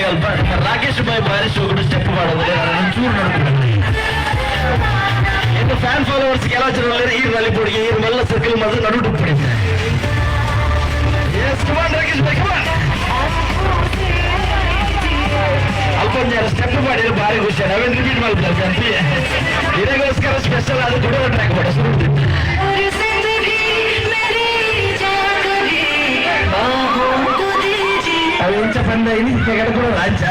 ಅಲ್ಪ ರಾಕೇಶ್ ಬಾಯ್ ಬಾರಿಶ್ ಹೋಗ್ಬಿಟ್ಟು ಸ್ಟೆಪ್ ಮಾಡಿದ್ರೆ ಒಂಚೂರು ನೋಡ್ಕೊಂಡು ಇನ್ನು ಫ್ಯಾನ್ ಫಾಲೋವರ್ಸ್ ಕೆಲವು ಜನ ಈ ನಲಿಪುಡಿಗೆ ಈ ಮಲ್ಲ ಸರ್ಕಲ್ ಮಾಡಿದ್ರೆ ನಡು ಡುಪ್ಪಿಡಿದೆ ರಾಕೇಶ್ ಬಾಯ್ ಅಲ್ಪೊಂದು ಜನ ಸ್ಟೆಪ್ ಮಾಡಿದ್ರೆ ಭಾರಿ ಖುಷಿ ನಾವೇನು ರಿಪೀಟ್ ಮಾಡ್ತಾರೆ ಇದಕ್ಕೋಸ್ಕರ ಸ್ಪೆಷಲ್ ಅದು ಕೂಡ ಟ್ರ್ಯಾಕ್ ಮಾಡಿ ಶುರು ಅವು ಇಂಚ ಬಂದ ಇಲ್ಲಿ ಕಡೆ ರಾಜ್ಯ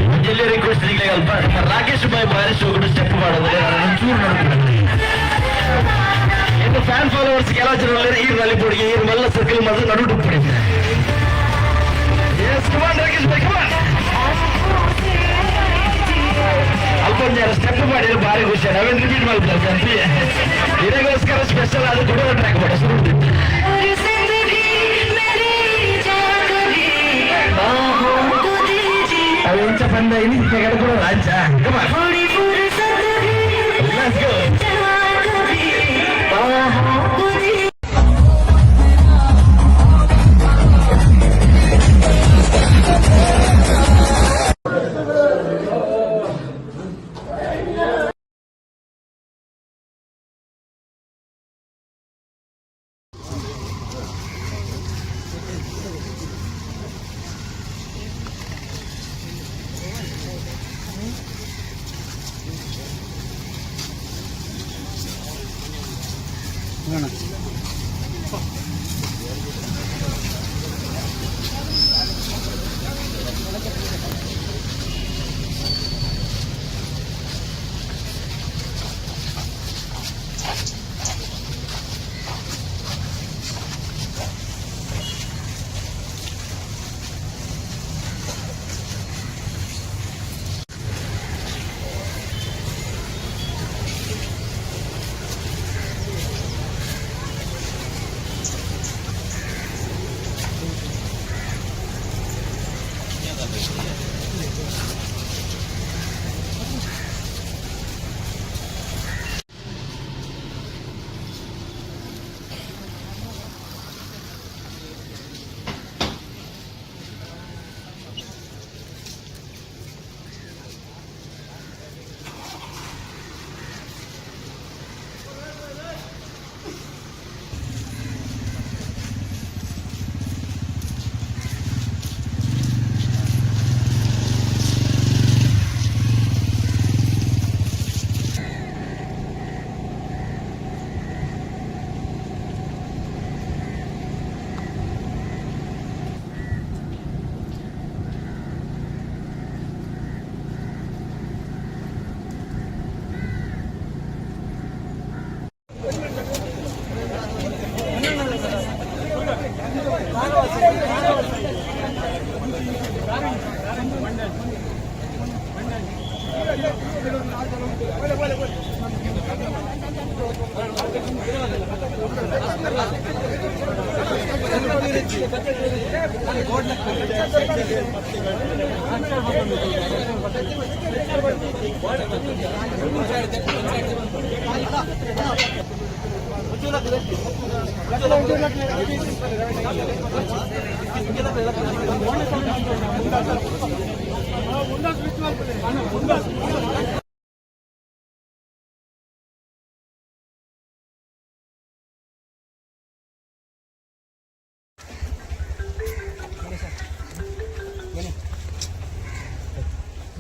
ಮುಂಜಾನೆ ರಿಕ್ವೆಸ್ಟ್ ಅಲ್ಪ ರಾಕೇಶ್ ಬಾಯ್ ಬಾರಿಶ್ ಹೋಗ್ಬಿಟ್ಟು ಸ್ಟೆಪ್ ಮಾಡಿದ್ರೆ ಒಂಚೂರು ನೋಡ್ಕೊಂಡು ಇನ್ನು ಫ್ಯಾನ್ ಫಾಲೋವರ್ಸ್ ಕೆಲವು ಜನ ಈ ನಲಿಪುಡಿಗೆ ಈ ಮಲ್ಲ ಸರ್ಕಲ್ ಮಾಡಿದ್ರೆ ನಡು ಡುಪ್ಪಿಡಿದೆ ರಾಕೇಶ್ ಬಾಯ್ ಅಲ್ಪೊಂದು ಜನ ಸ್ಟೆಪ್ ಮಾಡಿದ್ರೆ ಭಾರಿ ಖುಷಿ ನಾವೇನು ರಿಪೀಟ್ ಮಾಡ್ತಾರೆ ಇದಕ್ಕೋಸ್ಕರ ಸ್ಪೆಷಲ್ ಅದು ಕೂಡ ಟ್ರ್ಯಾಕ್ ಮಾಡಿ ಶುರು ಅವು ಇಂಚ ಬಂದ ಇಲ್ಲಿ ಕಡೆ ರಾಜ್ಯ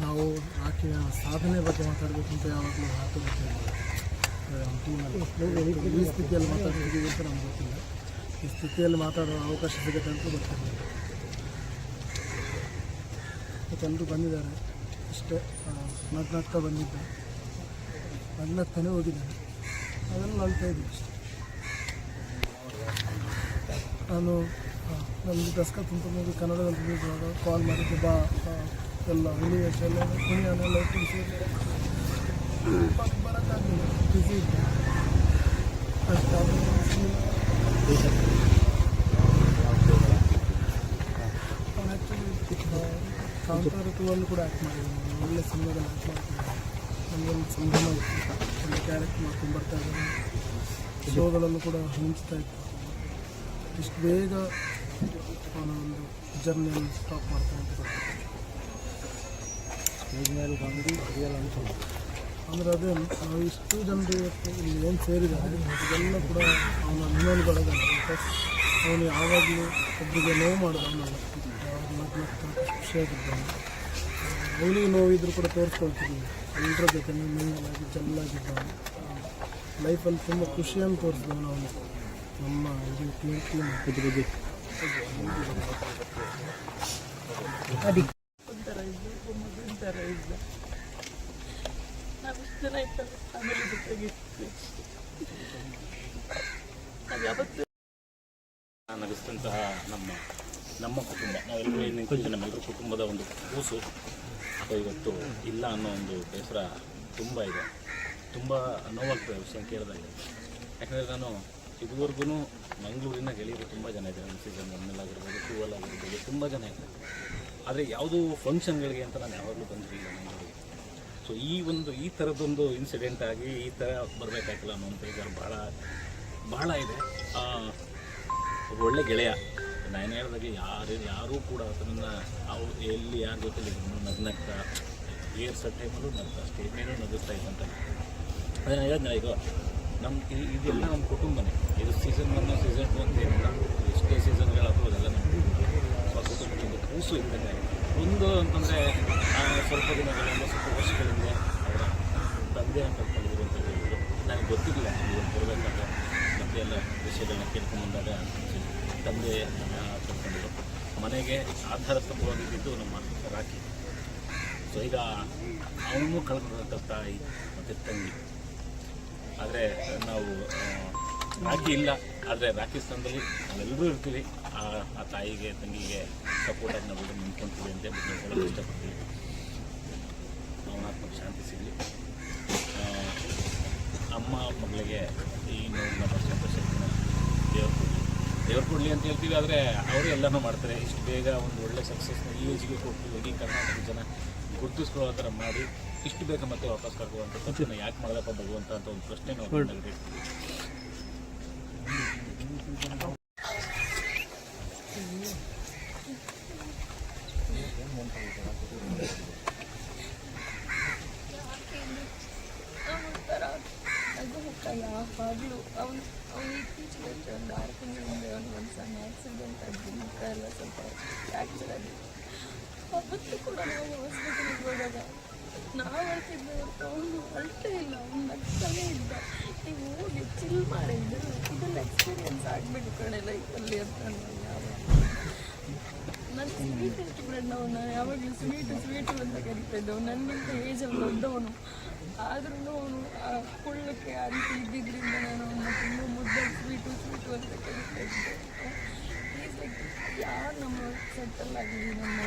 ನಾವು ಆಕೆಯ ಸಾಧನೆ ಬಗ್ಗೆ ಮಾತಾಡಬೇಕಂತ ಯಾವಾಗಲೂ ಮಾತು ಈ ಸ್ಥಿತಿಯಲ್ಲಿ ಮಾತಾಡ್ತಿದ್ದೀವಿ ಅಂತ ನಮ್ಗೆ ಗೊತ್ತಿಲ್ಲ. ಈ ಸ್ಥಿತಿಯಲ್ಲಿ ಮಾತಾಡೋ ಅವಕಾಶ ಸಿಗುತ್ತೆ ಅಂತ ಗೊತ್ತಿಲ್ಲ. ಎಲ್ಲರೂ ಬಂದಿದ್ದಾರೆ ಅಷ್ಟೇ. ನಗ್ನಗ್ತಾ ಬಂದಿದ್ದೆ, ನಗ್ನಗ್ತಾನೆ ಹೋಗಿದ್ದಾರೆ. ಅದನ್ನು ಅಳ್ತಾ ಇದ್ದೀನಿ ಅಷ್ಟೇ. ನಾನು ನಮಗೆ ದಸ್ಕತ್ ಅಂತ ಹೋಗಿ ಕನ್ನಡದಲ್ಲಿ ರಿಲೀಸ್ ಕಾಲ್ ಮಾಡಿದ್ದೆ, ಬಾ ಎಲ್ಲ ಹುಲಿಯೆಲ್ಲ ಕುಣಿಯನ್ನೆಲ್ಲ ತಿಳಿಸಿ ಬರೋಕ್ಕಾಗಲಿಲ್ಲ, ಬ್ಯುಸಿ ಇದ್ದೆ ಅಷ್ಟು. ಆ್ಯಕ್ಚುಲಿ ಕಾಂತಾರ 2 ಕೂಡ ಆ್ಯಕ್ಟ್ ಮಾಡಿದ್ದೀನಿ. ಒಳ್ಳೆ ಸಿನಿಮಾದಲ್ಲಿ ಆ್ಯಕ್ಟ್ ಮಾಡ್ತಿದ್ದೀನಿ. ನಮಗೊಂದು ಸಂಭ್ರಮ ಇತ್ತು. ಒಂದು ಕ್ಯಾರೆಕ್ಟ್ ಮಾಡ್ಕೊಂಡು ಬರ್ತಾ ಇದ್ದಾರೆ, ಶೋಗಳನ್ನು ಕೂಡ ಮಿಂಚ್ತಾ ಇತ್ತು. ಇಷ್ಟು ಬೇಗ ಅವನ ಒಂದು ಜರ್ನಿಯನ್ನು ಸ್ಟಾಪ್ ಮಾಡ್ತಾನೆ ಅಂತ ಬರ್ತಾರೆ. ಅಂದರೆ ಅದೇ ನಾವು ಇಷ್ಟು ಜನರು ಇವತ್ತು ಇಲ್ಲಿ ಏನು ಸೇರಿದ್ದಾರೆ ಇದೆಲ್ಲ ಕೂಡ ಅವನ ಅಭಿಮಾನಿಗಳಾಗ. ಅವನು ಯಾವಾಗಲೂ ಒಬ್ಬರಿಗೆ ನೋವು ಮಾಡೋದು ಅವನಲ್ಲ, ಖುಷಿಯಾಗಿದ್ದಾನೆ. ಅವನಿಗೆ ನೋವಿದ್ರು ಕೂಡ ತೋರಿಸ್ಕೊಳ್ತಿದ್ವಿ, ಎಲ್ಲರ ಜೊತೆ ಮಿಂಗಲಾಗಿ ಚೆನ್ನಾಗಿದ್ದಾನೆ. ಲೈಫಲ್ಲಿ ತುಂಬ ಖುಷಿಯನ್ನು ತೋರಿಸಿದವನು ಅವನು. ನಮ್ಮ ಇದು ಟೀಮ್ ಇದ್ರ ಬಗ್ಗೆ ಒಂಥರ ಇದ್ದು ಒಂಥರ ಇಲ್ಲ. ನಾವು ಇಷ್ಟು ಜನ ಇರ್ತೇವೆ ಫ್ಯಾಮಿಲಿ ಜೊತೆಗೆ ನಾವು ಯಾವತ್ತು ನಗಿಸಿದಂತಹ ನಮ್ಮ ಕುಟುಂಬ, ನಾವೆಲ್ಲರೂ ಏನು ನಮ್ಮೆಲ್ಲರೂ ಕುಟುಂಬದ ಒಂದು ಕೂಸು ಇವತ್ತು ಇಲ್ಲ ಅನ್ನೋ ಒಂದು ಬೇಸರ ತುಂಬ ಇದೆ. ತುಂಬ ನೋವಾಗ್ತದೆ ವಿಷಯ ಕೇಳಿದಾಗ. ಯಾಕಂದರೆ ನಾನು ಇದುವರೆಗೂ ಮಂಗಳೂರಿನ ಗೆಳೆಯರು ತುಂಬ ಜನ ಇದ್ದಾರೆ. ನಮ್ಮ ಸೀಸನ್ 1 ಆಗಿರ್ಬೋದು, 2 ಆಗಿರ್ಬೋದು, ತುಂಬ ಜನ ಇದ್ದಾರೆ. ಆದರೆ ಯಾವುದೂ ಫಂಕ್ಷನ್ಗಳಿಗೆ ಅಂತ ನಾನು ಯಾವಾಗಲೂ ಬಂದಿರಲಿಲ್ಲ ಮಂಗಳೂರಿಗೆ. ಸೊ ಈ ಥರದ್ದೊಂದು ಇನ್ಸಿಡೆಂಟ್ ಆಗಿ ಈ ಥರ ಬರಬೇಕಾಗಿಲ್ಲ ಅನ್ನೋ ಒಂದು ಬೇಜಾರು ಭಾಳ ಇದೆ. ಒಳ್ಳೆ ಗೆಳೆಯ, ನಾನು ಹೇಳಿದಾಗೆ ಯಾರೂ ಕೂಡ ಅದನ್ನು ಅವ್ರು ಎಲ್ಲಿ ಯಾರ ಜೊತೆಲಿ ನಗ್ನಗ್ತಾ ಏರ್ಸ ಟೈಮಲ್ಲೂ ನಗ್ತಾ ಸ್ಟೇಜ್ ಮೇಲೂ ನಗುತ್ತಾ ಇದ್ದಂತ. ಅದೇ ನಾನು ಹೇಳಿದ್ನಲ್ಲ, ಈಗ ಇದೆಲ್ಲ ನಮ್ಮ ಕುಟುಂಬನೇ. ಇದು ಸೀಸನ್ 1 ಸೀಸನ್ 2 ಅಂತ ಏನಿಲ್ಲ, ಎಷ್ಟೇ ಸೀಸನ್ಗಳಾದರೂ ಅದೆಲ್ಲ ನಮ್ಮ ಕುಟುಂಬದ ಕೂಸು ಇದ್ದಂಗೆ. ಒಂದು ಅಂತಂದರೆ ಸ್ವಲ್ಪ ದಿನಗಳಿಂದ, ಸ್ವಲ್ಪ ವರ್ಷಗಳಿಂದ ಅವರ ತಂದೆ ಅಂತ ಕರೆದಿದ್ರು ಅಂತ ಹೇಳಿದ್ರು. ನನಗೆ ಗೊತ್ತಿರಲಿಲ್ಲ ಇವತ್ತು ಬರಬೇಕಾದ್ರೆ ಮತ್ತೆ ಎಲ್ಲ ವಿಷಯಗಳನ್ನ ಕೇಳ್ಕೊಂಡ್ಬಂದಾಗ ತಂದೆ ಕರ್ಕೊಂಡಿದ್ರು. ಮನೆಗೆ ಆಧಾರ ಸ್ತಂಭವಾಗಿದ್ದು ನಮ್ಮ ರಾಖಿ. ಸೊ ಈಗ ಅವನು ಕಳ್ಕೊಂಡಂಥ ತಾಯಿ ಮತ್ತು ತಂಗಿ. ಆದರೆ ನಾವು ರಾಖಿ ಇಲ್ಲ, ಆದರೆ ರಾಖಿ ಸ್ಥಾನದಲ್ಲಿ ನಾವೆಲ್ಲರೂ ಇರ್ತೀವಿ. ಆ ತಾಯಿಗೆ ತಂಗಿಗೆ ಸಪೋರ್ಟಾಗಿ ನಾವೆಲ್ಲರೂ ನಿಂತ್ಕೊಳ್ತೀವಿ ಅಂತ ಹೇಳ್ಬಿಟ್ಟು ನಾವು ಹೇಳೋದು ಇಷ್ಟಪಡ್ತೀವಿ. ಅವನಾತ್ಮಕ ಶಾಂತಿ ಸಿಗಲಿ. ಅಮ್ಮ ಮಗಳಿಗೆ ಈ ನೋವಿನ ಶಕ್ತಿನ ದೇವ್ರು ಕೊಡಲಿ ಅಂತ ಹೇಳ್ತೀವಿ. ಆದರೆ ಅವರು ಎಲ್ಲನೂ ಮಾಡ್ತಾರೆ. ಇಷ್ಟು ಬೇಗ ಒಂದು ಒಳ್ಳೆ ಸಕ್ಸಸ್ನ ಈ ಏಜ್ಗೆ ಕೊಟ್ಟು ಇಡೀ ಕರ್ನಾಟಕ ಜನ ಗುರುತಿಸ್ಕೊಳ್ಳೋ ಥರ ಮಾಡಿ ಇಷ್ಟು ಬೇಗ ಮತ್ತೆ ವಾಪಸ್ ಕರ್ಕುವಂಥ ತಪ್ಪನ್ನು ಯಾಕೆ ಮಾಡಲಪ್ಪ ಭಗವಂತ ಅಂತ ಒಂದು ಪ್ರಶ್ನೆ ನಾವು ನಗದಿರ್ತೀವಿ. ಯಾವಾಗಲೂ ಅವನು ಇತ್ತೀಚೆಗೆ ಒಂದು 6 ತಿಂಗಳಿಂದ ಒಂದು ಸಣ್ಣ ಆಕ್ಸಿಡೆಂಟ್ ಆಗಿ ಮುಖ ಎಲ್ಲ ಸ್ವಲ್ಪ ಫ್ರ್ಯಾಕ್ಚರ್ ಆಗಿ ಅವತ್ತು ಕೂಡ ನಾವು ಹಾಸ್ಪಿಟಲ್ಗೆ ಹೋದಾಗ ನಾವು ಅಳ್ತಿದ್ದೆ ಹೊರತು ಅವನು ಅಳ್ತೇ ಇಲ್ಲ, ಅವ್ನು ನಗ್ತಾನೇ ಇದ್ದ. ನೀವು ಹೋಗಿ ಚಿಲ್ ಮಾಡಿದ್ದು ಇದೆಲ್ಲ ಎಕ್ಸ್ಪೀರಿಯನ್ಸ್ ಆಗಬೇಕು ಕಡೆ ಲೈಫಲ್ಲಿ ಅಂತ ನಾನು ಸ್ವೀಟ್ ಇಷ್ಟಪಡೋಣ. ಅವನು ಯಾವಾಗಲೂ ಸ್ವೀಟು ಅಂತ ಕರಿತಾ ಇದ್ದವು. ನನಗಿಂತ ಏಜಲ್ಲಿ ದೊಡ್ಡವನು, ಆದ್ರೂ ಅವನು ಕುಳ್ಳಕ್ಕೆ ಆ ರೀತಿ ಇದ್ದಿದ್ದರಿಂದ ನಾನು ಅವನ್ನ ತುಂಬ ಮುದ್ದಾಗಿ ಸ್ವೀಟು ಅಂತ ಕರಿತಾ ಇದ್ದೆ. ಯಾರು ನಮ್ಮ ಸೆಟ್ಟಲ್ ಆಗಲಿ, ನಮ್ಮ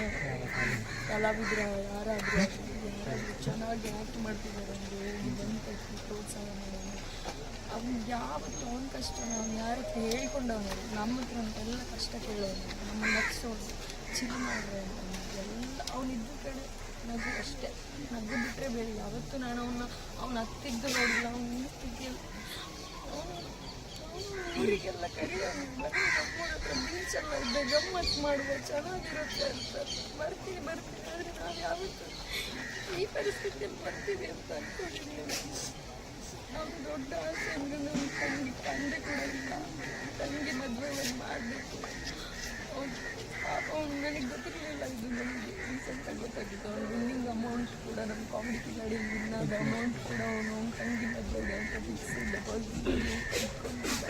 ಕಲಾವಿದ್ರ ಯಾರಾದರೂ ಚೆನ್ನಾಗಿ ಆ್ಯಕ್ಟ್ ಮಾಡ್ತಿದ್ದಾರೆ ಅಂದರೆ ಹೋಗಿ ಬಂದು ಪ್ರೋತ್ಸಾಹ ಮಾಡೋಣ. ಅವ್ನು ಯಾವತ್ತು ಅವನ ಕಷ್ಟ ಅವ್ನು ಯಾರ ಹತ್ರ ಹೇಳ್ಕೊಂಡವನು, ನಮ್ಮ ಹತ್ರ ಅಂತೆಲ್ಲ ಕಷ್ಟ ಕೇಳೋನು, ನಮ್ಮ ನಗ್ಸೋನು, ಚಿಲ್ ಮಾಡ್ರೆ ಅಂತ ಎಲ್ಲ ಅವನಿದ್ದ ಕಡೆ ನಗು ಅಷ್ಟೇ. ನಗು ಬಿಟ್ಟರೆ ಬೇರೆ ಯಾವತ್ತೂ ನಾನು ಅವನ ಹತ್ತಿದ್ದು ನೋಡಿಲ್ಲ. ಅವನ ಸ್ಥಿತಿಯಲ್ಲಿ ಊರಿಗೆಲ್ಲ ಕರೆಯೋನು, ಬರೀ ನಮ್ಮೂರ ಹತ್ರ ಬೀಚೆಲ್ಲ ಇದ್ದೆ ಗಮ್ಮತ್ತು ಮಾಡುವ ಚೆನ್ನಾಗಿರುತ್ತೆ ಅಂತ ಬರ್ತೀವಿ. ಆದರೆ ನಾವು ಯಾವತ್ತೂ ಈ ಪರಿಸ್ಥಿತಿಯಲ್ಲಿ ಬರ್ತೀವಿ ಅಂತ ಅಂದ್ಕೊಂಡಿದ್ದೀವಿ. ನಾವು ದೊಡ್ಡ ಆಸೆ ಅಂದರೆ ನಮ್ಮ ತಂದೆ ಕೂಡ ಇಲ್ಲ. ತಂಗಿ ಮದುವೆ ಮಾಡಬೇಕು. ಅವ್ನು ನನಗೆ ಗೊತ್ತಿರಲಿಲ್ಲ, ಇದು ನನಗೆ ರೀಸೆಂಟಾಗಿ ಗೊತ್ತಾಗಿತ್ತು. ಅವ್ನು ವಿನ್ನಿಂಗ್ ಅಮೌಂಟ್ ಕೂಡ ನಮ್ಮ ಕಾಮಿಡಿ ಕಿಲಾಡಿ ವಿನ್ನಾದ ಅಮೌಂಟ್ ಕೂಡ ಅವನು ತಂಗಿ ಮದುವೆಗೆ ಅಂತ ಫಿಕ್ಸ್ ಡೆಪಾಸಿಟ್ ಇಟ್ಕೊಂಡಿದ್ದ.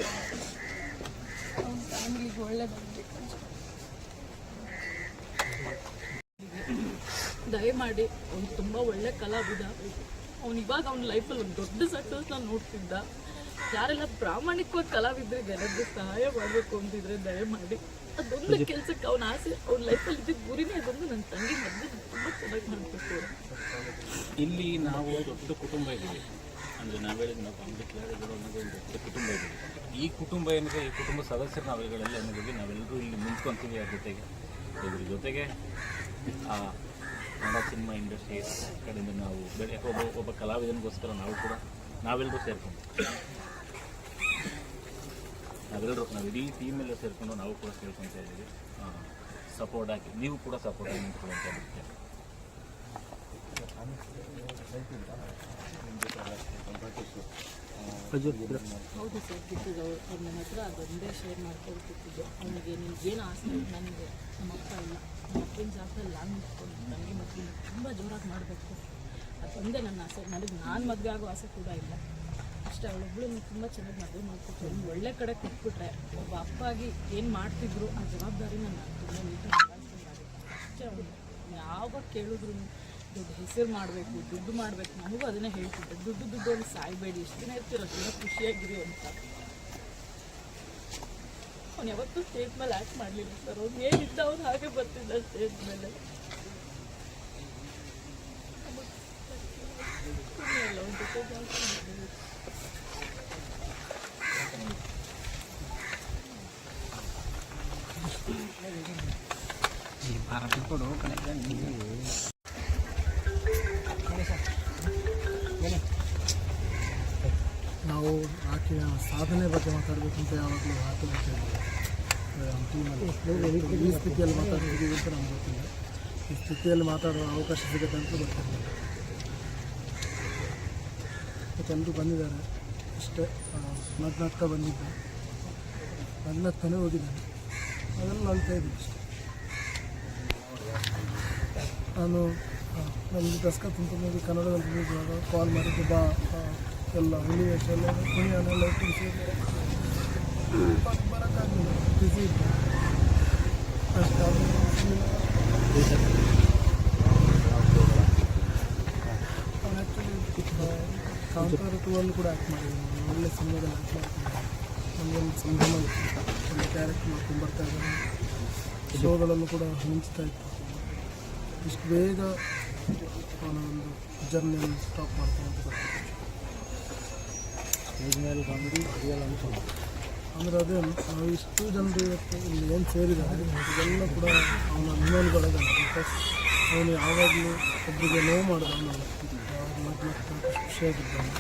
ಅವ್ನ ಫ್ಯಾಮಿಲಿಗೆ ಒಳ್ಳೆದಾಗಬೇಕು ಅಂತ. ದಯಮಾಡಿ ಅವ್ನು ತುಂಬ ಒಳ್ಳೆ ಕಲಾವಿದ. ಅವ್ನು ಇವಾಗ ಅವ್ನ ಲೈಫಲ್ಲಿ ಒಂದು ದೊಡ್ಡ ಸಕ್ಸಸ್ನ ನೋಡ್ತಿದ್ದ. ಯಾರೆಲ್ಲ ಪ್ರಾಮಾಣಿಕವಾಗಿ ಕಲಾವಿದರಿಗೆ ಯಾರಾದ್ರೂ ಸಹಾಯ ಮಾಡಬೇಕು ಅಂತಿದ್ರೆ ದಯಮಾಡಿ ಅದೊಂದು ಕೆಲಸಕ್ಕೆ ಅವನ ಆಸೆ, ಅವ್ನ ಲೈಫಲ್ಲಿ ಇದ್ದಿದ್ದ ಗುರಿನೇ ಅದೊಂದು. ನನ್ನ ತಂಗಿ ಮದುವೆ ತುಂಬ ಚೆನ್ನಾಗಿ ಮಾಡಬೇಕು. ಇಲ್ಲಿ ನಾವು ದೊಡ್ಡ ಕುಟುಂಬ ಇದ್ದೀವಿ. ಅಂದರೆ ನಾವು ಹೇಳಿದ ನಾವು ಕಾಮಿಡಿ ಕಿಲಾಡಿಗಳು ಅನ್ನೋದು ಒಂದು ದೊಡ್ಡ ಕುಟುಂಬ ಇದ್ದೀವಿ. ಈ ಕುಟುಂಬ ಏನಿದೆ, ಈ ಕುಟುಂಬ ಸದಸ್ಯರು ನಾವುಗಳೆಲ್ಲ ಅನ್ನೋದು ನಾವೆಲ್ಲರೂ ಇಲ್ಲಿ ನಿಂತ್ಕೊತೀವಿ. ಅದ್ರ ಜೊತೆಗೆ ಕನ್ನಡ ಸಿನಿಮಾ ಇಂಡಸ್ಟ್ರಿ ಕಡೆಯಿಂದ ನಾವು ಒಬ್ಬ ಕಲಾವಿದನಿಗೋಸ್ಕರ ನಾವೆಲ್ಲರೂ ಸೇರಿಕೊಂಡು ನಾವು ಇಡೀ ಟೀಮೆಲ್ಲ ಸೇರಿಕೊಂಡು ನಾವು ಕೂಡ ಕೇಳ್ಕೊತಾ ಇದ್ದೀವಿ. ಸಪೋರ್ಟ್ ಹಾಕಿ ನೀವು ಕೂಡ ಸಪೋರ್ಟ್ ಆಗಿ ನಿಂತ್ಕೊಳ್ಳಿ ಅಂತ ಹೇಳ್ತೀನಿ. ಹೌದು ಸರ್, ಗಿಟ್ಟಿದ್ದು ಅವ್ರ ನನ್ನ ಹತ್ರ ಅದೊಂದೇ ಶೇರ್ ಮಾಡ್ಕೊಳ್ತಿದ್ದು. ಅವನಿಗೆ ನಿನ್ಗೇನು ಆಸೆ ನನಗೆ ನಮ್ಮ ಅಪ್ಪ ಇಲ್ಲ, ನಮ್ಮ ಅಪ್ಪನ ಜಾಗದಲ್ಲಿ ನಾನು ನಿಂತ್ಕೊಂಡು ನನಗೆ ಮಕ್ಕಳು ತುಂಬ ಜೋರಾಗಿ ಮಾಡಬೇಕು, ಅದೊಂದೇ ನನ್ನ ಆಸೆ. ನಾನು ಮದುವೆ ಆಗೋ ಆಸೆ ಕೂಡ ಇಲ್ಲ. ಅಷ್ಟೇ, ಅವಳೊಬ್ಬಳು ತುಂಬ ಚೆನ್ನಾಗಿ ಮದುವೆ ಮಾಡ್ಕೊಟ್ಟು ಒಂದು ಒಳ್ಳೆ ಕಡೆ ಕೊಟ್ಬಿಟ್ರೆ ಒಬ್ಬ ಅಪ್ಪಾಗಿ ಏನು ಮಾಡ್ತಿದ್ರು ಆ ಜವಾಬ್ದಾರಿ ನಾನು ತುಂಬ ನೀಟಾಗಿ ನಿಭಾಯಿಸ್ಕೊಂಡಾಗುತ್ತೆ. ಅಷ್ಟೇ, ಅವಳು ಯಾವಾಗ ಕೇಳಿದ್ರು ದುಡ್ಡು ಹೆಸರು ಮಾಡಬೇಕು, ದುಡ್ಡು ಮಾಡಬೇಕು, ನನಗೂ ಅದನ್ನೇ ಹೇಳ್ತಿದ್ದೆ, ದುಡ್ಡು ಅಲ್ಲಿ ಸಾಯ್ಬೇಡಿ, ಎಷ್ಟು ದಿನ ಇರ್ತೀರ ಅಷ್ಟು ದಿನ ಖುಷಿಯಾಗಿರಿ ಅಂತ. ಅವ್ನು ಯಾವತ್ತೂ ಸ್ಟೇಜ್ ಮೇಲೆ ಆ್ಯಕ್ಟ್ ಮಾಡಲಿಲ್ಲ ಸರ್. ಅವ್ನು ಏನಿದ್ದ ಅವ್ನು ಹಾಗೆ ಬರ್ತಿದ್ದ ಸ್ಟೇಜ್ ಮೇಲೆ. ಅಲ್ಲ ಅವ್ನ ಜೊತೆ ಜಾಸ್ತಿ ನಾವು ಆಕೆಯ ಸಾಧನೆ ಬಗ್ಗೆ ಮಾತಾಡಬೇಕಂತ ಯಾವಾಗಲೂ ಆತನ ಟೀಮಲ್ಲಿ ಈ ಸ್ಥಿತಿಯಲ್ಲಿ ಮಾತಾಡ್ತಿದ್ದೀವಿ ಅಂತ ನಮ್ಗೆ ಗೊತ್ತಿಲ್ಲ. ಈ ಸ್ಥಿತಿಯಲ್ಲಿ ಮಾತಾಡುವ ಅವಕಾಶ ಸಿಗುತ್ತೆ ಅಂತ ಗೊತ್ತಿರಲಿಲ್ಲ. ಎಲ್ಲರೂ ಬಂದಿದ್ದಾರೆ ಅಷ್ಟೇ. ನಗ್ನಗ್ತಾ ಬಂದಿದ್ದೆ, ನಗ್ನಗ್ತಾನೆ ಹೋಗಿದ್ದಾನೆ, ಅದೆಲ್ಲ ಅಳ್ತಾ ಇದ್ದೀನಿ ಅಷ್ಟೇ. ನಾನು ನಮಗೆ ದಸ್ಕ ತುಂಬ ಕನ್ನಡದಲ್ಲಿ ರಿಲೀಸ್ ಮಾಡುವಾಗ ಕಾಲ್ ಮಾಡಿದ್ದು, ಬಾ ಎಲ್ಲ ಹುಲಿ ವೇಷ ಎಲ್ಲ ಕುಣಿಯನ್ನೆಲ್ಲ ತಿಳಿಸಿ ಬರೋಕ್ಕಾಗಲಿಲ್ಲ, ಬ್ಯುಸಿ ಇದ್ದೆ ಅಷ್ಟೇ. ಅವ್ನು ಆ್ಯಕ್ಚುಲಿ ಕಾಂತಾರ 2 ಕೂಡ ಆ್ಯಕ್ಟ್ ಮಾಡಿದ್ದೀನಿ. ಒಳ್ಳೆ ಸಿನಿಮಾದಲ್ಲಿ ಆ್ಯಕ್ಟ್ ಮಾಡ್ತಿದ್ದೆ. ನಮಗೊಂದು ಸಂಭ್ರಮ ಇತ್ತು, ಒಳ್ಳೆ ಕ್ಯಾರೆಕ್ಟ್ ಮಾಡ್ಕೊಂಡು ಬರ್ತಾ ಇದ್ದಾನೆ. ಶೋಗಳಲ್ಲೂ ಕೂಡ ಮಿಂಚ್ತಾ ಇತ್ತು. ಇಷ್ಟು ಬೇಗ ಅವನ ಒಂದು ಜರ್ನಿಯನ್ನು ಸ್ಟಾಪ್ ಮಾಡ್ತಾನೆ ಅಂತ ಗೊತ್ತಿತ್ತು. ಅಂದರೆ ಅದೇ ನಾವು ಇಷ್ಟು ಜನರು ಇವತ್ತು ಇಲ್ಲಿ ಏನು ಸೇರಿದ್ದಾರೆ ಇದೆಲ್ಲ ಕೂಡ ಅವನ ಅಭಿಮಾನಿಗಳಿದ್ದಾನೆ. ಬಿಕಾಸ್ ಅವನು ಯಾವಾಗಲೂ ಒಬ್ಬರಿಗೆ ನೋವು ಮಾಡಿದ, ಅವನಲ್ಲ ಯಾವಾಗ ಖುಷಿಯಾಗಿದ್ದಾನೆ.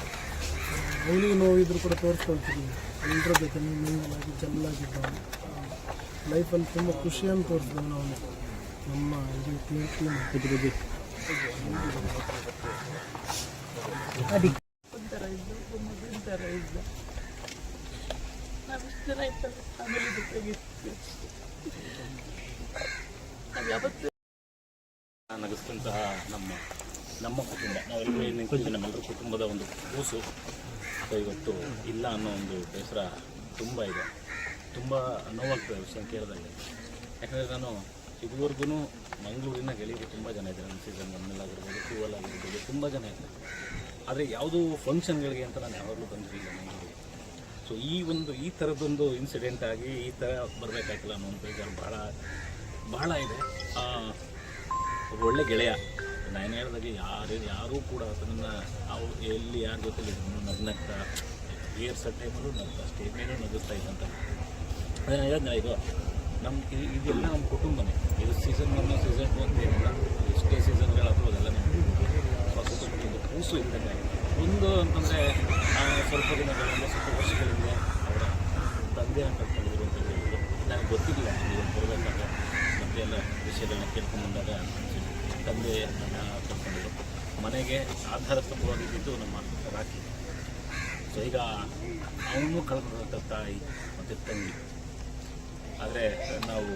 ಅವನಿಗೆ ನೋವಿದ್ರು ಕೂಡ ತೋರಿಸ್ಕೊಳ್ತಿದ್ದೀನಿ. ಎಲ್ಲರ ಜೊತೆ ಮಿಂಗಲಾಗಿ ಚೆನ್ನಾಗಿದ್ದಾನೆ. ಲೈಫಲ್ಲಿ ತುಂಬ ಖುಷಿಯನ್ನು ತೋರಿಸಿದವನು ಅವನು. ನಮ್ಮ ಇದು ಕ್ಲೀನ್ ಒಂಥರ ಇದ್ದು, ಮಗುವಿನ ಥರ ಇದ್ದ. ನಾವು ಇಷ್ಟು ಜನ ಇರ್ತಾರೆ ಫ್ಯಾಮಿಲಿ ಜೊತೆಗಿರ್ತೀವಿ. ನಾವು ಯಾವತ್ತೂ ನಗಿಸ್ತಂತಹ ನಮ್ಮ ಕುಟುಂಬ, ನಾವೆಲ್ಲರೂ ನಿಂತಿದ್ದೀವಿ. ನಮ್ಮೆಲ್ಲರ ಕುಟುಂಬದ ಒಂದು ಕೂಸು ಇವತ್ತು ಇಲ್ಲ ಅನ್ನೋ ಒಂದು ಬೇಸರ ತುಂಬ ಇದೆ. ತುಂಬ ನೋವಾಗ್ತದೆ ವಿಷಯ ಕೇಳಿದಾಗ. ಯಾಕಂದರೆ ನಾನು ಇದುವರೆಗೂ ಮಂಗಳೂರಿನ ಗೆಳೆಯರು ತುಂಬ ಜನ ಇದ್ದಾರೆ. ನನ್ನ ಸೀಸನ್ 1 ಆಗಿರ್ಬೋದು, 2 ಆಗಿರ್ಬೋದು, ತುಂಬ ಜನ ಇದ್ದಾರೆ. ಆದರೆ ಯಾವುದೂ ಫಂಕ್ಷನ್ಗಳಿಗೆ ಅಂತ ನಾನು ಯಾವಾಗಲೂ ಬಂದಿರಲಿಲ್ಲ ಮಂಗಳೂರಿಗೆ. ಸೊ ಈ ಥರದ್ದೊಂದು ಇನ್ಸಿಡೆಂಟ್ ಆಗಿ ಈ ಥರ ಬರಬೇಕಾಗಿಲ್ಲ ಅನ್ನೋ ಒಂದು ಬೇಜಾರು ಬಹಳ ಇದೆ. ಒಳ್ಳೆ ಗೆಳೆಯ, ನಾನು ಹೇಳಿದಾಗೆ ಯಾರೂ ಕೂಡ ಅದನ್ನು ಅವ್ರು ಎಲ್ಲಿ ಯಾರ ಜೊತೆಲಿ ನಗ್ನಗ್ತಾ ಏರ್ಸ ಟೈಮಲ್ಲೂ ನಗ್ತಾ ಸ್ಟೇಜ್ ಮೇಲೂ ನಗಿಸ್ತಾ ಇದ್ದಂತ. ಅದೇ ನಾನು ಹೇಳಿದ್ನಲ್ಲ, ಇದೆಲ್ಲ ನಮ್ಮ ಕುಟುಂಬನೇ. ಇದು ಸೀಸನ್ 1 ಸೀಸನ್ 2 ಅಂತ ಏನಿಲ್ಲ, ಎಷ್ಟೇ ಸೀಸನ್ಗಳಾದರೂ ಅದೆಲ್ಲ ನಮ್ಮ ಕುಟುಂಬದ ಒಂದು ಕೂಸು ಇದ್ದಂಗೆ. ಒಂದು ಅಂತಂದರೆ ಸ್ವಲ್ಪ ದಿನಗಳಿಂದ, ಸ್ವಲ್ಪ ವರ್ಷಗಳಿಂದ ಅವರ ತಂದೆಯನ್ನು ಕಳ್ಕೊಂಡಿದ್ರು ಅಂತ ಹೇಳಿದ್ರು. ನನಗೆ ಗೊತ್ತಿಲ್ಲ ಇವತ್ತು ಬರಬೇಕಾದ್ರೆ ಮತ್ತೆ ಎಲ್ಲ ವಿಷಯಗಳನ್ನ ಕೇಳ್ಕೊಂಡ್ಬಂದಾಗ ತಂದೆಯನ್ನು ಕಳ್ಕೊಂಡಿದ್ರು. ಮನೆಗೆ ಆಧಾರ ಸ್ತಂಭವಾಗಿದ್ದು ನಮ್ಮ ರಾಖಿ. ಸೊ ಈಗ ಅವನು ಕಳ್ಕೊಂಡಂಥ ತಾಯಿ ಮತ್ತು ತಂಗಿ. ಆದರೆ ನಾವು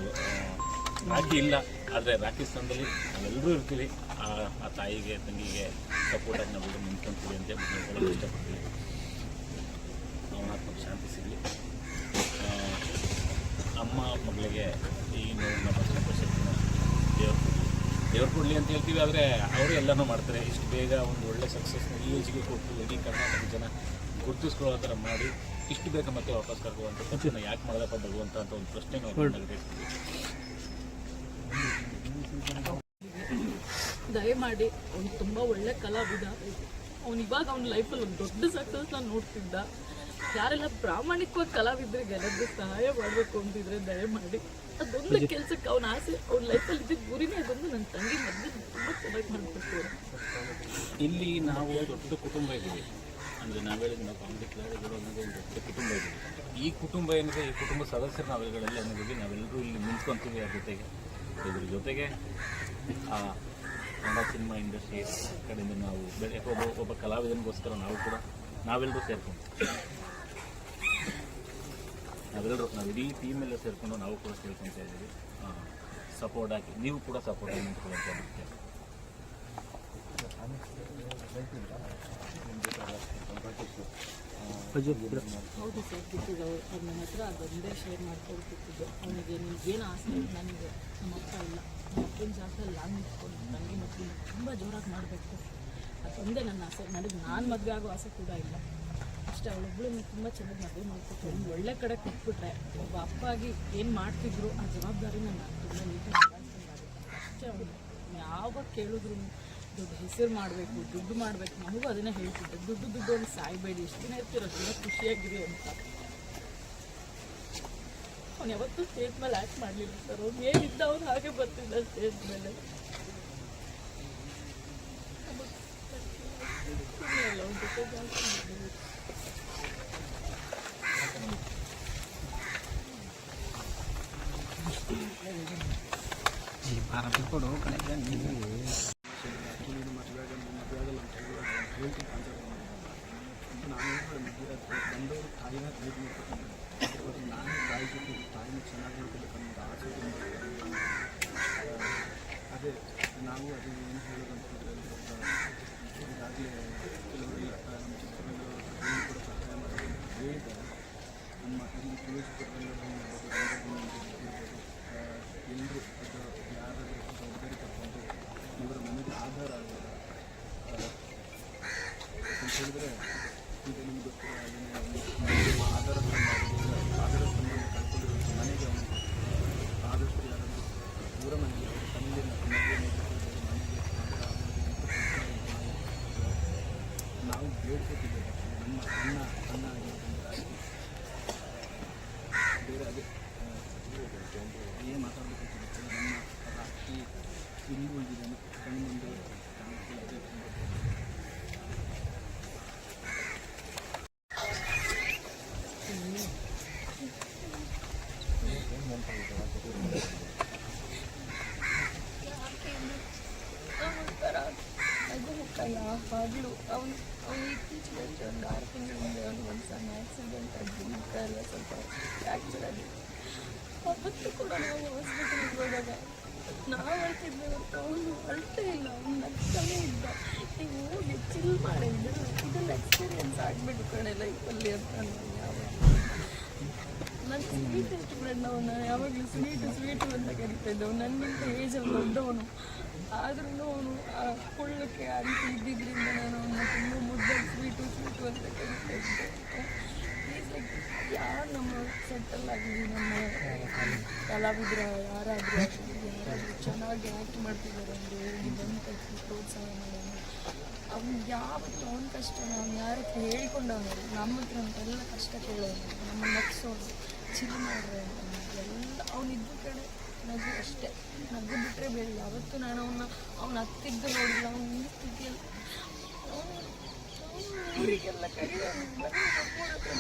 ರಾಖಿ ಇಲ್ಲ, ಆದರೆ ರಾಖಿ ಸ್ಥಾನದಲ್ಲಿ ನಾವೆಲ್ಲರೂ ಇರ್ತೀವಿ. ಆ ತಾಯಿಗೆ ತಂಗಿಗೆ ಸಪೋರ್ಟಾಗಿ ನಾವೆಲ್ಲರೂ ನಿಂತ್ಕೊಂತೀವಿ ಅಂತ ಹೇಳೋಕ್ಕೆ ಇಷ್ಟಪಡ್ತೀವಿ. ಅವನ ಆತ್ಮಕ್ಕೆ ಶಾಂತಿ ಸಿಗಲಿ. ಅಮ್ಮ ಮಗಳಿಗೆ ಈ ನೋವಿನ ಶಕ್ತಿನ ದೇವ್ರು ಕೊಡಲಿ ಅಂತ ಹೇಳ್ತೀವಿ. ಆದರೆ ಅವರು ಎಲ್ಲನೂ ಮಾಡ್ತಾರೆ. ಇಷ್ಟು ಬೇಗ ಒಂದು ಒಳ್ಳೆ ಸಕ್ಸಸ್ನ ಈ ಏಜ್ಗೆ ಕೊಟ್ಟು ಇಡೀ ಕರ್ನಾಟಕ ಜನ ಗುರುತಿಸ್ಕೊಳ್ಳೋ ಥರ ಮಾಡಿ ಇಷ್ಟು ಬೇಗ ಮತ್ತೆ ವಾಪಸ್ ಕರ್ಕುವಂಥ ಪ್ರಶ್ನೆ ಯಾಕೆ ಮಾಡದಪ್ಪ ಭಗವಂತ ಅಂತ ಒಂದು ಪ್ರಶ್ನೆ ನಾವು ನಗದಿರ್ತೀವಿ. ದಯಮಾಡಿ ಅವ್ನು ತುಂಬ ಒಳ್ಳೆ ಕಲಾವಿದ. ಅವ್ನು ಇವಾಗ ಅವ್ನ ಲೈಫಲ್ಲಿ ಒಂದು ದೊಡ್ಡ ಸಕ್ಸಸ್ನ ನೋಡ್ತಿದ್ದ. ಯಾರೆಲ್ಲ ಪ್ರಾಮಾಣಿಕವಾಗಿ ಕಲಾವಿದರಿಗೆ ಎಲ್ಲರಿಗೂ ಸಹಾಯ ಮಾಡಬೇಕು ಅಂತಿದ್ರೆ ದಯಮಾಡಿ ಅದೊಂದು ಕೆಲಸಕ್ಕೆ ಅವನ ಆಸೆ ಅವ್ನ ಲೈಫಲ್ಲಿ ಇದ್ದಿದ್ದ ಗುರಿನೇ ಅದೊಂದು. ನನ್ನ ತಂಗಿ ಮದುವೆ ತುಂಬ ಚೆನ್ನಾಗಿ ಮಾಡಬೇಕು. ಇಲ್ಲಿ ನಾವು ದೊಡ್ಡ ಕುಟುಂಬ ಇದ್ದೀವಿ ಅಂದರೆ ನಾವು ಹೇಳಿದ ನಾವು ಕಾಮಿಡಿ ಕ್ಲಾಡಿಗಳು ಅನ್ನೋದು ಒಂದು ದೊಡ್ಡ ಕುಟುಂಬ ಇದ್ದೀವಿ. ಈ ಕುಟುಂಬ ಏನಿದೆ ಈ ಕುಟುಂಬ ಸದಸ್ಯರು ನಾವುಗಳೆಲ್ಲ ಅನ್ನೋದಕ್ಕೆ ನಾವೆಲ್ಲರೂ ಇಲ್ಲಿ ನಿಂತ್ಕೊತೀವಿ. ಇದ್ರ ಜೊತೆಗೆ ಆ ಕನ್ನಡ ಸಿನಿಮಾ ಇಂಡಸ್ಟ್ರಿ ಕಡೆಯಿಂದ ನಾವು ಒಬ್ಬ ಕಲಾವಿದನಿಗೋಸ್ಕರ ನಾವೆಲ್ಲರೂ ಸೇರ್ಕೊಂಡು ನಾವು ಇಡೀ ಟೀಮ್ ಎಲ್ಲ ಸೇರಿಕೊಂಡು ನಾವು ಕೂಡ ಸೇರ್ಕೊತಾ ಇದ್ದೀವಿ. ಸಪೋರ್ಟ್ ಹಾಕಿ ನೀವು ಕೂಡ ಸಪೋರ್ಟ್ ಆಗಿ ನಿಂತ್ಕೊಳ್ಳೋಂತ ಹೌದು ಸರ್, ಬಿಟ್ಟಿದ್ದು ಅವ್ರು ನನ್ನ ಹತ್ರ ಅದೊಂದೇ ಶೇರ್ ಮಾಡ್ಕೊಳ್ತಿದ್ದು. ಅವನಿಗೆ ನಿಮ್ಗೇನು ಆಸೆ ಇದೆ, ನನಗೆ ನಮ್ಮ ಅಪ್ಪ ಇಲ್ಲ, ನಮ್ಮ ಅಪ್ಪನ ಜಾಗದಲ್ಲಿ ನಾನು ನಿಂತ್ಕೊಂಡು ನನಗೆ ಮಕ್ಕಳು ತುಂಬ ಜೋರಾಗಿ ಮಾಡಬೇಕು, ಅದೊಂದೇ ನನ್ನ ಆಸೆ. ನಾನು ಮದುವೆ ಆಗೋ ಆಸೆ ಕೂಡ ಇಲ್ಲ. ಅಷ್ಟೇ, ಅವಳೊಬ್ಬಳು ತುಂಬ ಚೆನ್ನಾಗಿ ಮದುವೆ ಮಾಡ್ಕೊಟ್ಟು ಒಂದು ಒಳ್ಳೆ ಕಡೆ ಕೊಟ್ಬಿಟ್ರೆ ಒಬ್ಬ ಅಪ್ಪ ಆಗಿ ಏನು ಮಾಡ್ತಿದ್ರು ಆ ಜವಾಬ್ದಾರಿನ ನಾನು ತುಂಬ ನೀಟಾಗಿ ನಿಭಾಯಿಸ್ಕೊಂಡಾಗುತ್ತೆ ಅಷ್ಟೇ. ಅವಳು ಯಾವಾಗ ಕೇಳಿದ್ರು ದುಡ್ಡು ಹೆಸರು ಮಾಡಬೇಕು, ದುಡ್ಡು ಮಾಡಬೇಕು, ನಮಗೂ ಅದನ್ನೇ ಹೇಳ್ತಿದ್ದೆ, ದುಡ್ಡು ಅವ್ನು ಸಾಯ್ಬೇಡಿ, ಎಷ್ಟು ದಿನ ಇರ್ತಿರೋ ದಿನ ಖುಷಿಯಾಗಿರಿ ಅಂತ. ಅವ್ನು ಯಾವತ್ತೂ ಸ್ಟೇಜ್ ಮೇಲೆ ಆ್ಯಕ್ಟ್ ಮಾಡಲಿಲ್ಲ ಸರ್. ಅವ್ನು ಏನಿದ್ದ ಅವ್ನು ಹಾಗೆ ಬರ್ತಿದ್ದ ಸ್ಟೇಜ್ ಮೇಲೆ. ಅವ್ನ ಜೊತೆ ಜಾಸ್ತಿ ಕೊಡು ಕಡೆ ಬಂದವರು ತಾಯಿನ ಟ್ರೀಟ್ ಮಾಡ್ಕೊಂಡು ನಾನು ತಾಯಿ ಜೊತೆ ತಾಯಿನ ಚೆನ್ನಾಗಿ ನೋಡ್ಕೋಬೇಕನ್ನೋದು ಆಸೆ. ಅದೇ ನಾವು ಅದು ಏನು ಹೇಳೋದಂತಂದರೆ ಈಗಾಗಲೇ ಕೆಲವರೆಲ್ಲ ನಮ್ಮ ಚಿತ್ರರಂಗ ಕೂಡ ಸಹಾಯ ಮಾಡಿ ಹೇಳಿದ್ದಾರೆ. ನಮ್ಮ ಇಲ್ಲಿ ತುಳಸಿಪುರದಲ್ಲಿ ಎಲ್ಲರೂ ಅದು ಯಾರಾದರೂ ಜವಾಬ್ದಾರಿ ತಗೊಂಡು ಇವರ ಮನೆಗೆ ಆಧಾರ ಆಗೋದು ಅಂತ ಹೇಳಿದರೆ ಈಗ ನಿಮ್ಗೆ ಆಧಾರ ಸಂಬಂಧ ಕಳ್ಕೊಂಡಿರುವಂಥ ಮನೆಗೆ ಅವನಿಗೆ ಆದಷ್ಟು ಯಾರಾದರೂ ದೂರ ಮನೆಗೆ ಅವರ ತಂದೆಯ ಮನೆಗೆ ಆಧಾರ ಆಗೋದು ನಾವು ಬೇಡ್ಕೊತಿದ್ದೇವೆ. ನಮ್ಮ ಅಣ್ಣ ಆಗಿರೋದ್ರಿಂದ ಬೇರೆ ಅದೇ ಏನು ಮಾತಾಡಬೇಕು ನಮ್ಮ ರಾಷ್ಟ್ರೀಯ ಇಲ್ಲಿ ಉಳಿದಿದ್ದಾನೆ ಕಣ್ಣು ಮುಂದೆ ಕಾಣಿಸ್ಕೊಳ್ಳೋದೇ ಯಾವಾಗಲೂ ಅವನು ಇತ್ತೀಚೆಗೆ ಒಂದು 6 ತಿಂಗಳ ಮುಂದೆ ಒಂದು ಸಣ್ಣ ಆಕ್ಸಿಡೆಂಟ್ ಆಗಿ ಮುಖ ಎಲ್ಲ ಸ್ವಲ್ಪ ಫ್ರ್ಯಾಕ್ಚರ್ ಆಗಿ ಅವತ್ತು ಕೂಡ ನಾವು ಹಾಸ್ಪಿಟಲ್ಗೆ ಹೋದಾಗ ನಾವು ಅಳ್ತಿದ್ದೆ ಹೊರತು ಅವನು ಅಳ್ತೇ ಇಲ್ಲ. ಅವ್ನು ನಗ್ತಾನೇ ಇದ್ದ. ನೀವು ಹೋಗಿ ಚಿಲ್ ಮಾಡಿದ್ದು ಇದೆಲ್ಲ ಎಕ್ಸ್ಪೀರಿಯನ್ಸ್ ಆಗಿಬಿಟ್ಟು ಕಡೆ ಲೈಫಲ್ಲಿ ಅಂತ ನಾನು ಯಾವಾಗ ನನ್ನ ಸ್ವೀಟೆಸ್ಟ್ ಫ್ರೆಂಡ್ ಅವನ ಯಾವಾಗಲೂ ಸ್ವೀಟು ಅಂತ ಕರಿತಾಯಿದ್ದವು. ನನಗಿಂತ ಏಜಲ್ಲಿ ದೊಡ್ಡವನು, ಆದ್ರೂ ಅವನು ಆ ಕೊಳ್ಳಕ್ಕೆ ಆ ರೀತಿ ಇದ್ದಿದ್ದರಿಂದ ನಾನು ಅವನ್ನ ತುಂಬ ಮುದ್ದಾಗಿ ಸ್ವೀಟು ಅಂತ ಕರಿತಾ ಇದ್ದೆ. ಪ್ಲೀಸ್ ಲೈಕ್ ಯಾರು ನಮ್ಮ ಸೆಟ್ಟಲ್ ಆಗಲಿ, ನಮ್ಮ ಕಲಾವಿದರ ಯಾರಾದರೂ ಚೆನ್ನಾಗಿ ಆ್ಯಕ್ಟ್ ಮಾಡ್ತಿದ್ದಾರೆ ಅಂದರೆ ಹೋಗಿ ಬಂದು ಪ್ರೋತ್ಸಾಹ ಮಾಡೋಣ. ಅವ್ನು ಯಾವತ್ತು ಅವನ ಕಷ್ಟ ನಾವು ಯಾರ ಹತ್ರ ಹೇಳಿಕೊಂಡವನು, ನಮ್ಮ ಹತ್ರ ಅಂತೆಲ್ಲ ಕಷ್ಟ ಕೇಳೋನು, ನಮ್ಮ ನಗ್ಸೋನು, ಚಿಲ್ ಮಾಡ್ರೆ ಎಲ್ಲ ಅವನಿದ್ದ ಕಡೆ ನಗು ಅಷ್ಟೇ. ನಗು ಬಿಟ್ಟರೆ ಬೇರೆ ಯಾವತ್ತೂ ನಾನು ಅವನ ಹತ್ತಿದ್ದು ನೋಡಿಲ್ಲ. ಅವನ ಈ ಸ್ಥಿತಿಯಲ್ಲಿ ಊರಿಗೆಲ್ಲ ಕರೆಯೋನು,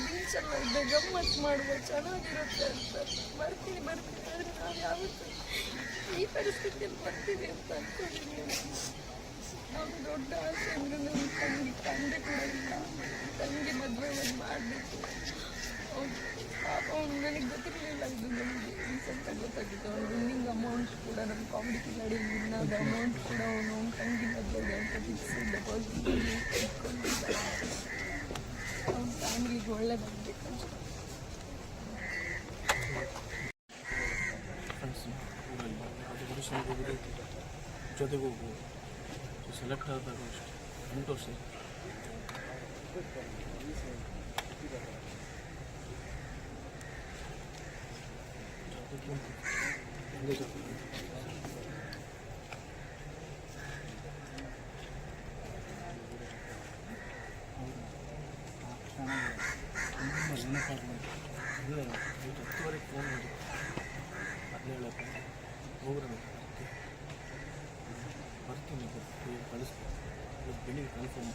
ಬೀಚೆಲ್ಲ ಇದೆ, ಗಮ್ಮತ್ತು ಮಾಡುವ, ಚೆನ್ನಾಗಿರುತ್ತೆ ಅಂತ ಬರ್ತೀನಿ ಆದರೆ ನಾವು ಯಾವತ್ತೂ ಈ ಪರಿಸ್ಥಿತಿಯಲ್ಲಿ ಬರ್ತೀವಿ ಅಂತ ಅಂದ್ಕೊಂಡಿದ್ದೀನಿ. ನಾವು ದೊಡ್ಡ ಆಸೆ ಅಂದರೆ ನಮ್ಮ ತಂದೆ ಕೂಡ ಇಲ್ಲ. ತಂಗಿ ಮದುವೆ ಮಾಡಬೇಕು. ಅವ್ನು ನನಗೆ ಗೊತ್ತಿರಲಿಲ್ಲ, ಇದು ನನಗೆ ರೀಸೆಂಟಾಗಿ ಗೊತ್ತಾಗಿತ್ತು. ಅವ್ನು ವಿನ್ನಿಂಗ್ ಅಮೌಂಟ್ ಕೂಡ ನಮ್ಮ ಕಾಮಿಡಿ ಕಿಲಾಡಿ ವಿನ್ನಾದ ಅಮೌಂಟ್ ಕೂಡ ಅವನು ತಂಗಿ ಮದುವೆಗೆ ಅಂತ ಫಿಕ್ಸ್ ಡೆಪಾಸಿಟ್ ಇಟ್ಕೊಂಡಿದ್ದ. ಅವ್ನ ಫ್ಯಾಮಿಲಿಗೆ ಒಳ್ಳೆದಾಗಬೇಕು ಅಂತ. ಜೊತೆಗೆ ಹೋಗ್ಬೋದು. ಸೆಲೆಕ್ಟ್ ಆದಾಗ ಅಷ್ಟೇ ಸಂತೋಷ. ನೆನಪಾಗ್ಬೋದು. ಇಲ್ಲ ನೈಟ್ 10ವರೆಗೆ ಫೋನ್ ಮಾಡಿ ಅದನ್ನ ಹೇಳೋಕ್ಕೆ ಹೋಗ್ರೆ ಬರ್ತೀನಿ ಕಳಿಸ್ತೀನಿ ಇವತ್ತು ಬೆಳಿಗ್ಗೆ ಕನ್ಫರ್ಮ್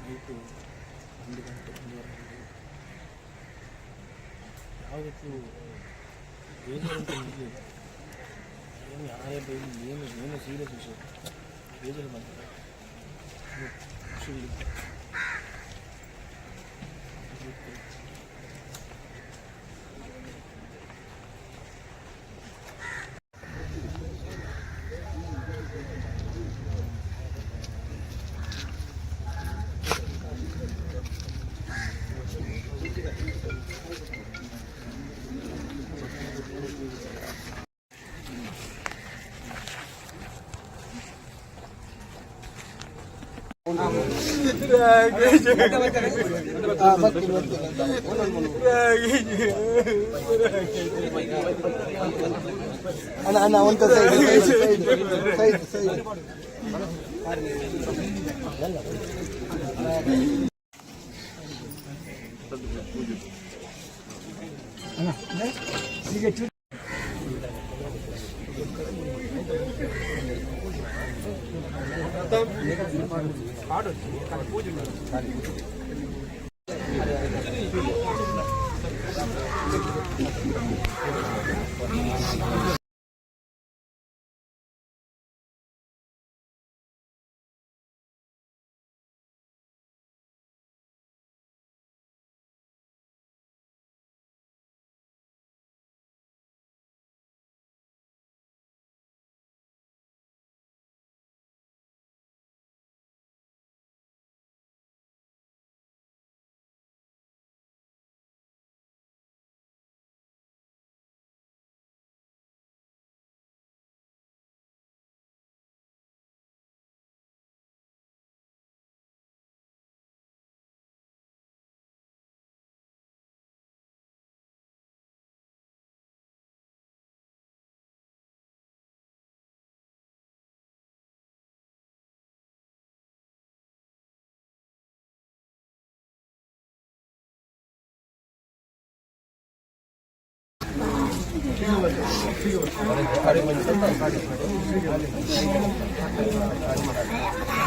ನೈಟು 1 ಗಂಟೆ 1:30 ಗಂಟೆ ಯಾವುದಕ್ಕೂ ಬೇಜಾರಂತ ಇರಲಿ. ಏನು ಯಾರೇ ಬೈಲಿ ಏನು ಸೀರಿಯಸ್ ವಿಷಯ ಬೇಜಾರು ಮಾಡ್ತಾರೆ ಖುಷಿ ಅಣ್ಣ ಒಂದು ಸೈಡ್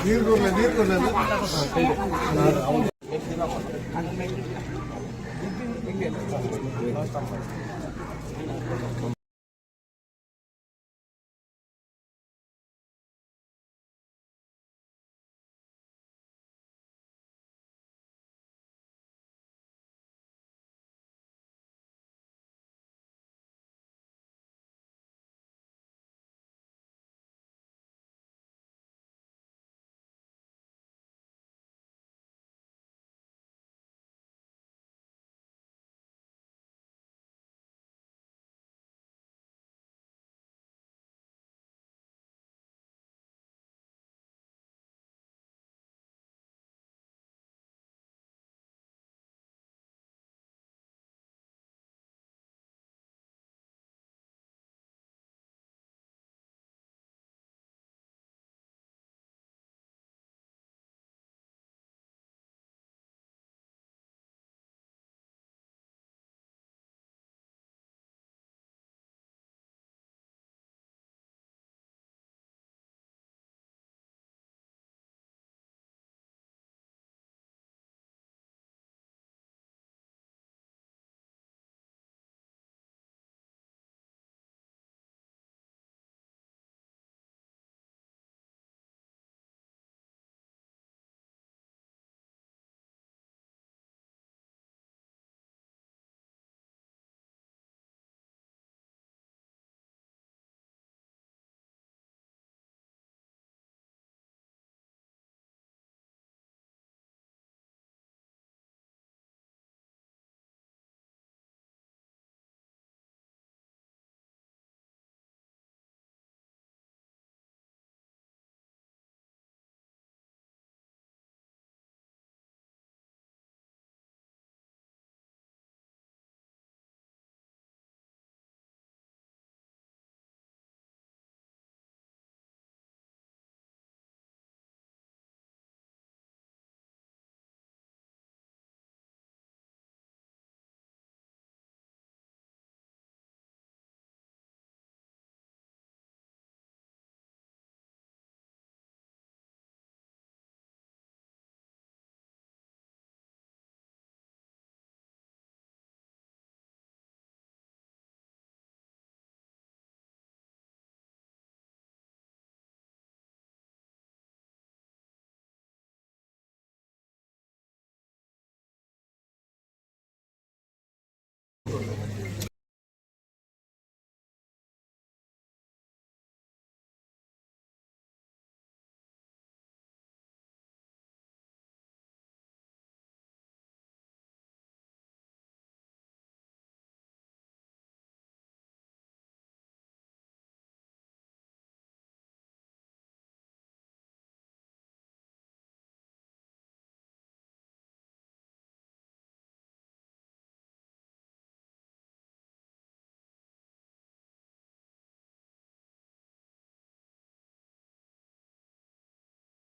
ನೀರು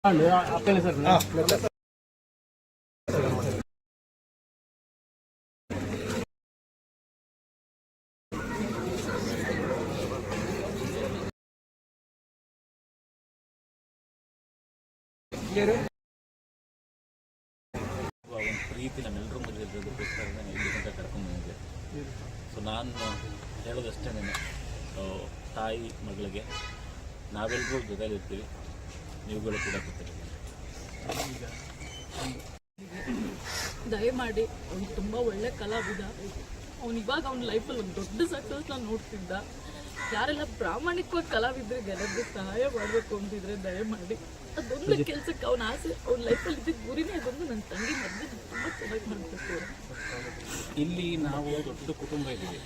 ಒಂದು ಪ್ರೀತಿ ನಮ್ಮೆಲ್ಲರೂ ಮದುವೆ ಇರೋದಕ್ಕೋಸ್ಕರ ನಾನು ಇಲ್ಲಿ ತನಕ ಕರ್ಕೊಂಡು ಬಂದಿದ್ದೆ. ಸೊ ನಾನು ಹೇಳೋದಷ್ಟೇ ತಾಯಿ ಮಗಳಿಗೆ ನಾವೆಲ್ಲರೂ ಜೊತೆಲಿರ್ತೀವಿ, ನೀವುಗಳು ಕೂಡ ಗೊತ್ತಿರಿ. ದಯಮಾಡಿ ಅವ್ನು ತುಂಬ ಒಳ್ಳೆ ಕಲಾವಿದ. ಅವ್ನು ಇವಾಗ ಅವ್ನ ಲೈಫಲ್ಲಿ ಒಂದು ದೊಡ್ಡ ಸಕ್ಸಸ್ನ ನೋಡ್ತಿದ್ದ. ಯಾರೆಲ್ಲ ಪ್ರಾಮಾಣಿಕವಾಗಿ ಕಲಾವಿದರಿಗೆ ಎಲ್ಲರಿಗೂ ಸಹಾಯ ಮಾಡಬೇಕು ಅಂತಿದ್ರೆ ದಯಮಾಡಿ ಅದೊಂದು ಕೆಲಸಕ್ಕೆ ಅವನ ಆಸೆ, ಅವ್ನ ಲೈಫಲ್ಲಿ ಇದ್ದಿದ್ದ ಗುರಿನೇ ಅದೊಂದು. ನನ್ನ ತಂಗಿ ಮದುವೆ ತುಂಬ ಚೆನ್ನಾಗಿ ಮಾಡಬೇಕು. ಇಲ್ಲಿ ನಾವು ದೊಡ್ಡ ಕುಟುಂಬ ಇದ್ದೀವಿ,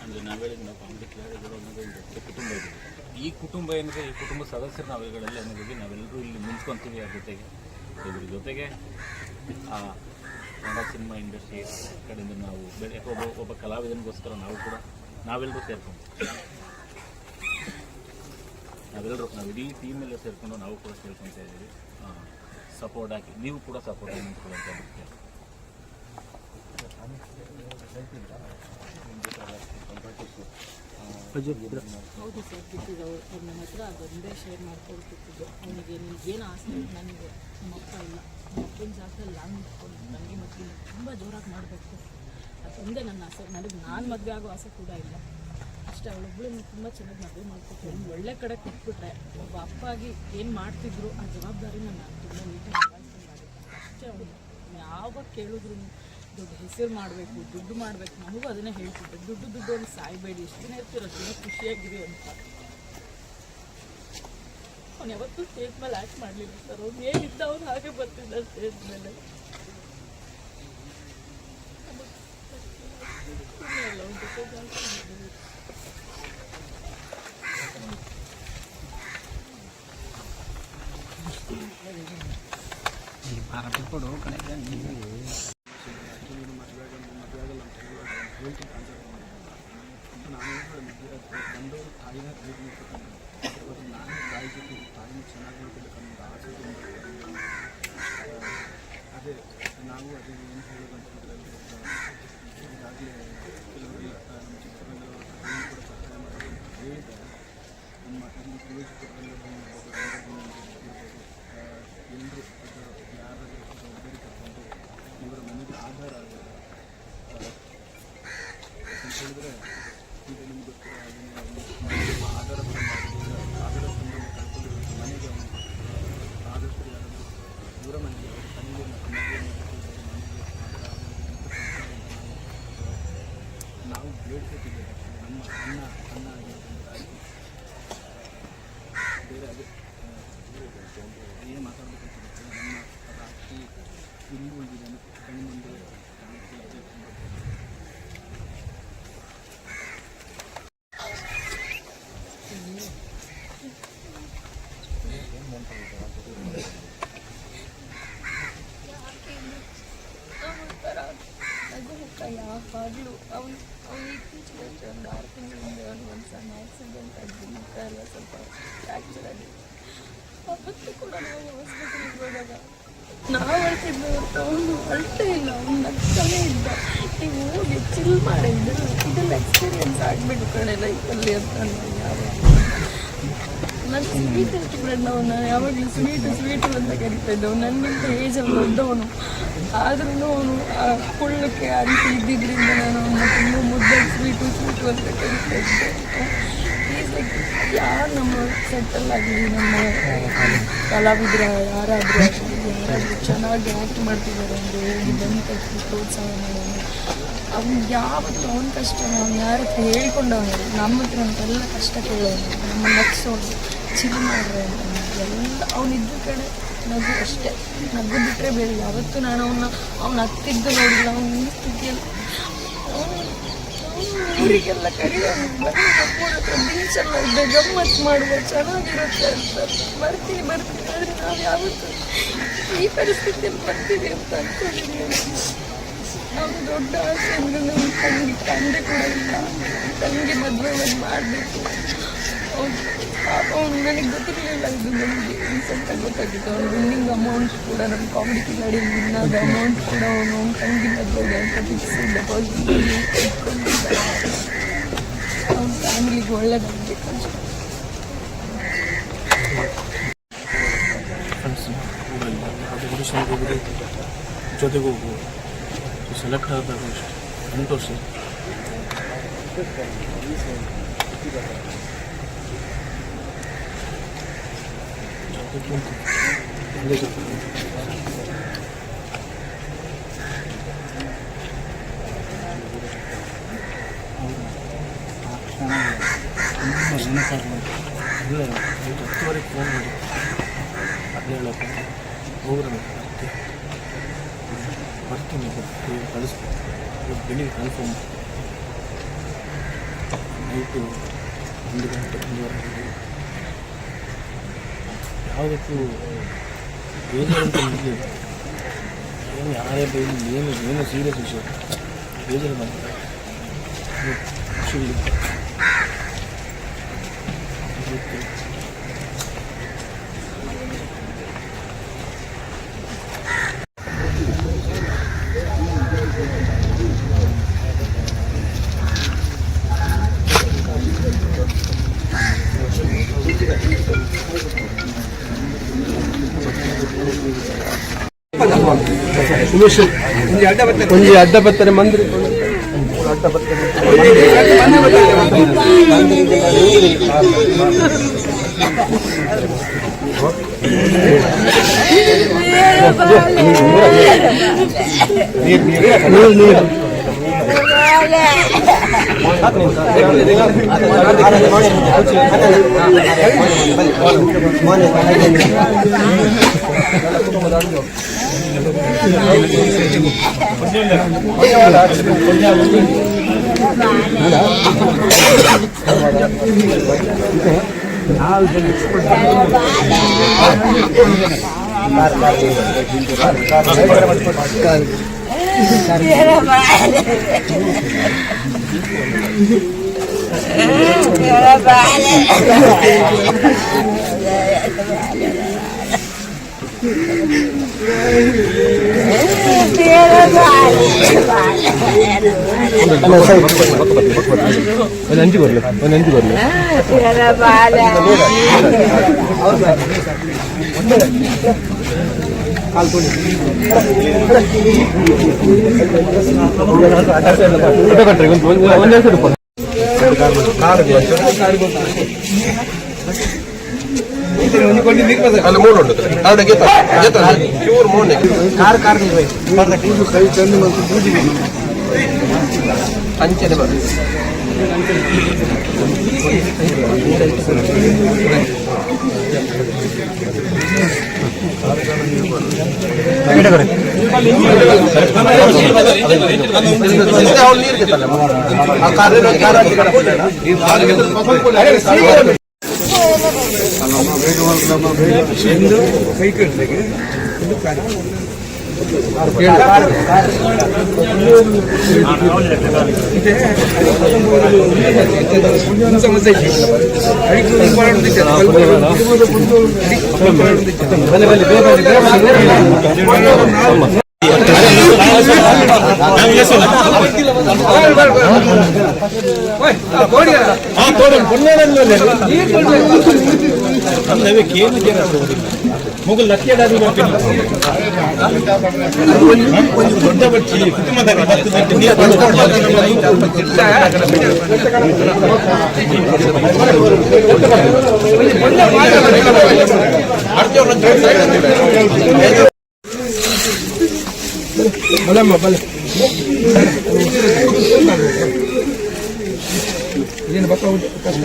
ಅಂದರೆ ನಾವೇಳಿದ ನಾವು ಫ್ಯಾಮಿಲಿ ಕ್ಲಾರಿಗಳು ಅನ್ನೋದು ಒಂದು ದೊಡ್ಡ ಕುಟುಂಬ ಇದ್ದೀವಿ. ಈ ಕುಟುಂಬ ಏನಿದೆ, ಈ ಕುಟುಂಬ ಸದಸ್ಯರು ನಾವುಗಳೆಲ್ಲ ಏನಿದ್ದೀವಿ, ನಾವೆಲ್ಲರೂ ಇಲ್ಲಿ ನಿಂತ್ಕೊತೀವಿ. ಅದ್ರ ಇದ್ರ ಜೊತೆಗೆ ಕನ್ನಡ ಸಿನಿಮಾ ಇಂಡಸ್ಟ್ರಿ ಕಡೆಯಿಂದ ನಾವು ಒಬ್ಬ ಕಲಾವಿದನಿಗೋಸ್ಕರ ನಾವೆಲ್ಲರೂ ಸೇರ್ಕೊಂಡು ನಾವು ಇಡೀ ಟೀಮ್ ಎಲ್ಲ ಸೇರಿಕೊಂಡು ನಾವು ಕೂಡ ಸೇರ್ಕೊತಾ ಇದ್ದೀವಿ. ಸಪೋರ್ಟ್ ಹಾಕಿ ನೀವು ಕೂಡ ಸಪೋರ್ಟ್ ಆಗಿ ನಿಂತ್ಕೊಳ್ಳುವಂಥ ಮುಖ್ಯ. ಹೌದು ಸರ್, ಬಿಟ್ಟಿದ್ದು ಅವ್ರು ನನ್ನ ಹತ್ರ ಅದೊಂದೇ ಶೇರ್ ಮಾಡ್ಕೊಳ್ತಿದ್ದು. ಅವನಿಗೆ ನಿನಗೇನು ಆಸೆ ನನಗೆ ನಮ್ಮ ಅಪ್ಪ ಇಲ್ಲ, ನಮ್ಮ ಅಪ್ಪನ ಜಾಗದಲ್ಲಿ ನಾನು ನಿಂತ್ಕೊಂಡು ನನಗೆ ಮಕ್ಕಳು ತುಂಬ ಜೋರಾಗಿ ಮಾಡಬೇಕು, ಅದೊಂದೇ ನನ್ನ ಆಸೆ. ನಾನು ಮದುವೆ ಆಗೋ ಆಸೆ ಕೂಡ ಇಲ್ಲ. ಅಷ್ಟೇ, ಅವಳೊಬ್ಬಳು ತುಂಬ ಚೆನ್ನಾಗಿ ಮದುವೆ ಮಾಡ್ಕೊಟ್ಟು ಒಂದು ಒಳ್ಳೆ ಕಡೆ ಕೊಟ್ಬಿಟ್ರೆ ಒಬ್ಬ ಅಪ್ಪ ಆಗಿ ಏನು ಮಾಡ್ತಿದ್ರು ಆ ಜವಾಬ್ದಾರಿನ ನಾನು ತುಂಬ ನೀಟಾಗಿ ನಿಭಾಯಿಸ್ಕೊಂಡು ಮಾಡಿದ್ದೆ. ಅಷ್ಟೇ. ಅವನು ಯಾವಾಗ ಕೇಳಿದ್ರು ದೊಡ್ಡ ಹೆಸರು ಮಾಡಬೇಕು, ದುಡ್ಡು ಮಾಡಬೇಕು, ನಮಗೂ ಅದನ್ನೇ ಹೇಳ್ತಿದ್ದೆ. ದುಡ್ಡು ಅಲ್ಲಿ ಸಾಯ್ಬೇಡಿ, ಎಷ್ಟು ದಿನ ಇರ್ತಿರೋ ದಿನ ಖುಷಿಯಾಗಿರಿ ಅಂತ. ಅವ್ನು ಯಾವತ್ತೂ ಸ್ಟೇಜ್ ಮೇಲೆ ಆ್ಯಕ್ಟ್ ಮಾಡಲಿಲ್ಲ ಸರ್. ಅವ್ನು ಏನಿದ್ದ ಅವ್ನು ಹಾಗೆ ಬರ್ತಿದ್ದ ಸ್ಟೇಜ್ ಮೇಲೆ. ಅವ್ನ ಜೊತೆ ಜಾಸ್ತಿ ಕೊಡು ಕಡೆ ಬಂದವರು ತಾಯಿನ ನಾನು ತಾಯಿ ಜೊತೆ ತಾಯಿನ ಚೆನ್ನಾಗಿ ನೋಡ್ಬೇಕನ್ನೋ ಆಸೆ ಅದೇ ನಾವು ಅದೇ ಏನು ಹೇಳೋದಂತಂದರೆ ಈಗಾಗಲೇ ಕೆಲವರೆಲ್ಲ ನಮ್ಮ ಚಿತ್ರರಂಗದವರು ಕೂಡ ಸಹಾಯ ಮಾಡೋದು ಹೇಳಿದ್ದಾರೆ. ನಮ್ಮ ಇಲ್ಲಿ ಪ್ರವೇಶಿತರೆಲ್ಲ ಎಲ್ಲರೂ ಯಾರಾದರೂ ಜವಾಬ್ದಾರಿ ತಗೊಂಡು ಇವರ ಮನೆಗೆ ಆಧಾರ ಆಗಿದೆ ಅಂತ ಹೇಳಿದ್ರೆ, ಈಗ ನಿಮ್ಗೆ ಆಧಾರ ಆಧಾರ ಸಂಬಂಧ ಕಳ್ಕೊಂಡಿರೋ ಮನೆಗೆ ಆದಷ್ಟು ಯಾರಾದರೂ ಇವರ ಮನೆಗೆ ಅವರ ತಂದೆ ಮತ್ತು ಮನೆಗೆ ನಾವು ಬೇಡ್ಕೊತಿದ್ದೇವೆ. ನಮ್ಮ ಅಣ್ಣ ಆಗಿರೋದ್ರಿಂದ ಬೇರೆ ಅದೇ ಏನು ಮಾತಾಡಬೇಕಂತ ನಮ್ಮ ರಾತ್ರಿ ಇಲ್ಲಿ ಉಳಿದಿದ್ದೇನೆ ಕಣ್ಣು ಮುಂದೆ ಕಾಣುತ್ತಿಲ್ಲ. ಯಾವಾಗಲೂ ಅವನು ಇತ್ತೀಚೆಗೆ ಒಂದು 6 ತಿಂಗಳಿಂದ ಒಂದು ಸಣ್ಣ ಆಕ್ಸಿಡೆಂಟ್ ಆಗಿ ಮುಖ ಎಲ್ಲ ಸ್ವಲ್ಪ ಫ್ರ್ಯಾಕ್ಚರ್ ಆಗಿದೆ. ಅವತ್ತು ಕೂಡ ನಾವು ಹಾಸ್ಪಿಟಲ್ಗೆ ಹೋದಾಗ ನಾವು ಅಳ್ತಿದ್ವಿ ಹೊರತು ಅವನು ಅಳ್ತೇ ಇಲ್ಲ, ಅವ್ನು ನಗ್ತಾನೇ ಇದ್ದ. ನೀವು ಹೋಗಿ ಚಿಲ್ ಮಾಡಿದ್ದು ಇದೆಲ್ಲ ಎಕ್ಸ್ಪೀರಿಯನ್ಸ್ ಆಗಿಬಿಟ್ಟು ಕಡೆ ಲೈಫಲ್ಲಿ ಅಂತ ನಾನು ಸ್ವೀಟ್ ಸ್ಟೂಡೆಂಟ್. ಅವನು ಯಾವಾಗಲೂ ಸ್ವೀಟು ಅಂತ ಕರಿತಾ ಇದ್ದವು. ನನ್ನಿಂತ ಏಜಲ್ಲಿ ದೊಡ್ಡವನು, ಆದ್ರೂ ಅವನು ಕುಳ್ಳಕ್ಕೆ ಆ ರೀತಿ ಇದ್ದಿದ್ದರಿಂದ ನಾನು ಅವನ್ನ ತುಂಬ ಮುದ್ದಾಗಿ ಸ್ವೀಟು ಅಂತ ಕರಿತಾ ಇದ್ದೆ. ಈಸ್ ಲೈಕ್ ಯಾರು ನಮ್ಮ ಸೆಟ್ಟಲ್ ಆಗಲಿ, ನಮ್ಮ ಕಲಾವಿದ್ರ ಯಾರಾದರೂ ಚೆನ್ನಾಗಿ ಆ್ಯಕ್ಟ್ ಮಾಡ್ತಿದ್ದಾರೆ ಅಂದರೆ ಹೋಗಿ ಬಂದು ತಕ್ಷಣ ಪ್ರೋತ್ಸಾಹ ಮಾಡೋನು. ಅವ್ನು ಯಾವತ್ತು ಅವನ ಕಷ್ಟ ಅವ್ನು ಯಾರ ಹತ್ರ ಹೇಳ್ಕೊಂಡವನು, ನಮ್ಮ ಹತ್ರ ಅಂತೆಲ್ಲ ಕಷ್ಟ ಕೇಳೋನು, ನಮ್ಮ ನಗ್ಸೋನು, ಚಿಲ್ ಮಾಡ್ರೆ ಎಲ್ಲ ಅವನಿದ್ದ ಕಡೆ ನಗು ಅಷ್ಟೇ. ನಗು ಬಿಟ್ಟರೆ ಬೇರೆ ಯಾವತ್ತೂ ನಾನು ಅವ್ನು ಹತ್ತಿದ್ದು ನೋಡಿಲ್ಲ. ಅವನ ಈ ಸ್ಥಿತಿಯಲ್ಲಿ ಊರಿಗೆಲ್ಲ ಕರೆಯೋನು, ಬೀಚೆಲ್ಲ ಇದೆ, ಗಮ್ಮತ್ತು ಮಾಡುವ, ಚೆನ್ನಾಗಿರುತ್ತೆ ಅಂತ ಬರ್ತೀನಿ. ಆದರೆ ನಾವು ಯಾವತ್ತೂ ಈ ಪರಿಸ್ಥಿತಿಯಲ್ಲಿ ಬರ್ತೀವಿ ಅಂತ ಅಂದ್ಕೊಂಡಿದ್ದೀವಿ. ಅವ್ನು ದೊಡ್ಡ ಆಸೆ ಅಂದರೆ ನಮ್ಮ ತಂದೆ ಕೂಡ ಇಲ್ಲ. ತಂಗಿ ಮದುವೆ ಮಾಡಬೇಕು. ನನಗೆ ಗೊತ್ತಿರಲಿಲ್ಲ, ಇದು ನನಗೆ ರೀಸೆಂಟಾಗಿ ಗೊತ್ತಾಗಿತ್ತು. ಅವ್ನು ವಿನ್ನಿಂಗ್ ಅಮೌಂಟ್ ಕೂಡ ನಮ್ಮ ಕಾಮಿಡಿ ಕಿಲಾಡಿ ವಿನ್ನಾದ ಅಮೌಂಟ್ ಕೂಡ ಅವನು ತಂಗಿ ಮದುವೆಗೆ ಅಂತ ಫಿಕ್ಸ್ ಡೆಪಾಸಿಟ್ ಇಟ್ಕೊಂಡಿದ್ದಾರೆ. ಅವ್ನ ಫ್ಯಾಮಿಲಿಗೆ ಒಳ್ಳೇದಾಗಬೇಕು ಅಷ್ಟೇ. ಫ್ರೆಂಡ್ಸ್ ಊರಲ್ಲಿ ಅದು ಆಡಿಷನ್ಗೆ ಹೋಗೋದು, ಜೊತೆಗೆ ಹೋಗ್ಬೋದು. ಸೆಲೆಕ್ಟ್ ಆದಾಗ ಅಷ್ಟೇ 8 ವರ್ಷ ಹತ್ತುವರೆಗೆ ಫೋನ್ ಮಾಡಿ ಅದನ್ನ ಹೇಳಪ್ಪ ಹೋಗ್ರೆ ಬರ್ತೀನಿ ಕಳಿಸ್ಬೇಕು ಬೆಳಿಗ್ಗೆ ಕನ್ಫರ್ಮ್ ನೈಟು 1 ಗಂಟೆ 1:30 ಗಂಟೆ ಯಾವುದಕ್ಕೂ ಬೇಜಾರು ಅಂತ ನಿಲ್ಲಿ ಏನು ಯಾರೇ ಬೇಜಾರು ಏನು ಸೀರಿಯಸ್ ವಿಷಯ ಬೇಜಾರು ಮಾಡ್ತಾರೆ ಖುಷಿ ಒಂಜಿ ಅಡ್ಡ ಬತ್ತಾರೆ ಮಂದಿರ ಅಡ್ಡ ಬತ್ತಾರೆ ಒಂದಂಜು ಬರಲಿ ಅಂಚನೆ ಬರ ಕೈ ಕಟ್ಟಿಗೆ ಸಮಸ್ಯೆ ಮುಗಲ್ ಲಕ್ಕಿ ದೊಡ್ಡ ಬಚ್ಚಿ ಬಲಮ್ಮ ಬಲ ಏನು ಬಕ್ಕ ಕಷ್ಟ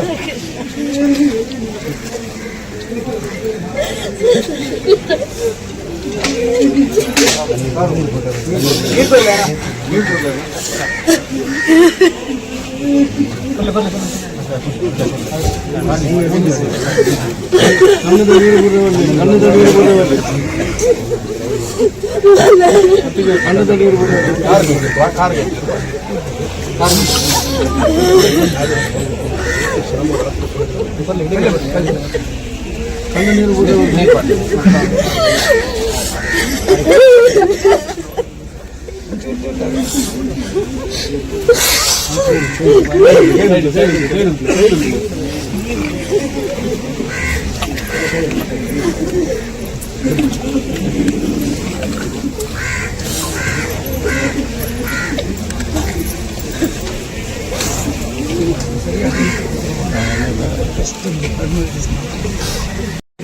ಕಣ್ಣದ ನೀರು ಕಣ್ಣದಲ್ಲಿ ಇರ್ಬೋದು ಕಾರ್ಗೆ ಕಣ್ಣು ನೀರು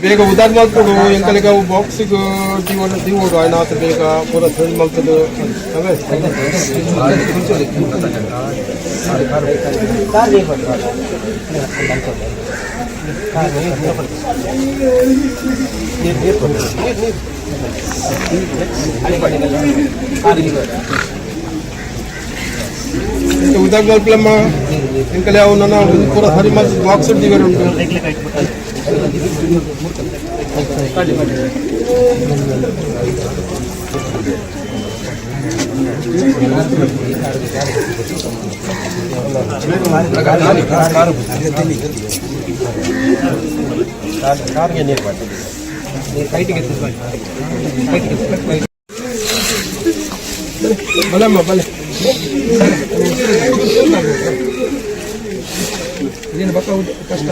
ಬೇಗ ಉದಾರ್ ಮಾಡ್ಕೊಡು ಎಂಕಲಿಗ ಬಾಕ್ಸಿಗೆ ದಿವೋಡು ಆಯ್ನಾತ ಬೇಗ ಪೂರ ಥ್ರೆಡ್ ಮಾಡ್ತದೆ ಉದಾರ್ ಮಾಡ್ಕೊಳಮ್ಮ ಎಂಕಲಿ ಅವನ್ನ ಪೂರ ಥರಿ ಮಾಡ್ತದೆ ಬಾಕ್ಸ್ ದಿವರ ಉಂಟು ಕಾರ್ಗೆ ನೀರು ಬಲಮ್ಮ ಬಲೆ ಏನು ಬಕ್ಕ ಕಷ್ಟ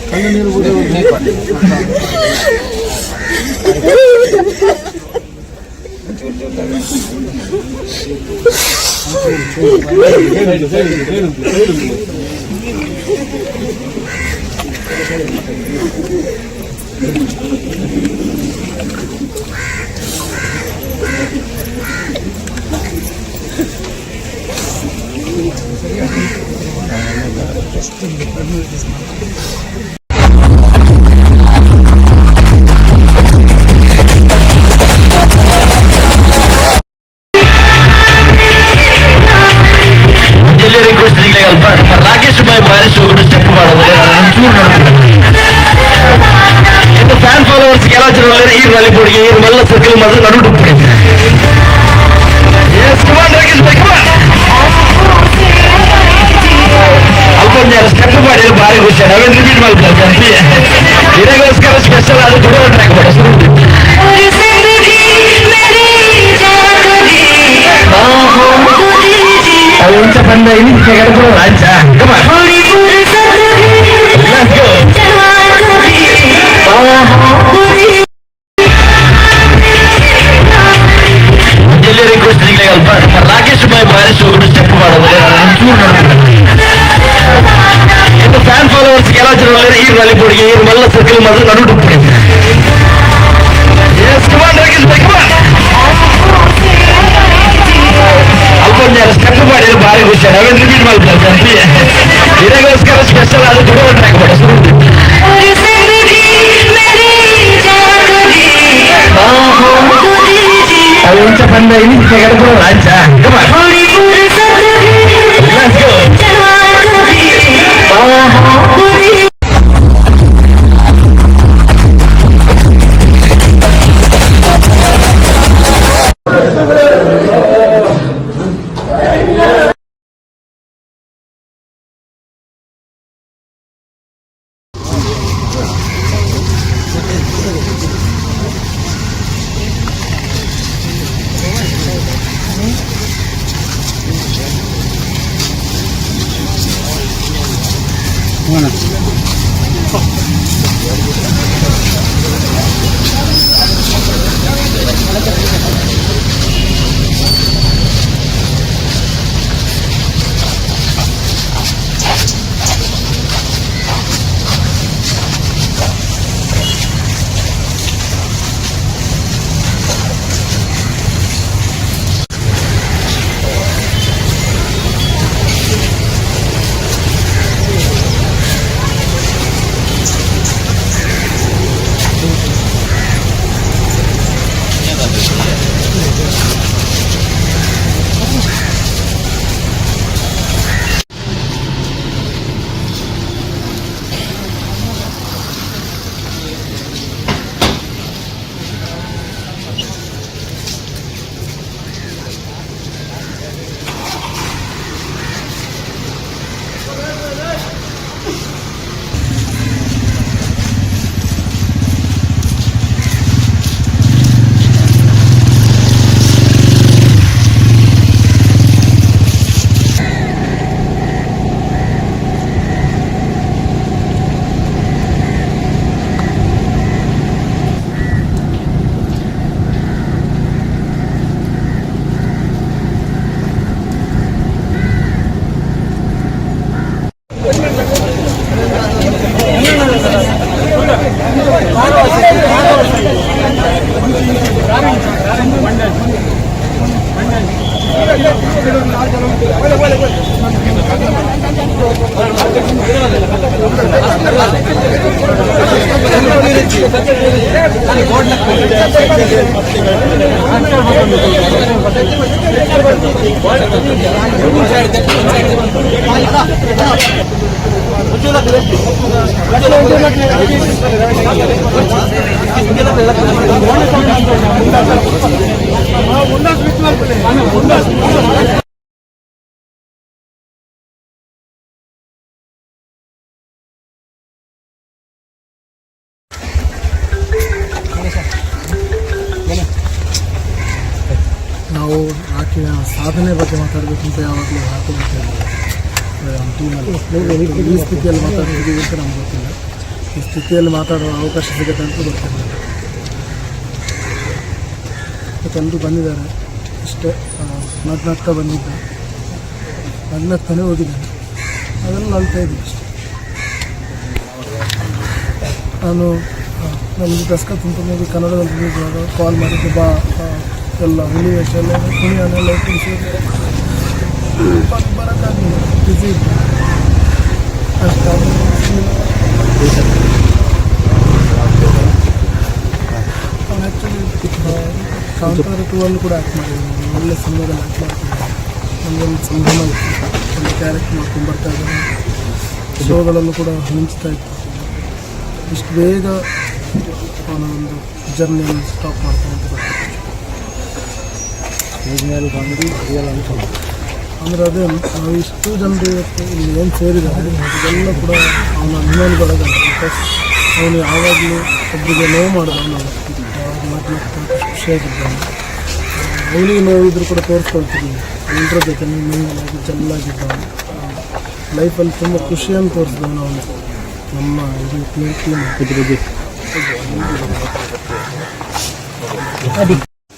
ಕಣ್ಣು ನೀರು ರಾಕೇಶ್ ಬಾಯ್ ಬಾರಿಸ್ ಹೋಗ್ಬಿಟ್ಟು ಸ್ಟೆಪ್ ಮಾಡಿದ್ರೆ ಒಂಚೂರು ನೋಡ್ತೀನಿ. ಇನ್ನು ಫ್ಯಾನ್ ಫಾಲೋವರ್ಸ್ ಕೆಲವು ಜನ ಈ ರಾಲಿಬೋರ್ಡ್ಗೆ ಈ ಮಲ್ಲ ಸರ್ಕಲ್ ಮಾಡಿದ್ರೆ ನಡು ಡುಪ್ಪಿದೆ. ಅಲ್ಪೊಂದು ಸ್ಟೆಪ್ ಮಾಡಿ ಭಾರಿ ಖುಷಿ ನಾವೇನು ರಿಪೀಟ್ ಮಾಡ್ತಾರೆ ಇದಕ್ಕೋಸ್ಕರ ಸ್ಪೆಷಲ್ ಅದು ತುಂಬ ಟ್ರ್ಯಾಕ್ ಮಾಡಿ ಉಂಚ ಬಂದ ಇಲ್ಲಿ ತೆಗೆದುಕೊಳ್ಳೋ ರಾಜ್ಯ ರಾಕೇಶ್ ಬಾಯ್ ಬಾರಿಸ್ ಹೋಗ್ಬಿಟ್ಟು ಸ್ಟೆಪ್ ಮಾಡಿದ್ರೆ ಒಂಚೂರು ನೋಡ್ತೀನಿ. ಇನ್ನು ಫ್ಯಾನ್ ಫಾಲೋವರ್ಸ್ ಕೆಲವು ಜನ ಈ ರಾಲಿಬೋರ್ಡ್ಗೆ ಈ ಮಲ್ಲ ಸರ್ಕಲ್ ಮಾಡಿದ್ರೆ ನಡು ಡುಪ್ಪಿದೆ. ಅಲ್ಪೊಂದು ಸ್ಟೆಪ್ ಮಾಡಿ ಭಾರಿ ಖುಷಿ ನಾವೇನು ರಿಪೀಟ್ ಮಾಡ್ತಾರೆ ಇದಕ್ಕೋಸ್ಕರ ಸ್ಪೆಷಲ್ ಅದು ತುಂಬ ಟ್ರ್ಯಾಕ್ ಮಾಡಿ ಉಂಚ ಬಂದ ಇಲ್ಲಿ ತೆಗೆದುಕೊಳ್ಳೋ ರಾಜ್ಯ ನಾವು ಆಕೆಯ ಸಾಧನೆ ಬಗ್ಗೆ ಮಾತಾಡಬೇಕಂತ ಯಾವಾಗಲೂ ಹಾಕೋಬೇಕಿಲ್ಲ ನಮ್ಮ ಟೀಮಲ್ಲಿ ಈ ಸ್ಥಿತಿಯಲ್ಲಿ ಮಾತಾಡ್ತಿದ್ದೀವಿ ಅಂತ ನಮ್ಗೆ ಗೊತ್ತಿಲ್ಲ. ಈ ಸ್ಥಿತಿಯಲ್ಲಿ ಮಾತಾಡುವ ಅವಕಾಶ ಸಿಗುತ್ತೆ ಅಂತ ಗೊತ್ತಿರಲಿಲ್ಲ. ಎಲ್ಲರೂ ಬಂದಿದ್ದಾರೆ ಅಷ್ಟೇ. ನಗ್ನಗ್ತಾ ಬಂದಿದ್ದ, ನಗ್ನಗ್ತಾನೆ ಹೋಗಿದ್ದಾನೆ. ಅದನ್ನು ಅಳ್ತಾ ಇದ್ದೀನಿ ಅಷ್ಟೇ. ನಾನು ನನಗೆ ದಸ್ಕ ತುಂಬ ಕನ್ನಡದಲ್ಲಿ ರಿಲೀಸ್ ಕಾಲ್ ಮಾಡಿದ್ದು, ಬಾ ಎಲ್ಲ ಹುಲಿ ವೇಷ ಎಲ್ಲ ಕುಣಿಯನ್ನೆಲ್ಲ ತಿಳಿಸಿದ್ರೆ ಬರೋಕ್ಕಾಗಲಿಲ್ಲ, ಬ್ಯುಸಿ ಇದ್ದೆ ಅಷ್ಟು. ಅವನು ಆ್ಯಕ್ಚುಲಿ ಕಾಂತಾರ 2 ಅಲ್ಲೂ ಕೂಡ ಆ್ಯಕ್ಟ್ ಮಾಡಿದ್ದೀನಿ. ಒಳ್ಳೆ ಸಿನಿಮಾದಲ್ಲಿ ಆ್ಯಕ್ಟ್ ಮಾಡ್ತಿದ್ದೆ. ನಮಗೊಂದು ಸಂಭ್ರಮ ಇತ್ತು. ಒಳ್ಳೆ ಕ್ಯಾರೆಕ್ಟ್ ಮಾಡ್ಕೊಂಡು ಬರ್ತಾ ಇದ್ದಾನೆ. ಶೋಗಳಲ್ಲೂ ಕೂಡ ಮಿಂಚ್ತಾ ಇತ್ತು. ಇಷ್ಟು ಬೇಗ ಅವನ ಒಂದು ಜರ್ನಿಯನ್ನು ಸ್ಟಾಪ್ ಮಾಡ್ತಾನೆ ಅಂತ ಗೊತ್ತಿತ್ತು. ಮೇಲೆ ಬಂದು ರಿಯಲ್ ಅನ್ಕೊಂಡು ಅಂದರೆ ಅದೇ ನಾವು ಇಷ್ಟು ಜನರು ಇವತ್ತು ಇಲ್ಲಿ ಏನು ಸೇರಿದ್ದಾರೆ ಇದೆಲ್ಲ ಕೂಡ ಅವನ ಅಭಿಮಾನಿಗಳಾಗಲ್ಲ. ಬಿಕಾಸ್ ಅವನು ಯಾವಾಗಲೂ ಒಬ್ಬರಿಗೆ ನೋವು ಮಾಡಿದವನು. ಯಾವಾಗ ಮಾತನಾಡ್ತಾ ಖುಷಿಯಾಗಿದ್ದಾನೆ. ಅವನಿಗೆ ನೋವಿದ್ರು ಕೂಡ ತೋರಿಸ್ಕೊಳ್ತಿದ್ದೀನಿ. ಎಲ್ಲರ ಜೊತೆ ಮಿಂಗಲಾಗಿ ಚೆನ್ನಾಗಿದ್ದಾನೆ. ಲೈಫಲ್ಲಿ ತುಂಬ ಖುಷಿಯನ್ನು ತೋರಿಸಿದವನು ಅವನು. ನಮ್ಮ ಇದು ಟೀಮ್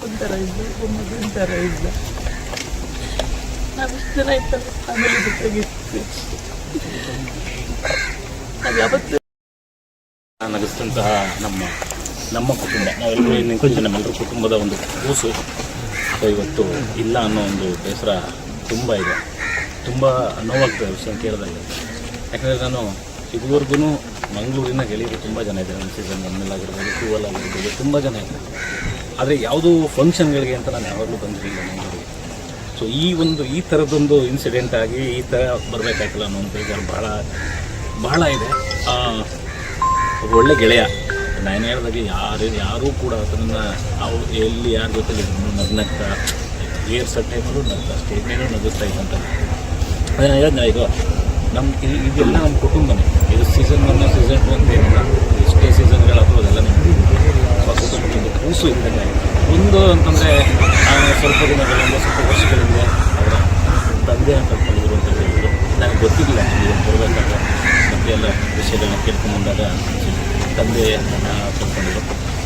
ಒಂಥರ ಇದ್ದ ಒಂಥರ ಇದ್ದ. ನಾವು ಇಷ್ಟು ಜನ ಇತ್ತಲ್ಲ ಆಮೇಲೆ ಜೊತೆಗಿತ್ತು. ಅದು ಯಾವತ್ತು ನಗಿಸಿದಂತಹ ನಮ್ಮ ಕುಟುಂಬ, ನಾವೆಲ್ಲರೂ ಇನ್ನಿಂಚು ನಮ್ಮೆಲ್ಲರೂ ಕುಟುಂಬದ ಒಂದು ಕೂಸು ಇವತ್ತು ಇಲ್ಲ ಅನ್ನೋ ಒಂದು ಬೇಸರ ತುಂಬ ಇದೆ. ತುಂಬ ನೋವಾಗ್ತದೆ ವಿಷಯ ಕೇಳಿದಾಗ. ಯಾಕಂದರೆ ನಾನು ಇದುವರೆಗೂ ಮಂಗಳೂರಿನ ಗೆಳೆಯರು ತುಂಬ ಜನ ಇದ್ದಾರೆ. ನನ್ನ ಸೀಸನ್ 1 ಆಗಿರ್ಬೋದು, 2 ಆಗಿರ್ಬೋದು, ತುಂಬ ಜನ ಇದ್ದಾರೆ. ಆದರೆ ಯಾವುದೂ ಫಂಕ್ಷನ್ಗಳಿಗೆ ಅಂತ ನಾನು ಯಾವಾಗಲೂ ಬಂದಿರಲಿಲ್ಲ ಮಂಗಳೂರಿಗೆ. ಸೊ ಈ ಥರದ್ದೊಂದು ಇನ್ಸಿಡೆಂಟ್ ಆಗಿ ಈ ಥರ ಬರಬೇಕಾಯ್ತಲ್ಲ ಅನ್ನೋ ಒಂದು ಬೇಜಾರು ಬಹಳ ಇದೆ. ಒಳ್ಳೆ ಗೆಳೆಯ. ನಾನು ಹೇಳಿದಾಗೆ ಯಾರೂ ಕೂಡ ಅದನ್ನು ಎಲ್ಲಿ ಯಾರ ಜೊತೆಲಿ ನಗ್ನಗ್ತಾ ಏರ್ಸೋ ಟೈಮಲ್ಲೂ ನಗ್ತಾ ಸ್ಟೇಜ್ ಮೇಲೂ ನಗುತ್ತಾ ಇದ್ದಂತ. ಅದೇ ನಾನು ಹೇಳಿದ್ನ, ಇದು ಇದೆಲ್ಲ ನಮ್ಮ ಕುಟುಂಬನೇ. ಇದು ಸೀಸನ್ 1 ಸೀಸನ್ 2 ಅಂತ ಏನಿಲ್ಲ. ಎಷ್ಟೇ ಸೀಸನ್ಗಳಾದರೂ ಅದೆಲ್ಲ ನಿಮಗೆ ಕುಟುಂಬದ ಕೂಸು ಇದ್ದಂಗೆ. ಒಂದು ಅಂತಂದರೆ ಸ್ವಲ್ಪ ದಿನಗಳಿಂದ, ಸ್ವಲ್ಪ ವರ್ಷಗಳಿಂದ ಅವರ ತಂದೆ ಅಂತ ಕರ್ಕೊಂಡಿದ್ರು ಅಂತ ಹೇಳಿದ್ರು. ನನಗೆ ಗೊತ್ತಿರಲಿಲ್ಲ ಬರಬೇಕಾಗ ಮತ್ತೆ ಎಲ್ಲ ವಿಷಯಗಳನ್ನ ಕೇಳ್ಕೊಂಡ್ಬಂದಾಗ ತಂದೆ ಕರ್ಕೊಂಡಿದ್ರು.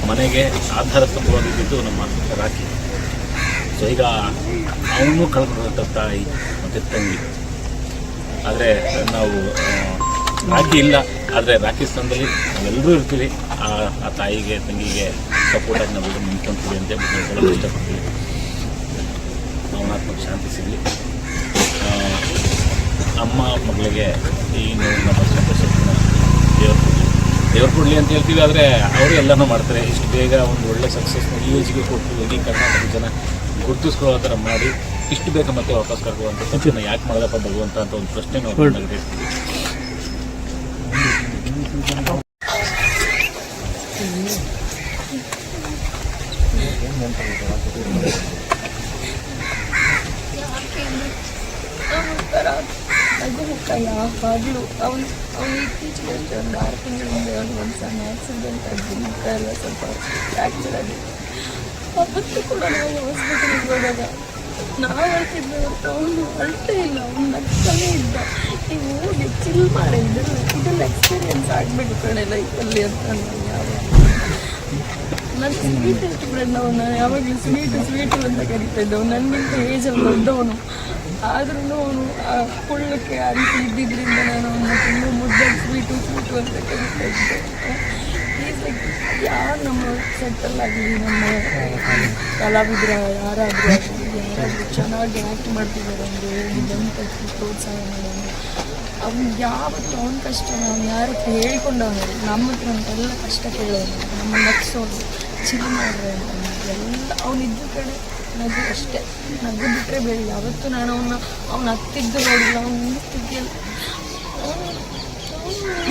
ಮನೆಗೆ ಆಧಾರ ಸ್ತಂಭವಾಗಿದ್ದು ನಮ್ಮ ರಾಖಿ. ಸೊ ಈಗ ಅವನು ಕಳ್ಕೊಂಡಂಥ ತಾಯಿ ಮತ್ತು ತಂಗಿ. ಆದರೆ ನಾವು ರಾಖಿ ಇಲ್ಲ, ಆದರೆ ರಾಖಿ ಸ್ಥಾನದಲ್ಲಿ ನಾವೆಲ್ಲರೂ ಇರ್ತೀವಿ. ಆ ತಾಯಿಗೆ ತಂಗಿಗೆ ಸಪೋರ್ಟಾಗಿ ನಾವೆಲ್ಲರೂ ನಿಂತ್ಕೊಂತೀವಿ ಅಂತ ನಾನು ಹೇಳೋದು ಇಷ್ಟಪಡ್ತೀವಿ. ಅವನ ಆತ್ಮಕ್ಕೆ ಶಾಂತಿ ಸಿಗಲಿ. ಅಮ್ಮ ಮಗಳಿಗೆ ಈ ನೋವಿನ ಸಂತೋಷನ ದೇವ್ರು ಕೊಡಲಿ ಅಂತ ಹೇಳ್ತೀವಿ. ಆದರೆ ಅವರು ಎಲ್ಲನೂ ಮಾಡ್ತಾರೆ. ಇಷ್ಟು ಬೇಗ ಒಂದು ಒಳ್ಳೆ ಸಕ್ಸಸ್ನ ಈ ಏಜ್ಗೆ ಕೊಟ್ಟು ಇಡೀ ಕರ್ನಾಟಕ ಜನ ಗುರುತಿಸ್ಕೊಳ್ಳೋ ಥರ ಮಾಡಿ ಇಷ್ಟು ಬೇಗ ಮತ್ತೆ ವಾಪಸ್ ಕರ್ಗುವಂಥ ತಪ್ಪನ್ನು ಯಾಕೆ ಮಾಡೋದಪ್ಪ ಭಗವಂತ ಅಂತ ಒಂದು ಪ್ರಶ್ನೆ ನಾವು ನಗದಿರ್ತೀವಿ. ಯಾವಾಗಲೂ ಅವನು ಇತ್ತೀಚೆಗೆ ಅಷ್ಟೇ ಒಂದು 6 ತಿಂಗಳಿಂದ ಒಂದು ಸಣ್ಣ ಆಕ್ಸಿಡೆಂಟ್ ಆಗಿ ಮುಖ ಎಲ್ಲ ಸ್ವಲ್ಪ ಫ್ರ್ಯಾಕ್ಚರ್ ಆಗಿದೆ. ಅವತ್ತು ಕೂಡ ನಾವು ಹಾಸ್ಪಿಟಲ್ಗೆ ಹೋದಾಗ ನಾವು ಅಳ್ತಿದ್ದೆ ಹೊರತು ಅವನು ಅಳ್ತೇ ಇಲ್ಲ. ಅವನು ನಗ್ತಾನೇ ಇದ್ದ. ನೀವು ಹೋಗಿ ಚಿಲ್ ಮಾಡಿ ಇದೆಲ್ಲ ಎಕ್ಸ್ಪೀರಿಯನ್ಸ್ ಆಗಬೇಕು ಕಡೆ ಲೈಫಲ್ಲಿ ಅಂತ ನಾನು ನನ್ನ ಸ್ವೀಟ್ ಎಷ್ಟು ಫ್ರೆಂಡ್ ಅವನು ಯಾವಾಗಲೂ ಸ್ವೀಟು ಅಂತ ಕರಿತಾ ಇದ್ದವು. ನನಗಿಂತ ಏಜಲ್ಲಿ ದೊಡ್ಡವನು. ಆದ್ರೂ ಅವನು ಕುಳ್ಳಕ್ಕೆ ಆ ರೀತಿ ಇದ್ದಿದ್ದರಿಂದ ನಾನು ಅವನ್ನ ತುಂಬ ಮುದ್ದಾಗಿ ಸ್ವೀಟು ಅಂತ ಕರಿತಾ ಇದ್ದೆ. ಈಸ್ ಯಾರು ನಮ್ಮ ಸೆಂಟ್ರಲ್ ಆಗಲಿ ನಮ್ಮ ಕಲಾವಿದ್ರ ಯಾರಾದರೂ ಚೆನ್ನಾಗಿ ಆ್ಯಕ್ಟ್ ಮಾಡ್ತಿದ್ದಾರೆ ಅಂದರೆ ಹೋಗಿ ಬಂದ ತಕ್ಷಣ ಪ್ರೋತ್ಸಾಹ ಮಾಡೋಣ. ಅವ್ನು ಯಾವತ್ತು ಅವ್ನ ಕಷ್ಟ ಅವ್ನು ಯಾರ ಹತ್ರ ಹೇಳ್ಕೊಂಡವನು ನಮ್ಮ ಹತ್ರ ಅಂತೆಲ್ಲ ಕಷ್ಟ ಕೇಳೋನು, ನಮ್ಮ ನಗ್ಸೋನು, ಚಿಲ್ ಮಾಡ್ರೆ ಅಂತ ಎಲ್ಲ ಅವನಿದ್ದ ಕಡೆ ನಗು ಅಷ್ಟೇ. ನಗು ಬಿಟ್ಟರೆ ಬೇಡ. ಯಾವತ್ತೂ ನಾನು ಅವ್ನ ಹತ್ತಿದ್ದು ನೋಡಿಲ್ಲ. ಅವ್ನು ನಿಂತಿದ್ದಿಲ್ಲ.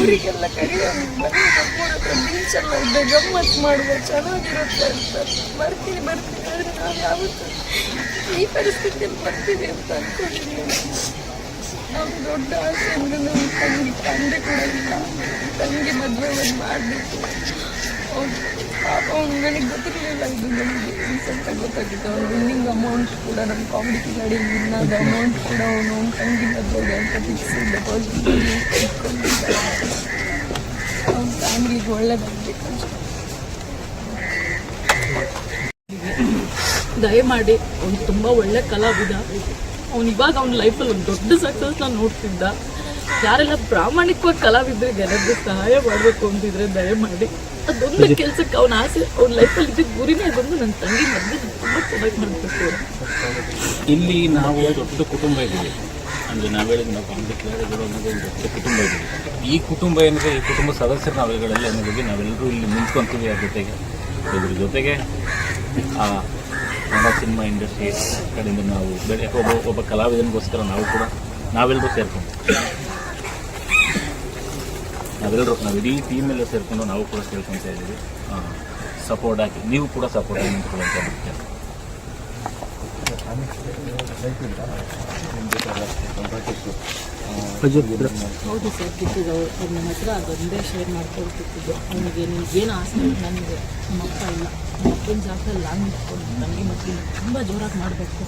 ಊರಿಗೆಲ್ಲ ಕರೆಯೋನು, ಬನ್ನಿ ನಮ್ಮೂರ ಹತ್ರ ಬೀಚೆಲ್ಲ ಇದೆ, ಗಮ್ಮತ್ತು ಮಾಡುವ, ಚೆನ್ನಾಗಿರುತ್ತೆ ಅಂತ. ಬರ್ತೀನಿ ಆದರೆ ನಾವು ಯಾವತ್ತೂ ಈ ಪರಿಸ್ಥಿತಿಯಲ್ಲಿ ಬರ್ತೀವಿ ಅಂತ ಅಂದ್ಕೊಂಡಿದ್ದೀವಿ. ನಾವು ದೊಡ್ಡ ಆಸೆ ಅಂದರೆ ನಮ್ಮ ತಂದೆ ಕೂಡ ಇಲ್ಲ. ತಂಗಿ ಮದುವೆ ಮಾಡಬೇಕು. ಪಾಪ ಅವ್ನು ನನಗೆ ಗೊತ್ತಿರಲಿಲ್ಲ, ಇದು ನನಗೆ ರೀಸೆಂಟ್ ಆಗಿ ಗೊತ್ತಾಗಿತ್ತು. ಅವ್ನು ವಿನ್ನಿಂಗ್ ಅಮೌಂಟ್ ಕೂಡ ನಮ್ಮ ಕಾಮಿಡಿ ಕಿಲಾಡಿ ವಿನ್ನಾದ ಅಮೌಂಟ್ ಕೂಡ ಅವನು ತಂಗಿ ಮದುವೆಗೆ ಅಂತ ಫಿಕ್ಸ್ ಡೆಪಾಸಿಟ್ ಇಟ್ಕೊಂಡಿದ್ದ. ಅವ್ನ ಫ್ಯಾಮಿಲಿಗೆ ಒಳ್ಳೇದಾಗಬೇಕು ಅಷ್ಟೇ. ದಯಮಾಡಿ ಅವ್ನು ತುಂಬ ಒಳ್ಳೆ ಕಲಾವಿದ. ಅವ್ನು ಇವಾಗ ಅವ್ನ ಲೈಫಲ್ಲಿ ಒಂದು ದೊಡ್ಡ ಸಕ್ಸಸ್ನ ನೋಡ್ತಿದ್ದ. ಯಾರೆಲ್ಲ ಪ್ರಾಮಾಣಿಕವಾಗಿ ಕಲಾವಿದರಿಗೆ ಏನಾದರೂ ಸಹಾಯ ಮಾಡಬೇಕು ಅಂತಿದ್ರೆ ದಯಮಾಡಿ ಅದೊಂದು ಕೆಲಸಕ್ಕೆ ಅವನ ಆಸೆ, ಅವ್ನ ಲೈಫಲ್ಲಿ ಇದ್ದಿದ್ದ ಗುರಿನೇ ಅದೊಂದು. ನನ್ನ ತಂಗಿ ಮದುವೆ ತುಂಬ ಚೆನ್ನಾಗಿ ಮಾಡಬೇಕು. ಇಲ್ಲಿ ನಾವು ದೊಡ್ಡ ಕುಟುಂಬ ಇದ್ದೀವಿ ಅಂದರೆ ನಾವು ಹೇಳಿದ ನಾವು ಕಾಮಿಡಿ ಕಿಲಾಡಿಗಳು ಅನ್ನೋದು ಒಂದು ದೊಡ್ಡ ಕುಟುಂಬ ಇದ್ದೀವಿ. ಈ ಕುಟುಂಬ ಏನಿದೆ, ಈ ಕುಟುಂಬ ಸದಸ್ಯರು ನಾವುಗಳಲ್ಲಿ ಅನ್ನೋದಕ್ಕೆ ನಾವೆಲ್ಲರೂ ಇಲ್ಲಿ ನಿಂತ್ಕೊತೀವಿ. ಇದ್ರ ಜೊತೆಗೆ ಕನ್ನಡ ಸಿನಿಮಾ ಇಂಡಸ್ಟ್ರಿ ಕಡೆಯಿಂದ ನಾವು ಒಬ್ಬ ಕಲಾವಿದನಿಗೋಸ್ಕರ ನಾವೆಲ್ಲರೂ ಸೇರ್ಕೊಂಡು ನಾವು ಇಡೀ ಟೀಮ್ ಎಲ್ಲ ಸೇರಿಕೊಂಡು ನಾವು ಕೂಡ ಕೇಳ್ಕೊತಾ ಇದ್ದೀವಿ. ಸಪೋರ್ಟ್ ಹಾಕಿ, ನೀವು ಕೂಡ ಸಪೋರ್ಟ್ ಆಗಿ ನಿಂತ್ಕೊಳ್ಳುವಂಥ ಹೌದು ಸರ್, ಕಿತ್ತಿದ್ದು ಅವ್ರು ನನ್ನ ಹತ್ರ ಅದೊಂದೇ ಶೇರ್ ಮಾಡ್ಕೊಳ್ತಿದ್ದು. ಅವನಿಗೆ ನಿನಗೇನು ಆಸೆ ನನಗೆ ನಮ್ಮ ಅಪ್ಪ ಇಲ್ಲ, ನಮ್ಮ ಅಪ್ಪನ ಜಾಗದಲ್ಲಿ ನಾನು ನಿಂತ್ಕೊಂಡು ನನಗೆ ಮಕ್ಕಳು ತುಂಬ ಜೋರಾಗಿ ಮಾಡಬೇಕು,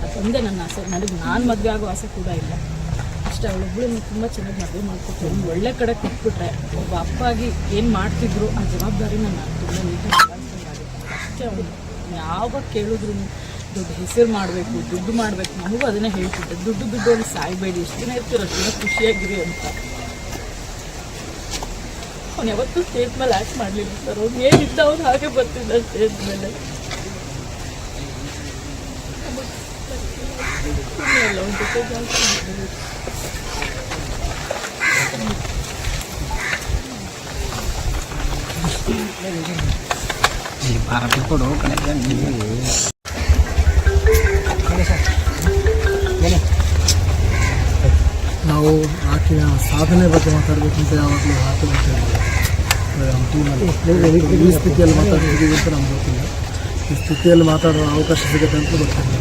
ಅದೊಂದೇ ನನ್ನ ಆಸೆ. ನನಗೆ ನಾನು ಮದುವೆ ಆಗೋ ಆಸೆ ಕೂಡ ಇಲ್ಲ. ಅಷ್ಟೇ, ಅವಳೊಬ್ಬಳು ತುಂಬ ಚೆನ್ನಾಗಿ ಮದುವೆ ಮಾಡ್ಕೊಟ್ಟು ಒಂದು ಒಳ್ಳೆ ಕಡೆ ಕೊಟ್ಬಿಟ್ರೆ ಒಬ್ಬ ಅಪ್ಪ ಆಗಿ ಏನು ಮಾಡ್ತಿದ್ರು ಆ ಜವಾಬ್ದಾರಿನ ನಾನು ತುಂಬ ನೀಟಾಗಿ ನಿಭಾಯಿಸೋದಾಗುತ್ತೆ ಅಷ್ಟೇ. ಅವಳು ಯಾವಾಗ ಕೇಳಿದ್ರು ದೊಡ್ಡ ಹೆಸರು ಮಾಡಬೇಕು, ದುಡ್ಡು ಮಾಡಬೇಕು, ನಮಗೂ ಅದನ್ನೇ ಹೇಳ್ತಿದ್ದೆ. ದುಡ್ಡು ಅಲ್ಲಿ ಸಾಯ್ಬೇಡಿ, ಎಷ್ಟು ದಿನ ಇರ್ತೀರೋ ಅಷ್ಟು ದಿನ ಖುಷಿಯಾಗಿರಿ ಅಂತ. ಅವ್ನು ಯಾವತ್ತೂ ಸ್ಟೇಜ್ ಮೇಲೆ ಆ್ಯಕ್ಟ್ ಮಾಡಲಿಲ್ಲ ಸರ್. ಅವ್ನು ಏನಿದ್ದ ಅವ್ನು ಹಾಗೆ ಬರ್ತಿದ್ದ ಸ್ಟೇಜ್ ಮೇಲೆ. ಅವ್ನ ಜೊತೆ ನಾವು ಆಕೆಯ ಸಾಧನೆ ಬಗ್ಗೆ ಮಾತಾಡಬೇಕಂತ ಯಾವಾಗಲೂ ಆಕೆ ಗೊತ್ತಿಲ್ಲ. ನಮ್ಮ ಟೀಮಲ್ಲಿ ಈ ಸ್ಥಿತಿಯಲ್ಲಿ ಮಾತಾಡ್ತಿದ್ದೀವಿ ಅಂತ ನಮ್ಗೆ ಗೊತ್ತಿಲ್ಲ. ಈ ಸ್ಥಿತಿಯಲ್ಲಿ ಮಾತಾಡೋ ಅವಕಾಶ ಸಿಗುತ್ತೆ ಅಂತ ಗೊತ್ತಿಲ್ಲ.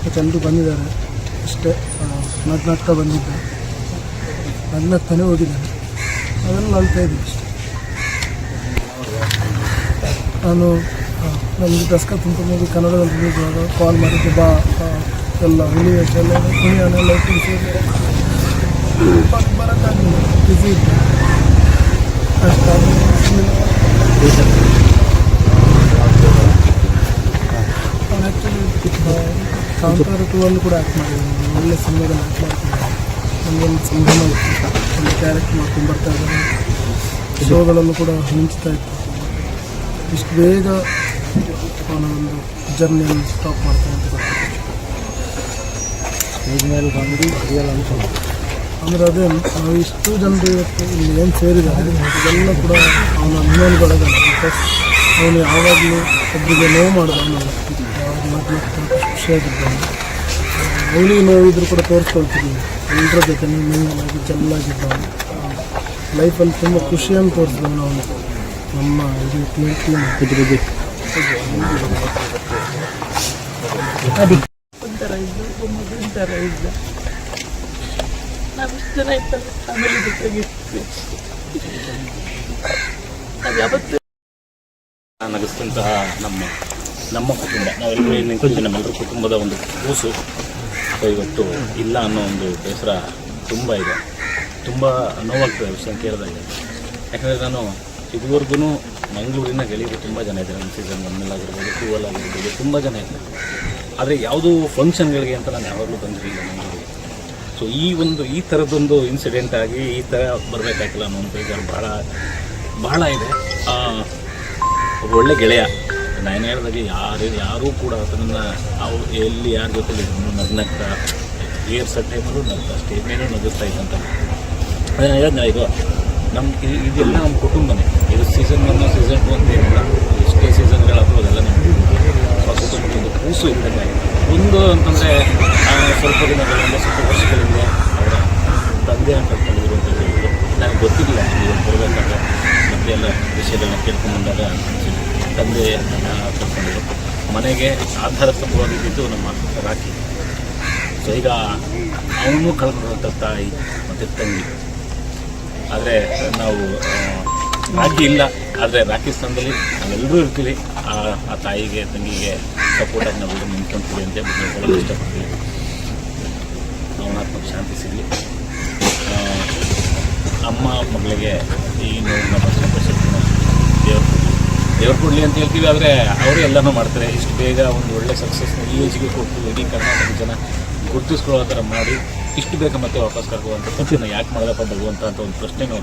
ಮತ್ತು ಎಲ್ಲರೂ ಬಂದಿದ್ದಾರೆ ಅಷ್ಟೇ. ನಗ್ನಗ್ತಾ ಬಂದಿದ್ದೆ, ನಗ್ನಗ್ತಾನೆ ಹೋಗಿದ್ದಾನೆ. ಅದೆಲ್ಲ ಅಳ್ತಾ ಇದ್ದೀವಿ ಅಷ್ಟೇ. ನಾನು ನಮಗೆ ದಸ್ಕ ತುಂಬ ಕನ್ನಡದಲ್ಲಿ ರಿಲೀಸ್ ಕಾಲ್ ಮಾಡಿದ್ದೆ, ಬಾ ಎಲ್ಲ ಹುಲಿಯೆಲ್ಲ ಕುಣಿಯನ್ನೆಲ್ಲ ಸೇರಿ ಬರೋಕ್ಕಾಗಲಿಲ್ಲ, ಬ್ಯುಸಿ ಇದ್ದೆ ಅಷ್ಟು. ಆ್ಯಕ್ಚುಲಿ ಕಾಂತಾರ 2 ಅಲ್ಲೂ ಕೂಡ ಆ್ಯಕ್ಟ್ ಮಾಡಿದ್ದೀನಿ. ಒಳ್ಳೆ ಸಿನಿಮಾದಲ್ಲಿ ಆ್ಯಕ್ಟ್ ಮಾಡ್ತಿದ್ದೆ. ನಮಗೊಂದು ಸಂಭ್ರಮ ಇತ್ತು. ಒಂದು ಕ್ಯಾರೆಕ್ಟ್ ಮಾಡ್ಕೊಂಡು ಬರ್ತಾ ಇದ್ದಾರೆ. ಶೋಗಳಲ್ಲೂ ಕೂಡ ಮಿಂಚ್ತಾ ಇತ್ತು. ಇಷ್ಟು ಬೇಗ ಅವನ ಒಂದು ಜರ್ನಿಯನ್ನು ಸ್ಟಾಪ್ ಮಾಡ್ತಾನೆ ಅಂತ ಬರ್ತಾರೆ. ಅಂದರೆ ಅದೇ ನಾವು ಇಷ್ಟು ಜನರು ಇವತ್ತು ಇಲ್ಲಿ ಏನು ಸೇರಿದ್ದಾರೆ ಇದೆಲ್ಲ ಕೂಡ ಅವನ ಅಭಿಮಾನಿಗಳಾಗಲ್ಲ. ಬಿಕಾಸ್ ಅವನು ಯಾವಾಗಲೂ ಒಬ್ಬರಿಗೆ ನೋವು ಮಾಡೋದು, ಅವನಲ್ಲ ಯಾವಾಗ ಮಾತಾಡ್ತಾ ಖುಷಿಯಾಗಿದ್ದಾನೆ. ಅವನಿಗೆ ನೋವಿದ್ರು ಕೂಡ ತೋರಿಸ್ಕೊಳ್ತಿದ್ದೀವಿ. ಎಲ್ಲರ ಜೊತೆ ಮಿಂಗಲಾಗಿ ಚೆನ್ನಾಗಿದ್ದಾನೆ. ಲೈಫಲ್ಲಿ ತುಂಬ ಖುಷಿಯನ್ನು ತೋರಿಸಿದವನು ಅವನು. ನಮ್ಮ ಇದು ಟೀಮ್ ಒಂಥರ ಇದ್ದು, ಒಂಥರ ಇದ್ದ. ನಾವು ಇಷ್ಟು ಜನ ಇರ್ತಾರೆ ಫ್ಯಾಮಿಲಿ ಜೊತೆಗಿರ್ತೀವಿ. ನಾವು ಯಾವತ್ತೂ ನಗಿಸ್ತಂತಹ ನಮ್ಮ ಕುಟುಂಬ, ನಾವೆಲ್ಲರೂ ನಿಂತಿದ್ದೀವಿ. ನಮ್ಮೆಲ್ಲರ ಕುಟುಂಬದ ಒಂದು ಕೂಸು ಇವತ್ತು ಇಲ್ಲ ಅನ್ನೋ ಒಂದು ಬೇಸರ ತುಂಬ ಇದೆ. ತುಂಬ ನೋವಾಗ್ತದೆ ವಿಷಯ ಕೇಳಿದಾಗ. ಯಾಕಂದರೆ ನಾನು ಇದುವರೆಗೂ ಮಂಗಳೂರಿನ ಗೆಳೆಯರು ತುಂಬ ಜನ ಇದ್ದಾರೆ. ನಮ್ಮ ಸೀಸನ್ 1 ಆಗಿರ್ಬೋದು, 2 ಆಗಿರ್ಬೋದು, ತುಂಬ ಜನ ಇದ್ದಾರೆ. ಆದರೆ ಯಾವುದೂ ಫಂಕ್ಷನ್ಗಳಿಗೆ ಅಂತ ನಾನು ಯಾವಾಗಲೂ ಬಂದಿರಲಿಲ್ಲ ಮಂಗಳೂರಿಗೆ. ಸೊ ಈ ಥರದ್ದೊಂದು ಇನ್ಸಿಡೆಂಟ್ ಆಗಿ ಈ ಥರ ಬರಬೇಕಾಗಿಲ್ಲ ಅನ್ನೋ ಒಂದು ಬೇಜಾರು ಬಹಳ ಇದೆ. ಒಬ್ಬ ಒಳ್ಳೆ ಗೆಳೆಯ, ನಾನು ಹೇಳಿದಾಗೆ ಯಾರೂ ಕೂಡ ಅದನ್ನು ಅವ್ರು ಎಲ್ಲಿ ಯಾರ ಜೊತೆಲಿ ನಗ್ನಗ್ತಾ ಏರ್ಸ ಟೈಮಲ್ಲೂ ನಗ್ತಾ ಸ್ಟೇಜ್ ಮೇಲೂ ನಗುತ್ತಾ ಇದ್ದಂತ ಅದನ್ನು ಹೇಳಿದ್ನ. ಇದು ಇದೆಲ್ಲ ನಮ್ಮ ಕುಟುಂಬನೇ. ಇದು ಸೀಸನ್ 1 ಸೀಸನ್ 2 ಅಂತ ಏನಿಲ್ಲ, ಎಷ್ಟೇ ಸೀಸನ್ಗಳಾದರೂ ಅದೆಲ್ಲ ನಮ್ಮ ಕುಟುಂಬದ ಒಂದು ಕೂಸು ಇದ್ದಂಗೆ. ಒಂದು ಅಂತಂದರೆ ಸ್ವಲ್ಪ ದಿನಗಳಿಂದ ಸ್ವಲ್ಪ ವರ್ಷಗಳಿಂದ ಅವರ ತಂದೆ ಕರ್ಕೊಂಡಿದ್ರು ಅಂತ ಹೇಳಿದ್ರು. ನನಗೆ ಗೊತ್ತಿರಲಿಲ್ಲ ಇವತ್ತು ಬರಬೇಕಾದ್ರೆ ಮತ್ತೆ ಎಲ್ಲ ವಿಷಯಗಳನ್ನ ಕೇಳ್ಕೊಂಡ್ಬಂದಾಗ ತಂದೆ ಕರ್ಕೊಂಡಿದ್ರು. ಮನೆಗೆ ಆಧಾರ ಸ್ತಂಭವಾಗಿದ್ದು ನಮ್ಮ ರಾಖಿ. ಸೊ ಈಗ ಅವನು ಕಳ್ಕೊಂಡಂಥ ತಾಯಿ ಮತ್ತು ತಂಗಿ. ಆದರೆ ನಾವು ರಾಖಿ ಇಲ್ಲ, ಆದರೆ ರಾಖಿ ಸ್ಥಾನದಲ್ಲಿ ನಾವೆಲ್ಲರೂ ಇರ್ತೀವಿ. ಆ ತಾಯಿಗೆ ತಂಗಿಗೆ ಸಪೋರ್ಟಾಗಿ ನಾವೆಲ್ಲರೂ ನಿಂತ್ಕೊಂತೀವಿ ಅಂತ ಹೇಳೋದು ಇಷ್ಟಪಡ್ತೀವಿ. ಅವನಾತ್ಮಕ ಶಾಂತಿ ಸಿಗಲಿ. ಅಮ್ಮ ಮಗಳಿಗೆ ಈ ನೋವಿನ ಶಕ್ತಿನ ದೇವ್ರು ಕೊಡಲಿ ಅಂತ ಹೇಳ್ತೀವಿ. ಆದರೆ ಅವರು ಎಲ್ಲನೂ ಮಾಡ್ತಾರೆ. ಇಷ್ಟು ಬೇಗ ಒಂದು ಒಳ್ಳೆ ಸಕ್ಸಸ್ನ ಈ ಏಜ್ಗೆ ಕೊಟ್ಟು ಇಡೀ ಕರ್ನಾಟಕ ಜನ ಗುರುತಿಸ್ಕೊಳ್ಳೋ ಥರ ಮಾಡಿ ಇಷ್ಟು ಬೇಗ ಮತ್ತೆ ವಾಪಸ್ ಕರ್ಕುವಂಥ ತಪ್ಪನ್ನು ಯಾಕೆ ಮಾಡೋದಪ್ಪ ಭಗವಂತ ಅಂತ ಒಂದು ಪ್ರಶ್ನೆ ನಾವು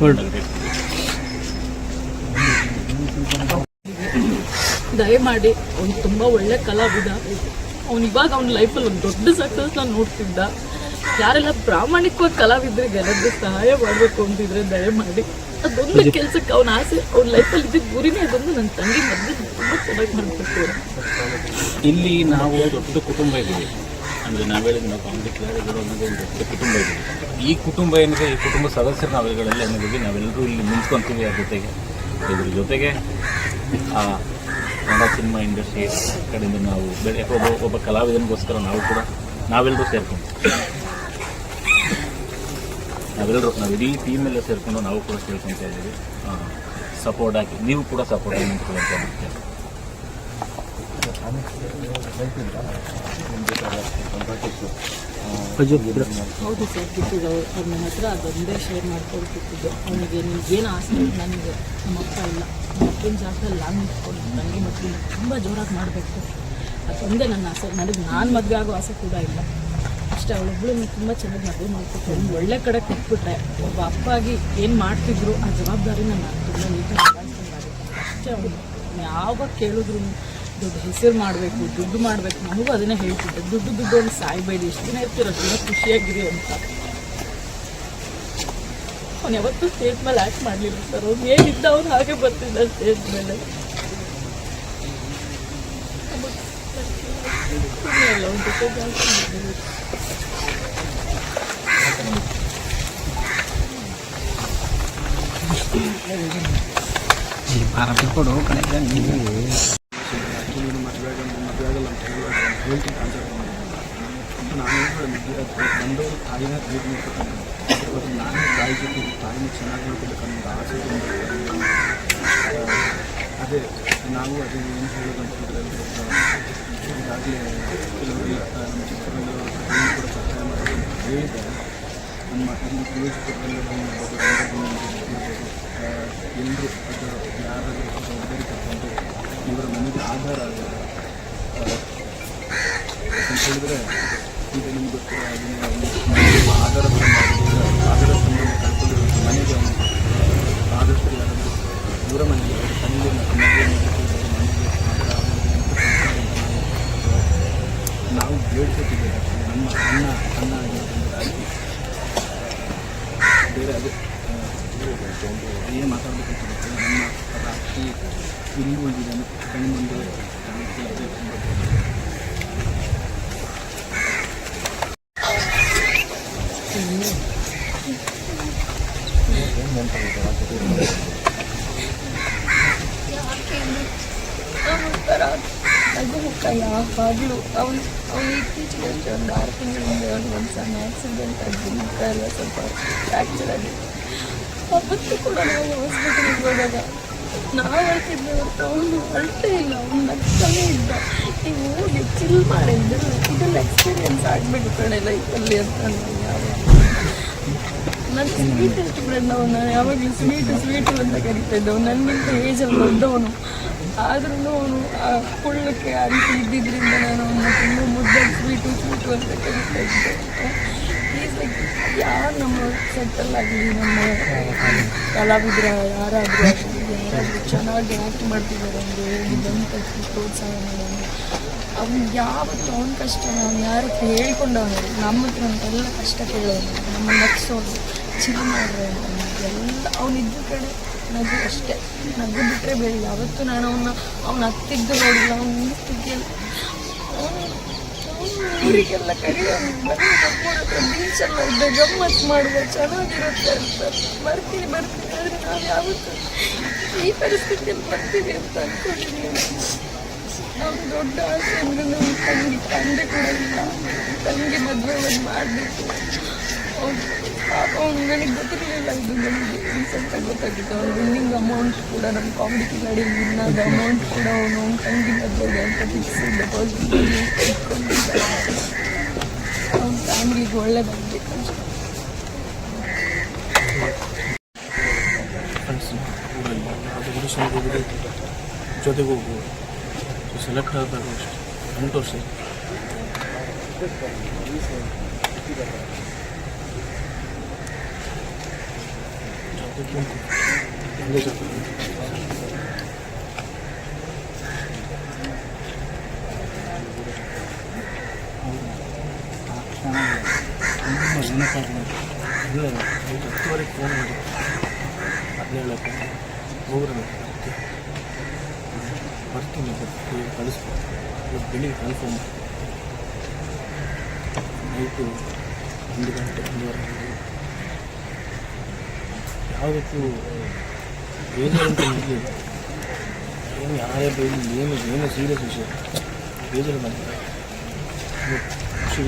ದಯಮಾಡಿ ಅವ್ನು ತುಂಬ ಒಳ್ಳೆ ಕಲಾವಿದ. ಅವ್ನು ಇವಾಗ ಅವ್ನ ಲೈಫಲ್ಲಿ ಒಂದು ದೊಡ್ಡ ಸಕ್ಸಸ್ನ ನೋಡ್ತಿದ್ದ. ಯಾರೆಲ್ಲ ಪ್ರಾಮಾಣಿಕವಾಗಿ ಕಲಾವಿದರಿಗೆ ಎಲ್ಲರಿಗೂ ಸಹಾಯ ಮಾಡಬೇಕು ಅಂತಿದ್ರೆ ದಯಮಾಡಿ ಅದೊಂದು ಕೆಲಸಕ್ಕೆ ಅವನ ಆಸೆ, ಅವ್ನ ಲೈಫಲ್ಲಿ ಇದ್ದಿದ್ದ ಗುರಿನೇ ಅದೊಂದು. ನನ್ನ ತಂಗಿ ಮದುವೆ ತುಂಬ ಚೆನ್ನಾಗಿ ಮಾಡಬೇಕು. ಇಲ್ಲಿ ನಾವು ದೊಡ್ಡ ಕುಟುಂಬ ಇದ್ದೀವಿ. ಅಂದರೆ ನಾವು ಹೇಳಿದ್ವಿ, ನಾವು ಕಾಮಿಡಿ ಕ್ಲಾರಿಗಳು ಅನ್ನೋದು ಒಂದು ದೊಡ್ಡ ಕುಟುಂಬ ಇದ್ದೀವಿ. ಈ ಕುಟುಂಬ ಏನಿದೆ, ಈ ಕುಟುಂಬ ಸದಸ್ಯರು ನಾವುಗಳೆಲ್ಲ ಏನಿದ್ದೀವಿ, ನಾವೆಲ್ಲರೂ ಇಲ್ಲಿ ನಿಂತ್ಕೊತೀವಿ. ಇದ್ರ ಜೊತೆಗೆ ಕನ್ನಡ ಸಿನಿಮಾ ಇಂಡಸ್ಟ್ರಿ ಕಡೆಯಿಂದ ನಾವು ಒಬ್ಬ ಕಲಾವಿದನಿಗೋಸ್ಕರ ನಾವೆಲ್ಲರೂ ಸೇರ್ಕೊಂಡು ನಾವು ಇಡೀ ಟೀಮೆಲ್ಲ ಸೇರಿಕೊಂಡು ನಾವು ಕೂಡ ಕೇಳ್ಕೊತಾ ಇದ್ದೀವಿ. ಸಪೋರ್ಟ್ ಆಗಿ ನೀವು ಕೂಡ ಸಪೋರ್ಟ್ ಆಗಿ ನಿಂತ್ಕೊಳ್ಳೋಂತ ಮುಖ್ಯ. ಹೌದು ಸರ್, ಕಿತ್ತಿದ್ದು ಅವ್ರ ನನ್ನ ಹತ್ರ ಅದೊಂದೇ ಶೇರ್ ಮಾಡ್ಕೊಳ್ತಿದ್ದು. ಅವನಿಗೆ ನಿಮ್ಗೇನು ಆಸೆ, ನನಗೆ ನಮ್ಮ ಅಪ್ಪ ಇಲ್ಲ, ನಮ್ಮ ಅಪ್ಪನ ಜಾಗದಲ್ಲಿ ನಾನು ನಿಂತ್ಕೊಂಡು ನನಗೆ ಮಕ್ಕಳು ತುಂಬ ಜೋರಾಗಿ ಮಾಡಬೇಕು, ಅದೊಂದೇ ನನ್ನ ಆಸೆ. ನಾನು ಮದುವೆ ಆಗೋ ಆಸೆ ಕೂಡ ಇಲ್ಲ. ಅಷ್ಟೇ, ಅವಳೊಬ್ಬಳು ತುಂಬ ಚೆನ್ನಾಗಿ ಮದುವೆ ಮಾಡ್ಕೊಟ್ಟು ಒಂದು ಒಳ್ಳೆ ಕಡೆ ಕೊಟ್ಬಿಟ್ರೆ ಒಬ್ಬ ಅಪ್ಪಾಗಿ ಏನು ಮಾಡ್ತಿದ್ರು ಆ ಜವಾಬ್ದಾರಿನ ನಾನು ತುಂಬ ನೀಟಾಗಿ ನಿಭಾಯಿಸ್ಕೊಂಡಾಗುತ್ತೆ. ಅಷ್ಟೇ. ಅವನು ಯಾವಾಗ ಕೇಳಿದ್ರು ದುಡ್ಡು ಹೆಸರು ಮಾಡಬೇಕು, ದುಡ್ಡು ಮಾಡಬೇಕು, ನನಗೂ ಅದನ್ನೇ ಹೇಳ್ತಿದ್ದೆ. ದುಡ್ಡು ಒಂದು ಸಾಯ್ಬೇಡಿ, ಎಷ್ಟು ದಿನ ಇರ್ತೀರ ಅಷ್ಟು ದಿನ ಖುಷಿಯಾಗಿರಿ ಅಂತ. ಅವ್ನು ಯಾವತ್ತೂ ಸ್ಟೇಜ್ ಮೇಲೆ ಆ್ಯಕ್ಟ್ ಮಾಡಲಿಲ್ಲ ಸರ್. ಅವ್ನು ಏನಿದ್ದ ಅವ್ನು ಹಾಗೆ ಬರ್ತಿದ್ದ ಸ್ಟೇಜ್ ಮೇಲೆ. ಇಲ್ಲ ಅವ್ನ ಜೊತೆ ಜಾಸ್ತಿ ಕೊಡು ಕಡೆ ಮದುವೆ ಆಗಲ್ಲ ಅಂತ ಹೇಳ್ತೀನಿ ಆನ್ಸರ್. ನಾನು ಬಂದವರು ತಾಯಿನ ಟ್ರೀಟ್ ಮಾಡ್ಕೊತಾನೆ. ಇವತ್ತು ನಾನು ತಾಯಿ ಜೊತೆ ತಾಯಿನ ಚೆನ್ನಾಗಿ ನೋಡ್ಕೊಬೇಕನ್ನೋ ಆಸೆ. ಅದೇ ನಾವು ಅದೇ ಏನು ಹೇಳೋದು ಅಂತಂದರೆ, ಈಗಾಗಲೇ ಕೆಲವರೆಲ್ಲ ನಮ್ಮ ಚಿತ್ರರಂಗದವರು ಕೂಡ ಸಹಾಯ ಮಾಡೋದು ಹೇಳಿದ್ದಾರೆ. ನಮ್ಮ ಇಲ್ಲಿ ಪ್ರಯೋಜಕರೆಲ್ಲ ಎಲ್ಲರೂ ಅದು ಯಾರಾದರೂ ಜವಾಬ್ದಾರಿ ತಗೊಂಡು ಇವರ ಮನೆಗೆ ಆಧಾರ ಆಗುತ್ತೆ ಅಂತ ಹೇಳಿದ್ರೆ, ಈಗ ನಿಮ್ಗೆ ಗೊತ್ತಿರೋ ಆಧಾರ ಸಂಬಂಧ ಕಳ್ಕೊಂಡಿರೋದು ಮನೆಗೆ ಅವನು ಆದಷ್ಟು ಯಾರಾದರೂ ದೂರ ಮನೆಗೆ ಅವರ ತಂದೆ ಮತ್ತು ಮನೆಗೆ ನಾವು ಬೇಡ್ಕೊತಿದ್ದೇವೆ. ನಮ್ಮ ಅಣ್ಣ ಆಗಿರೋದ್ರಿಂದ ಬೇರೆ ಅದು ಏನು ಮಾತಾಡಬೇಕಂತ ಗೊತ್ತಿಲ್ಲ. ನಮ್ಮ ರಾತ್ರಿ ಇಲ್ಲಿ ಉಳಿದಿದ್ದಾನೆ ಕಣ್ಣು ಮುಂದೆ ನಗುಮುಖ ಯಾವಾಗಲೂ ಅವನು ಇತ್ತೀಚೆಗೆ ಒಂದು 6 ತಿಂಗಳಿಂದ ಒಂದು ಸಣ್ಣ ಆಕ್ಸಿಡೆಂಟ್ ಆಗಿ ಮುಖ ಎಲ್ಲ ಸ್ವಲ್ಪ ಫ್ರ್ಯಾಕ್ಚರ್ ಆಗಿದೆ. ಅವತ್ತು ಕೂಡ ನಾವು ಹಾಸ್ಪಿಟಲ್ಗೆ ಹೋದಾಗ ನಾವು ಹೇಳ್ತಿದ್ದೆ ಹೊರತು ಅವನು ಅಳ್ತೇ ಇಲ್ಲ, ಅವನು ನಗ್ತಾನೇ ಇದ್ದ. ನೀವು ಹೋಗಿ ಚಿಲ್ ಮಾಡಿದ್ರು ಇದೆಲ್ಲ ಎಕ್ಸ್ಪೀರಿಯನ್ಸ್ ಆಗಿಬಿಟ್ಟು ಕಡೆ ಲೈಫಲ್ಲಿ ಅಂತ ನಾನು ಸ್ವೀಟೆಸ್ಟ್ ಫ್ರೆಂಡ್ ಅವನು. ಯಾವಾಗಲೂ ಸ್ವೀಟು ಅಂತ ಕರಿತಾ ಇದ್ದವು. ನನಗಿಂತ ಏಜಲ್ಲಿ ದೊಡ್ಡವನು, ಆದ್ರೂ ಅವನು ಆ ಕೊಳ್ಳಕ್ಕೆ ಆ ರೀತಿ ಇದ್ದಿದ್ದರಿಂದ ನಾನು ಅವನ್ನ ತುಂಬ ಮುದ್ದಾಗಿ ಸ್ವೀಟು ಅಂತ ಕರಿತಾ ಇದ್ದೆ. ಈಸ್ ಯಾರು ನಮ್ಮ ಸೆಟ್ಟಲ್ ಆಗಲಿ ನಮ್ಮ ಕಲಾವಿದ್ರ ಯಾರಾದರೂ ಚೆನ್ನಾಗಿ ಆ್ಯಕ್ಟ್ ಮಾಡ್ತಿದ್ದಾರೆ ಅಂದರೆ ಹೋಗಿ ಬಂದ ತಕ್ಷಣ ಪ್ರೋತ್ಸಾಹ ಮಾಡೋಣ. ಅವ್ನು ಯಾವತ್ತು ಅವ್ನ ಕಷ್ಟ ಅವ್ನು ಯಾರ ಹತ್ರ ಹೇಳ್ಕೊಂಡವನು ನಮ್ಮ ಹತ್ರ ಅಂತೆಲ್ಲ ಕಷ್ಟ ಕೇಳೋನು, ನಮ್ಮ ನಗ್ಸೋನು, ಚಿಲ್ ಮಾಡ್ರೆ ಎಲ್ಲ ಅವನಿದ್ದ ಕಡೆ ನಗು ಅಷ್ಟೇ, ನಗು ಬಿಟ್ಟರೆ ಬೇಡ. ಯಾವತ್ತು ನಾನು ಅವ್ನ ಹತ್ತಿದ್ದು ನೋಡಿಲ್ಲ, ಅವ್ನು ನಿಂತಿದ್ದಿಲ್ಲ. ಊರಿಗೆಲ್ಲ ಕರೆಯೋನು, ಬೀಚೆಲ್ಲ ಇದ್ದ ಗಮ್ಮತ್ತು ಮಾಡುವ ಚೆನ್ನಾಗಿರುತ್ತೆ ಅಂತ ಬರ್ತೀನಿ ಆದರೆ ನಾವು ಯಾವತ್ತು ಈ ಪರಿಸ್ಥಿತಿಯಲ್ಲಿ ಬರ್ತೀವಿ ಅಂತ ಅಂದ್ಕೊಂಡಿದ್ದೀವಿ. ಅವ್ನು ದೊಡ್ಡ ಆಸೆ ಅಂದರೆ ನಮ್ಮ ತಂದೆ ಕೂಡ ಇಲ್ಲ, ತಂಗಿ ಮದುವೆ ಒಂದು ಮಾಡಬೇಕು. ಅವ್ನು ನನಗೆ ಗೊತ್ತಿರಲಿಲ್ಲ, ಇದು ನನಗೆ ರೀಸೆಂಟ್ ಆಗಿ ಗೊತ್ತಾಗಿತ್ತು. ಅವ್ನು ವಿನ್ನಿಂಗ್ ಅಮೌಂಟ್ ಕೂಡ ನಮ್ಮ ಕಾಮಿಡಿ ಕಿಲಾಡಿ ವಿನ್ನಾದ ಅಮೌಂಟ್ ಕೂಡ ಅವನು ತಂಗಿ ಮದುವೆಗೆ ಅಂತ ಫಿಕ್ಸ್ ಡೆಪಾಸಿಟ್ ಇಟ್ಕೊಂಡಿದ್ದ. ಅವ್ನ ಫ್ಯಾಮಿಲಿಗೆ ಒಳ್ಳೆಯದಾಗಬೇಕು ಅಂತ. ಫ್ರೆಂಡ್ಸ್ ಊರಲ್ಲಿ ಅದು ಆಡಿಷನ್ಗೆ ಹೋಗಿದ್ದು ಜೊತೆಗೆ ಹೋಗ್ಬೋದು. ಸೊ ಸೆಲೆಕ್ಟ್ ಆದಾಗ ಅಷ್ಟೇ 8 ವರ್ಷ ಇಲ್ಲ 10ವರೆಗೆ ಫೋನ್ ಮಾಡಿ ಹೇಳಕ್ಕೆ ಹೋಗ್ರೆ ಬರ್ತೀನಿ ಕಳಿಸ್ಬೋದು. ಇವತ್ತು ಬೆಳಿಗ್ಗೆ ಕನ್ಫರ್ಮ್ ನೈಟು 1 ಗಂಟೆ 1:30 ಯಾವುದಕ್ಕೂ ಬೇಜಾರಂತ ಇರಲಿ, ಏನು ಯಾರೇ ಬೇಲಿ ಏನು ಸೀರಿಯಸ್ ವಿಷಯ ಬೇಜಾರು ಬಂದ ಖುಷಿ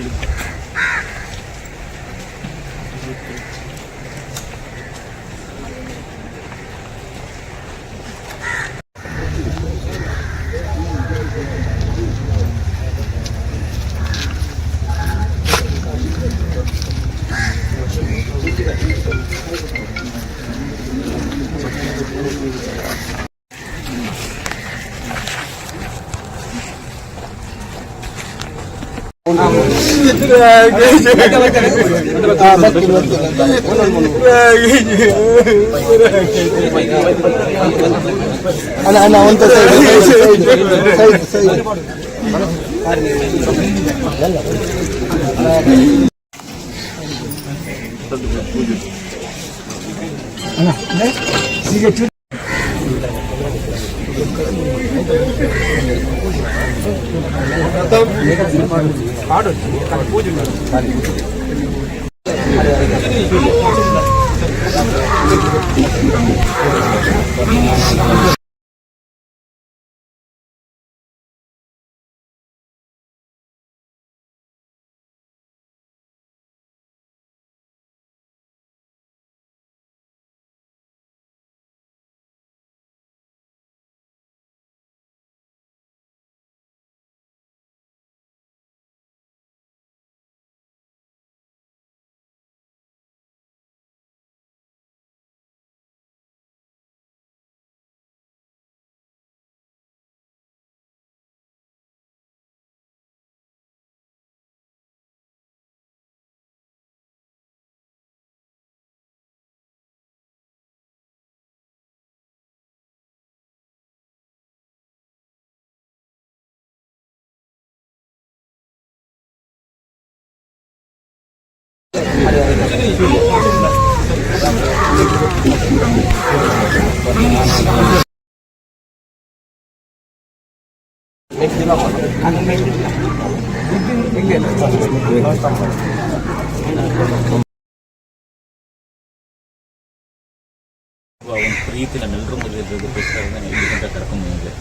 ಒಂದು ಪ್ರೀತಿ ನಮ್ಮೆಲ್ಲರೂ ಮದುವೆ ಇರೋದಕ್ಕೋಸ್ಕರ ನಾನು ಇಲ್ಲಿ ಗಂಟ ಕರ್ಕೊಂಡು ಬಂದಿದ್ದೆ.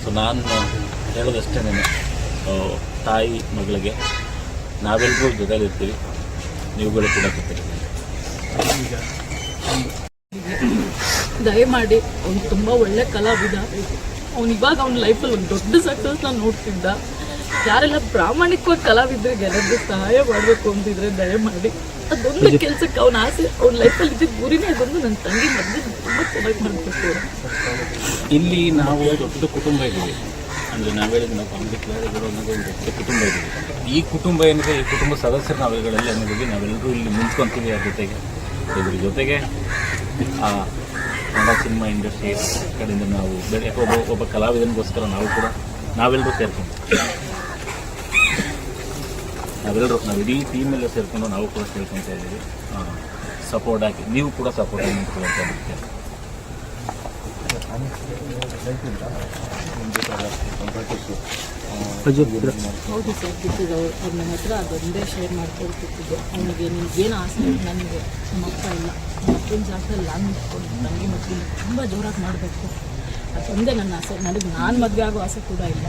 ಸೊ ನಾನು ಹೇಳೋದಷ್ಟೇ, ತಾಯಿ ಮಗಳಿಗೆ ನಾವೆಲ್ಲರೂ ಜೊತೆಲಿರ್ತೀವಿ, ನೀವುಗಳು ಕೂಡ ಜೊತೆಲಿರ್ತೀವಿ. ದಯಮಾಡಿ ಅವ್ನು ತುಂಬ ಒಳ್ಳೆ ಕಲಾವಿದ. ಅವ್ನು ಇವಾಗ ಅವ್ನ ಲೈಫಲ್ಲಿ ಒಂದು ದೊಡ್ಡ ಸಕ್ಸಸ್ನ ನೋಡ್ತಿದ್ದ. ಯಾರೆಲ್ಲ ಪ್ರಾಮಾಣಿಕವಾಗಿ ಕಲಾವಿದರಿಗೆ ಎಲ್ಲರಿಗೂ ಸಹಾಯ ಮಾಡಬೇಕು ಅಂತಿದ್ರೆ ದಯಮಾಡಿ ಅದೊಂದು ಕೆಲಸಕ್ಕೆ ಅವನ ಆಸೆ, ಅವ್ನ ಲೈಫಲ್ಲಿ ಇದ್ದಿದ್ದ ಗುರಿನೇ ಅದೊಂದು. ನನ್ನ ತಂಗಿ ಮದುವೆ ತುಂಬ ಚೆನ್ನಾಗಿ ಮಾಡಬೇಕು. ಇಲ್ಲಿ ನಾವು ದೊಡ್ಡ ಕುಟುಂಬ ಇದ್ದೀವಿ, ಅಂದರೆ ನಾವು ಹೇಳಿದ ನಾವು ಕಾಮಿಡಿ ಕ್ಲಾರಿಗಳು ಅನ್ನೋದು ಒಂದು ದೊಡ್ಡ ಕುಟುಂಬ ಇದೆ. ಈ ಕುಟುಂಬ ಏನಿದೆ, ಈ ಕುಟುಂಬ ಸದಸ್ಯರು ನಾವುಗಳಲ್ಲಿ ಅನ್ನೋದಕ್ಕೆ ನಾವೆಲ್ಲರೂ ಇಲ್ಲಿ ನಿಂತ್ಕೊತೀವಿ. ಇದ್ರ ಜೊತೆಗೆ ಆ ಕನ್ನಡ ಸಿನಿಮಾ ಇಂಡಸ್ಟ್ರಿ ಕಡೆಯಿಂದ ನಾವು ಒಬ್ಬ ಕಲಾವಿದನಿಗೋಸ್ಕರ ನಾವೆಲ್ಲರೂ ಸೇರ್ಕೊಂಡು ನಾವು ಇಡೀ ಟೀಮೆಲ್ಲ ಸೇರಿಕೊಂಡು ನಾವು ಕೂಡ ಕೇಳ್ಕೊತಾ ಇದ್ದೀವಿ. ಸಪೋರ್ಟ್ ಹಾಕಿ, ನೀವು ಕೂಡ ಸಪೋರ್ಟ್ ಆಗಿ ನಿಂತ್ಕೊಳ್ಳೋಂಥ ಮುಖ್ಯ. ಹೌದು ಸರ್, ಗಿಟ್ಟಿದ್ದು ಅವ್ರು ನನ್ನ ಹತ್ರ ಅದೊಂದೇ ಶೇರ್ ಮಾಡ್ಕೊಳ್ತಿದ್ದು. ಅವನಿಗೆ ನಿಮ್ಗೇನು ಆಸೆ ನನಗೆ ನಮ್ಮ ಅಪ್ಪ ಇಲ್ಲ, ನಮ್ಮ ಅಪ್ಪನ ಜಾಗದಲ್ಲಿ ನಾನು ನಿಂತ್ಕೊಂಡು ನನಗೆ ಮಕ್ಕಳು ತುಂಬ ಜೋರಾಗಿ ಮಾಡಬೇಕು, ಅದೊಂದೇ ನನ್ನ ಆಸೆ. ನಾನು ಮದುವೆ ಆಗೋ ಆಸೆ ಕೂಡ ಇಲ್ಲ.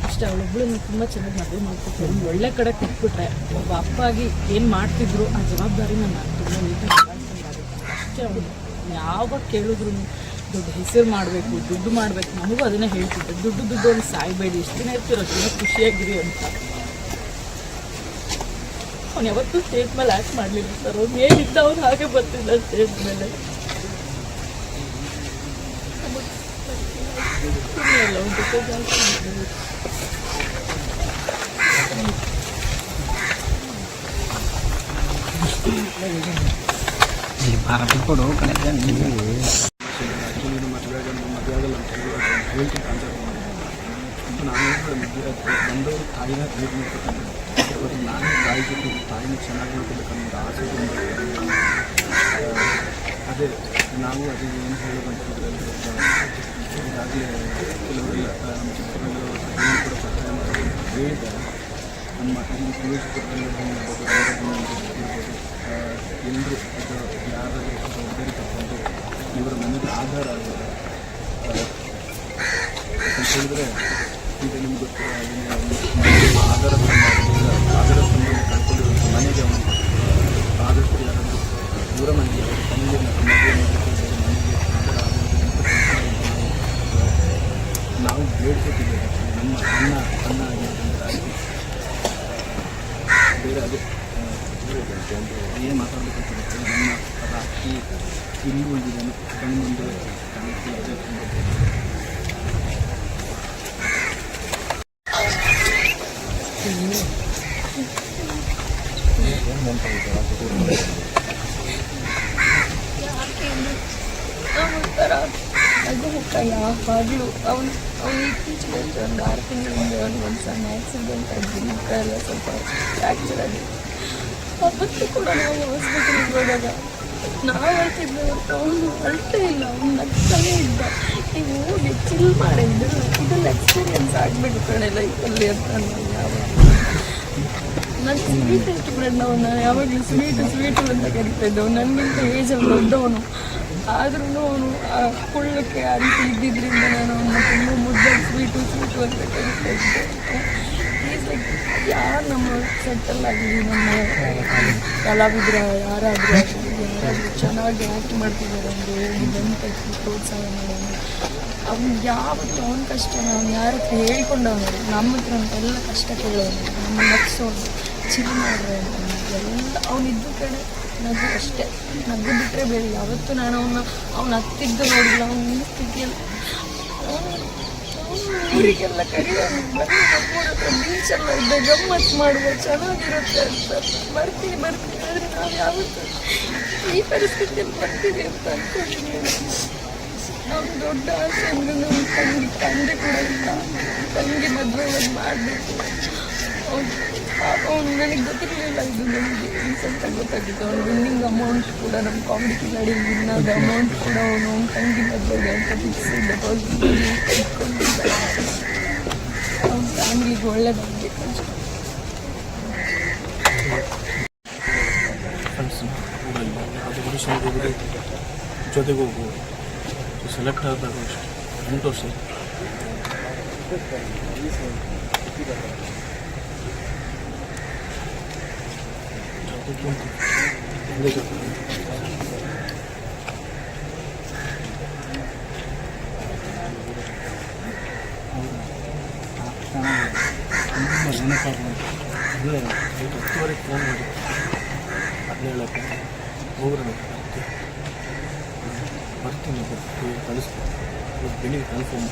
ಅಷ್ಟೇ, ಅವಳೊಬ್ಬಳನ್ನ ತುಂಬ ಚೆನ್ನಾಗಿ ಮದುವೆ ಮಾಡ್ಕೊಟ್ಟು ಒಂದು ಒಳ್ಳೆ ಕಡೆ ಕೊಟ್ಬಿಟ್ರೆ ಒಬ್ಬ ಅಪ್ಪ ಆಗಿ ಏನು ಮಾಡ್ತಿದ್ರು ಆ ಜವಾಬ್ದಾರಿನ ನಾನು ತುಂಬ ನೀಟಾಗಿ ನಿಭಾಯಿಸೋದಾಗುತ್ತೆ. ಅಷ್ಟೇ. ಅವಳು ಯಾವಾಗ ಕೇಳಿದ್ರು ದೊಡ್ಡ ಹೆಸರು ಮಾಡಬೇಕು, ದುಡ್ಡು ಮಾಡಬೇಕು, ನನಗೂ ಅದನ್ನೇ ಹೇಳ್ತಿದ್ದೆ, ದುಡ್ಡು ಒಂದು ಸಾಯ್ಬೇಡಿ, ಎಷ್ಟು ದಿನ ಇರ್ತಿರೋ ತುಂಬ ಖುಷಿಯಾಗಿರಿ ಅಂತ. ಅವ್ನು ಯಾವತ್ತೂ ಸ್ಟೇಜ್ ಮೇಲೆ ಆ್ಯಕ್ಟ್ ಮಾಡಲಿಲ್ಲ ಸರ್. ಅವ್ನು ಏನಿದ್ದ ಅವ್ನು ಹಾಗೆ ಬರ್ತಿದ್ದ ಸ್ಟೇಜ್ ಮೇಲೆ. ಅವ್ನ ಜೊತೆ ಜಾಸ್ತಿ ಮದುವೆ ಆಗಲ್ಲ ಅಂತ ಹೇಳ್ತೀನಿ ಕಾನ್ಸೆಪ್ಟ್ ನಾನು ಬಂದವರು ತಾಯಿನ ಟ್ರೀಟ್ ಮಾಡ್ಕೊತೀನಿ. ಬಟ್ ನಾನು ತಾಯಿ ಜೊತೆ ತಾಯಿನ ಚೆನ್ನಾಗಿ ನೋಡ್ಕೋಬೇಕನ್ನೋ ಆಸೆ ಅದೇ ನಾವು ಅದು ಏನು ಹೇಳೋದಂತಂದರೆ ಈಗಾಗಲೇ ಕೆಲವರೆಲ್ಲ ನಮ್ಮ ಚಿತ್ರರಂಗದವರು ಕೂಡ ಸಹಾಯ ಮಾಡಿ ಹೇಳಿದ್ದಾರೆ. ನಮ್ಮ ಈ ಪಿ.ಯು.ಸಿ ಚಿತ್ರರಂಗದ ಎಲ್ಲರೂ ಯಾರಾದರೂ ಜವಾಬ್ದಾರಿ ತಗೊಂಡು ಇವರ ಮನೆಗೆ ಆಧಾರ ಆಗಿದೆ ಅಂತ ಹೇಳಿದ್ರೆ, ಈಗ ನಿಮ್ಗೆ ಗೊತ್ತಿರೋ ಆಧಾರ ಸಂಬಂಧ ಕಳ್ಕೊಂಡಿರುವಂಥ ಮನೆಗೆ ಅವನು ಆದಷ್ಟು ಯಾರಾದರೂ ದೂರ ಮನೆಗೆ ಮನೆಗೆ ಮದುವೆ ಮನೆಗೆ ಆಧಾರ ಆಗೋದು ನಾವು ಬೇಡ್ಕೊತಿದ್ದೇವೆ. ನಮ್ಮ ಅನ್ನ ಆಗಿರೋದ್ರಿಂದ ಬೇರೆ ಅದು ಏನು ಮಾತಾಡಬೇಕಂತ ನಮ್ಮ ರಾತ್ರಿ ಇಲ್ಲೂ ಇದ್ದೀನಿ ಕಣ್ಣು ಮುಂದೆ ಕಾಣಿಸ್ತಿಲ್ಲ. ಒಂಥರ ಅದು ಮುಖ ಯಾವಾಗಲೂ ಅವನು ಇತ್ತೀಚೆಗೆ ಒಂದು 6 ತಿಂಗಳಿಂದ ಒಂದು ಸಣ್ಣ ಆಕ್ಸಿಡೆಂಟ್ ಆಗಿ ಮುಖ ಎಲ್ಲ ಸ್ವಲ್ಪ ಫ್ರ್ಯಾಕ್ಚರ್ ಆಗಿ ಅವತ್ತು ಕೂಡ ನಾವು ಹಾಸ್ಪಿಟಲ್ಗೆ ಹೋದಾಗ ನಾವು ಹೇಳ್ತಿದ್ದೆ ಹೊರತು ಅವನು ಅಳ್ತೇ ಇಲ್ಲ, ಅವ್ನು ನಗ್ತಾನೇ ಇದ್ದ. ನೀವು ಹೋಗಿ ಚಿಲ್ ಮಾಡಿದ್ದು ಇದೆಲ್ಲ ಎಕ್ಸ್ಪೀರಿಯನ್ಸ್ ಆಗಬೇಕು ಕಡೆ ಲೈಫಲ್ಲಿ ಅಂತ ನಾನು ನಾನು ಸ್ವೀಟ್ ಇಷ್ಟಪಡೋದು. ನಾನು ಯಾವಾಗಲೂ ಸ್ವೀಟು ಅಂತ ಕರಿತಾ ಇದ್ದವು. ನನಗಿಂತ ಏಜಲ್ಲಿ ದೊಡ್ಡವನು, ಆದ್ರೂ ಅವನು ಆ ಕುಳ್ಳಕ್ಕೆ ಆ ರೀತಿ ಇದ್ದಿದ್ದರಿಂದ ನಾನು ಅವನ್ನ ತುಂಬ ಮುದ್ದಾಗಿ ಸ್ವೀಟು ಅಂತ ಕರಿತಾ ಇದ್ದೆ. ಈಸ್ ಲೈಕ್ ಯಾರು ನಮ್ಮ ಸೆಟ್ಟಲ್ ಆಗಲಿ, ನಮ್ಮ ಕಲಾವಿದ್ರ ಯಾರಾದರೂ ಚೆನ್ನಾಗಿ ಆ್ಯಕ್ಟ್ ಮಾಡ್ತಿದ್ದಾರೆ ಅಂದರೆ ಹೋಗಿ ಬಂದು ಪ್ರೋತ್ಸಾಹ ಮಾಡೋಣ. ಅವ್ನು ಯಾವತ್ತು ಅವನ ಕಷ್ಟ ಅವ್ನು ಯಾರ ಹತ್ರ ಹೇಳ್ಕೊಂಡವನು, ನಮ್ಮ ಹತ್ರ ಅಂತೆಲ್ಲ ಕಷ್ಟ ಕೇಳೋನು, ನಮ್ಮ ನಗ್ಸೋನು, ಚಿಲ್ ಮಾಡ್ರೆ ಎಲ್ಲ ಅವನಿದ್ದ ಕಡೆ ನಗು ಅಷ್ಟೇ. ನಗು ಬಿಟ್ಟರೆ ಬೇರೆ ಯಾವತ್ತೂ ನಾನು ಅವನು ಹತ್ತಿದ್ದು ನೋಡಿಲ್ಲ. ಅವನ ಸ್ಥಿತಿಯಲ್ಲಿ ಊರಿಗೆಲ್ಲ ಕರೆಯೋನು, ಬನ್ನಿ ನಮ್ಮೂರ ಹತ್ರ ಬೀಚೆಲ್ಲ ಇದ್ದ ಗಮ್ಮತ್ತು ಮಾಡುವ ಚೆನ್ನಾಗಿರುತ್ತೆ ಅಂತ. ಬರ್ತೀನಿ ಆದರೆ ನಾವು ಯಾವತ್ತೂ ಈ ಪರಿಸ್ಥಿತಿಯಲ್ಲಿ ಬರ್ತೀವಿ ಅಂತ ಅಂದ್ಕೊಂಡಿದ್ದೀನಿ. ಅವ್ನು ದೊಡ್ಡ ಆಸೆ ಅಂದರೆ ನಮ್ಮ ತಂದೆ ಕೂಡ ಇಲ್ಲ, ತಂಗಿ ಮದುವೆ ಮಾಡಬೇಕು. ಅವ್ನು ನನಗೆ ಗೊತ್ತಿರಲಿಲ್ಲ, ಇದು ನನಗೆ ರೀಸೆಂಟ್ ಆಗಿ ಗೊತ್ತಾಗಿತ್ತು. ಅವ್ನು ವಿನ್ನಿಂಗ್ ಅಮೌಂಟ್ ಕೂಡ ನಮ್ಮ ಕಾಮಿಡಿ ಕಿಲಾಡಿ ವಿನ್ನಾದ ಅಮೌಂಟ್ ಕೂಡ ಅವನು ತಂಗಿ ಮದುವೆಗೆ ಅಂತ ಫಿಕ್ಸ್ ಡೆಪಾಸಿಟ್ ಇಟ್ಕೊಂಡಿದ್ದ. ಅವ್ನ ಫ್ಯಾಮಿಲಿಗೆ ಒಳ್ಳೆಯದಾಗಬೇಕು ಅಷ್ಟೇ. ಫ್ರೆಂಡ್ಸ್ ಊರಲ್ಲಿ ಅದು ಆಡಿಷನ್ಗೆ ಹೋಗೋದು, ಜೊತೆಗೆ ಹೋಗುವುದು, ಸೆಲೆಕ್ಟ್ ಆದಾಗ ಅಷ್ಟೇ 8 ವರ್ಷ ನೆನಪಾಗ್ಬೋದು. ಅದೇ 10:30 ಫೋನ್ ಮಾಡಿ ಅದನ್ನ ಹೇಳಕ್ಕೆ ಹೋಗ್ರೆ ಬರ್ತೀನಿ ಕಳಿಸ್ತೀನಿ ಬೆಳಿಗ್ಗೆ ಕನ್ಫರ್ಮ್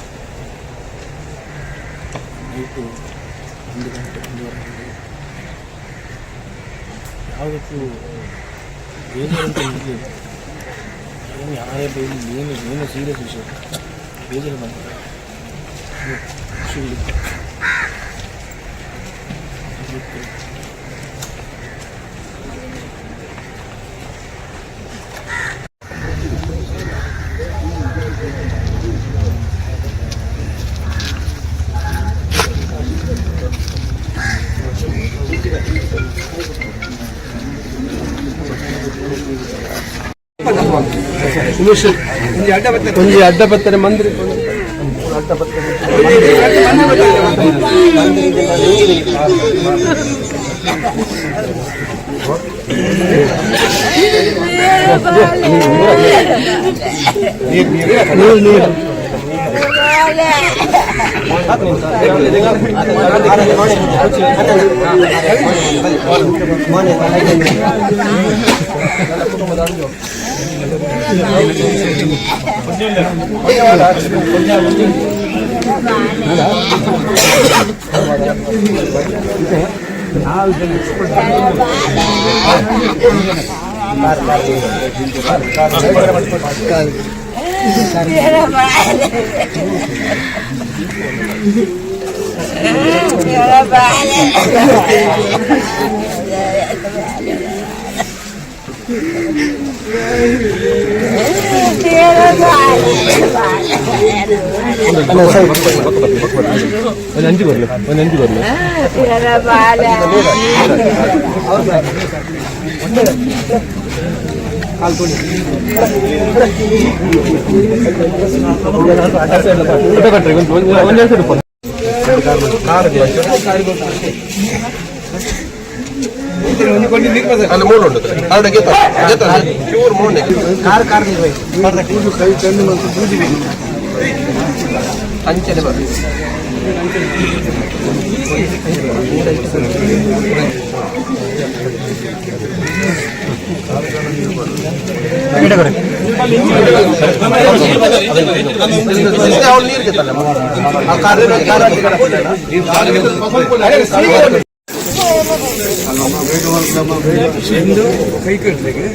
ನೈಟು 1 ಗಂಟೆ 1:30 ಯಾವುದಕ್ಕೂ ಬೇಜಾರಂತ ಇರಲಿಲ್ಲ. ಏನು ಯಾರೇ ಬೇಲಿ ಏನು ಸೀರಿಯಸ್ ವಿಷಯ ಬೇಜಾರು ಬಂದರೆ ಖುಷಿ ಇರುತ್ತೆ. ಒಂಜಿ ಅಡ್ಡ ಬತ್ತಾರೆ ಮಂದಿರ ಅಡ್ಡ ನೀರು ಒಂದಂಜು ಬರಲಿ ಅಂಚನೆ ಬರಲಿ ಕೈ ಕಟ್ಟಲಿಕ್ಕೆ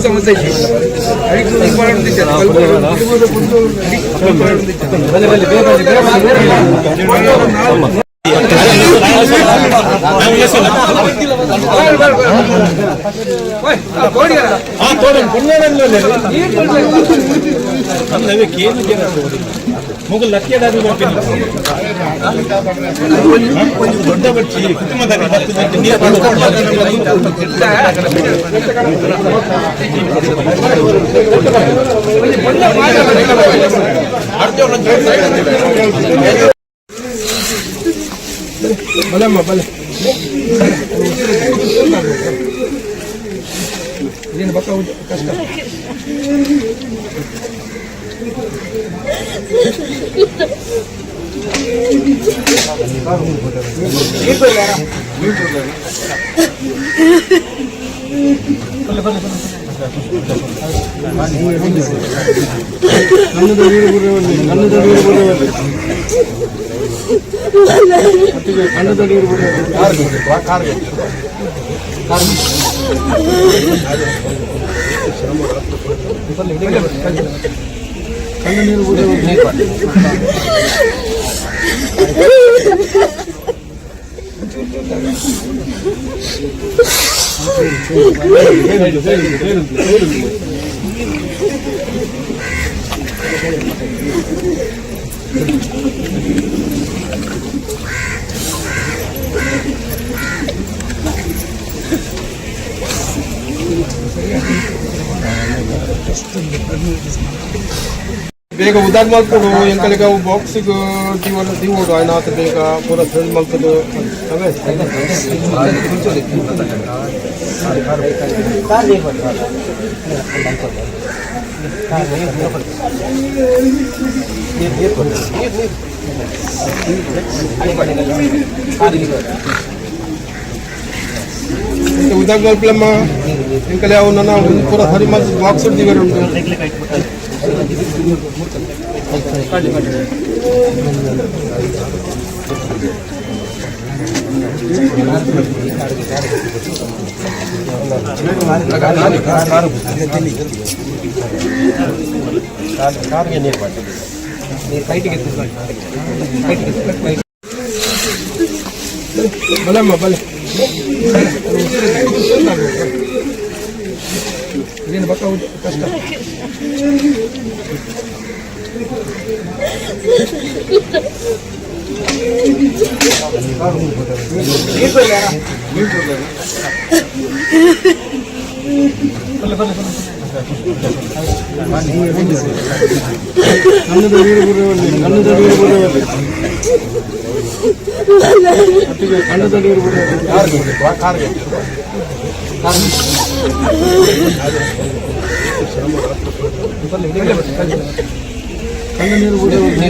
ಸಮಸ್ಯೆ ಮೊಗಲ್ ಲಕ್ಕಿಯದಾಗಿ ದೊಡ್ಡ ಬಚ್ಚಿ ಕುಟುಂಬದಲ್ಲಿ ಬಲಮ್ಮ ಬಲ ಏನು ಬಕ್ಕ ಕಷ್ಟ ಬೇಗ ಉದಾರ್ ಮಾಡ್ಕೊಡು ಎಂಕಲಿಗೆ ಅವು ಬಾಕ್ಸಿಗೆ ದಿವೋಡು ಆಯ್ನಾತ ಬೇಗ ಪೂರ ಫ್ರೆಂಡ್ ಮಾಡ್ತದೆ ಉದಾರ್ ಮಾಡ್ಲಮ್ಮ इंकले ಅವನ್ನ पूरा सारी मत बॉक्स दिवे उंटು ಕಾರ್ಗೆ ನೀರು ಮಾಡ್ತೀವಿ ನೀರು ಫೈಟಿಗೆ ಬಲಮ್ಮ ಬಲ ಇದೇನು ಬಕ್ಕ ಕಷ್ಟ ಕಣ್ಣದ ನೀರು ಬರುವಲ್ಲಿ ಕಣ್ಣದ ನೀರು ಬರುವಲ್ಲಿ ಕಣ್ಣದ ನೀರು ಬರುವಲ್ಲಿ ಕಾರ್ಗೆ ಕಣ್ಣು ನೀರು ಬರುವಲ್ಲಿ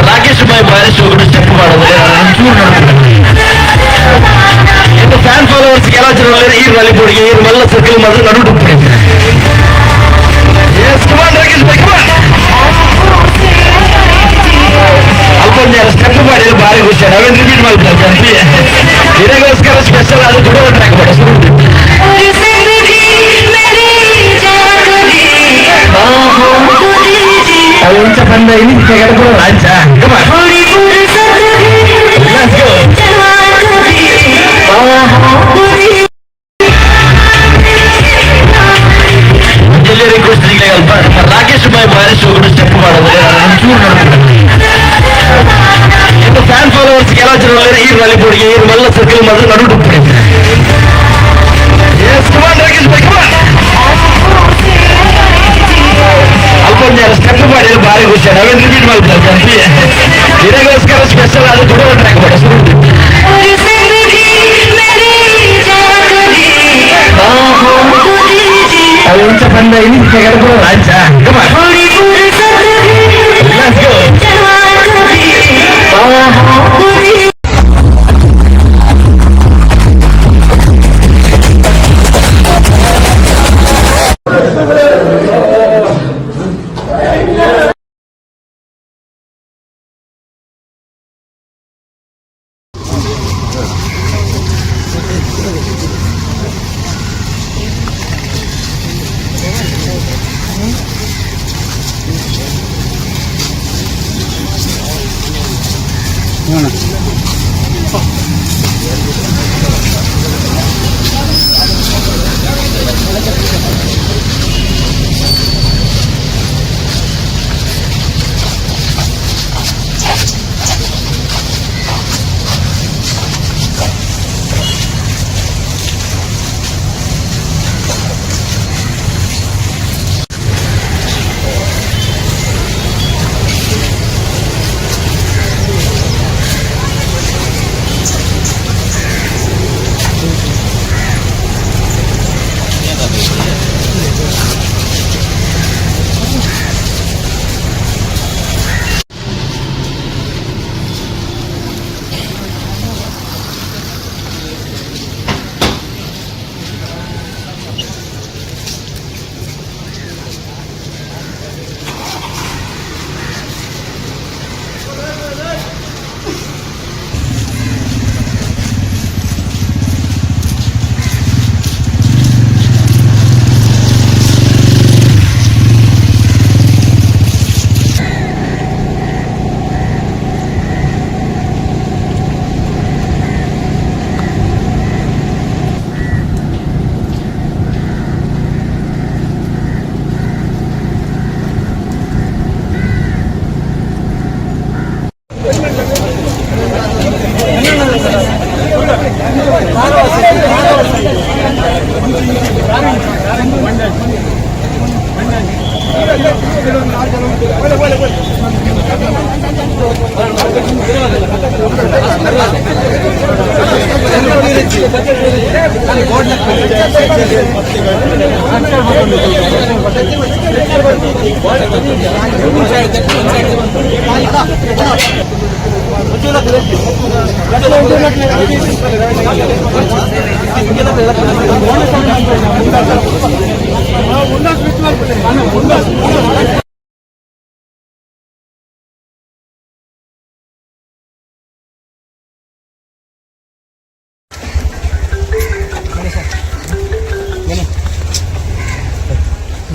ರಾಕೇಶ್ ಬಾಯ್ ಬಾರಿಸ್ ಹೋಗ್ಬಿಟ್ಟು ಸ್ಟೆಪ್ ಮಾಡಿದ್ರೆ ಒಂಚೂರು ನೋಡ್ತೀನಿ. ಇನ್ನು ಫ್ಯಾನ್ ಫಾಲೋವರ್ಸ್ ಕೆಲವು ಜನ ಈ ವಾಲಿಬೋರ್ಡ್ಗೆ ಈ ಮಲ್ಲ ಸರ್ಕಲ್ ಮಾಡಿದ್ರೆ ನಡು ಡುಪ್ಪಿದೆ. ಅಲ್ಕೊಂಡ್ ಜನ ಸ್ಟೆಪ್ ಮಾಡಿದ್ರೆ ಭಾರಿ ಖುಷಿ. ನಾವೇನು ರಿಪೀಟ್ ಮಾಡ್ತಾರೆ ಇದಕ್ಕೋಸ್ಕರ ಸ್ಪೆಷಲ್ ಅದು ದುಡ್ಡು ಟ್ರ್ಯಾಕ್ ಮಾಡಿ ಒಂಚ ಬಂದ ಇಲ್ಲಿ ತೆಗೆದುಕೊಳ್ಳೋ ರಾಜ್ಯ ರಾಕೇಶ್ ಬಾಯ್ ಬಾರಿಸ್ ಹೋಗ್ಬಿಟ್ಟು ಸ್ಟೆಪ್ ಮಾಡಿದ್ರೆ ಒಂಚೂರು ನೋಡ್ತೀನಿ. ಇನ್ನು ಫ್ಯಾನ್ ಫಾಲೋವರ್ಸ್ ಕೆಲವು ಜನ ಈ ವಾಲಿಬೋರ್ಡ್ಗೆ ಈ ಮಲ್ಲ ಸರ್ಕಲ್ ಮಾಡಿದ್ರೆ ನಡು ಡುಪ್ಪಿದೆ. ಅಲ್ಕೊಂಡ್ ಜನ ಸ್ಟೆಪ್ ಮಾಡಿದ್ರೆ ಭಾರಿ ಖುಷಿ. ನಾವೇನು ರಿಪೀಟ್ ಮಾಡ್ತಾರೆ ಇದಕ್ಕೋಸ್ಕರ ಸ್ಪೆಷಲ್ ಅದು ದುಡ್ಡು ಟ್ರ್ಯಾಕ್ ಮಾಡಿ ಒಂಚ ಬಂದ ಇಲ್ಲಿ ತೆಗೆದುಕೊಳ್ಳೋ ರಾಜ್ಯ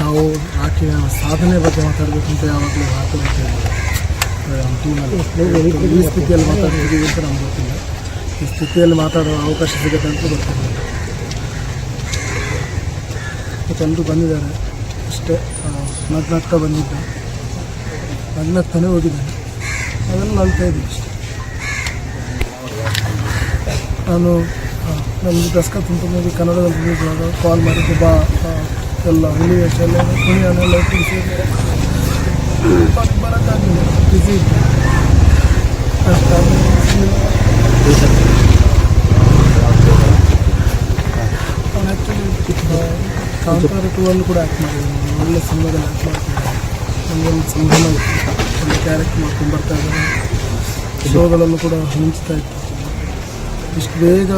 ನಾವು ಆಕೆಯ ಸಾಧನೆ ಬಗ್ಗೆ ಮಾತಾಡಬೇಕಂತ ಯಾವಾಗಲೂ ಮಾತಾಡ್ತಾ ಟೀಮಲ್ಲಿ ಈ ಸ್ಥಿತಿಯಲ್ಲಿ ಮಾತಾಡ್ತಿದ್ದೀವಿ ಅಂತ ನಮ್ಗೆ ಗೊತ್ತಿಲ್ಲ. ಈ ಸ್ಥಿತಿಯಲ್ಲಿ ಮಾತಾಡೋ ಅವಕಾಶ ಸಿಗುತ್ತೆ ಅಂತ ಗೊತ್ತಿಲ್ಲ. ಮತ್ತು ಎಲ್ಲರೂ ಬಂದಿದ್ದಾರೆ ಅಷ್ಟೇ. ನಗ್ನಗ್ತಾ ಬಂದಿದ್ದ, ನಗ್ನಗ್ತಾನೆ ಹೋಗಿದ್ದಾನೆ. ಅದನ್ನು ನಲ್ತಾ ಇದ್ದೀನಿ ಅಷ್ಟೇ. ನಾನು ನಮ್ಮದು ದಸ್ಕ ತುಂಬ ಕನ್ನಡದಲ್ಲಿ ರಿಲೀಸ್ ಮಾಡುವಾಗ ಕಾಲ್ ಮಾಡಿದ್ದು ಬಾ ಎಲ್ಲ ಹುಲಿಯಷ್ಟೆಲ್ಲ ಕುಣಿಯನ್ನೆಲ್ಲ ತಿಳಿಸಿ ಬರೋಕ್ಕಾಗಲಿಲ್ಲ, ಬ್ಯುಸಿ ಇದ್ದೆ ಅಷ್ಟಾಗಿ. ನಾನು ಆ್ಯಕ್ಚುಲಿ ಕಾಂತಾರ 2 ಅಲ್ಲೂ ಕೂಡ ಆ್ಯಕ್ಟ್ ಮಾಡಿದ್ದೀನಿ. ಒಳ್ಳೆ ಸಿನಿಮಾದಲ್ಲಿ ಆ್ಯಕ್ಟ್ ಮಾಡ್ತಿದ್ದೆ. ನಮಗೊಂದು ಸಂಭ್ರಮ ಇತ್ತು. ಒಳ್ಳೆ ಕ್ಯಾರೆಕ್ಟ್ ಮಾಡ್ಕೊಂಡು ಬರ್ತಾ ಇದ್ದಾರೆ. ಶೋಗಳಲ್ಲೂ ಕೂಡ ಮಿಂಚ್ತಾ ಇತ್ತು. ಇಷ್ಟು ಬೇಗ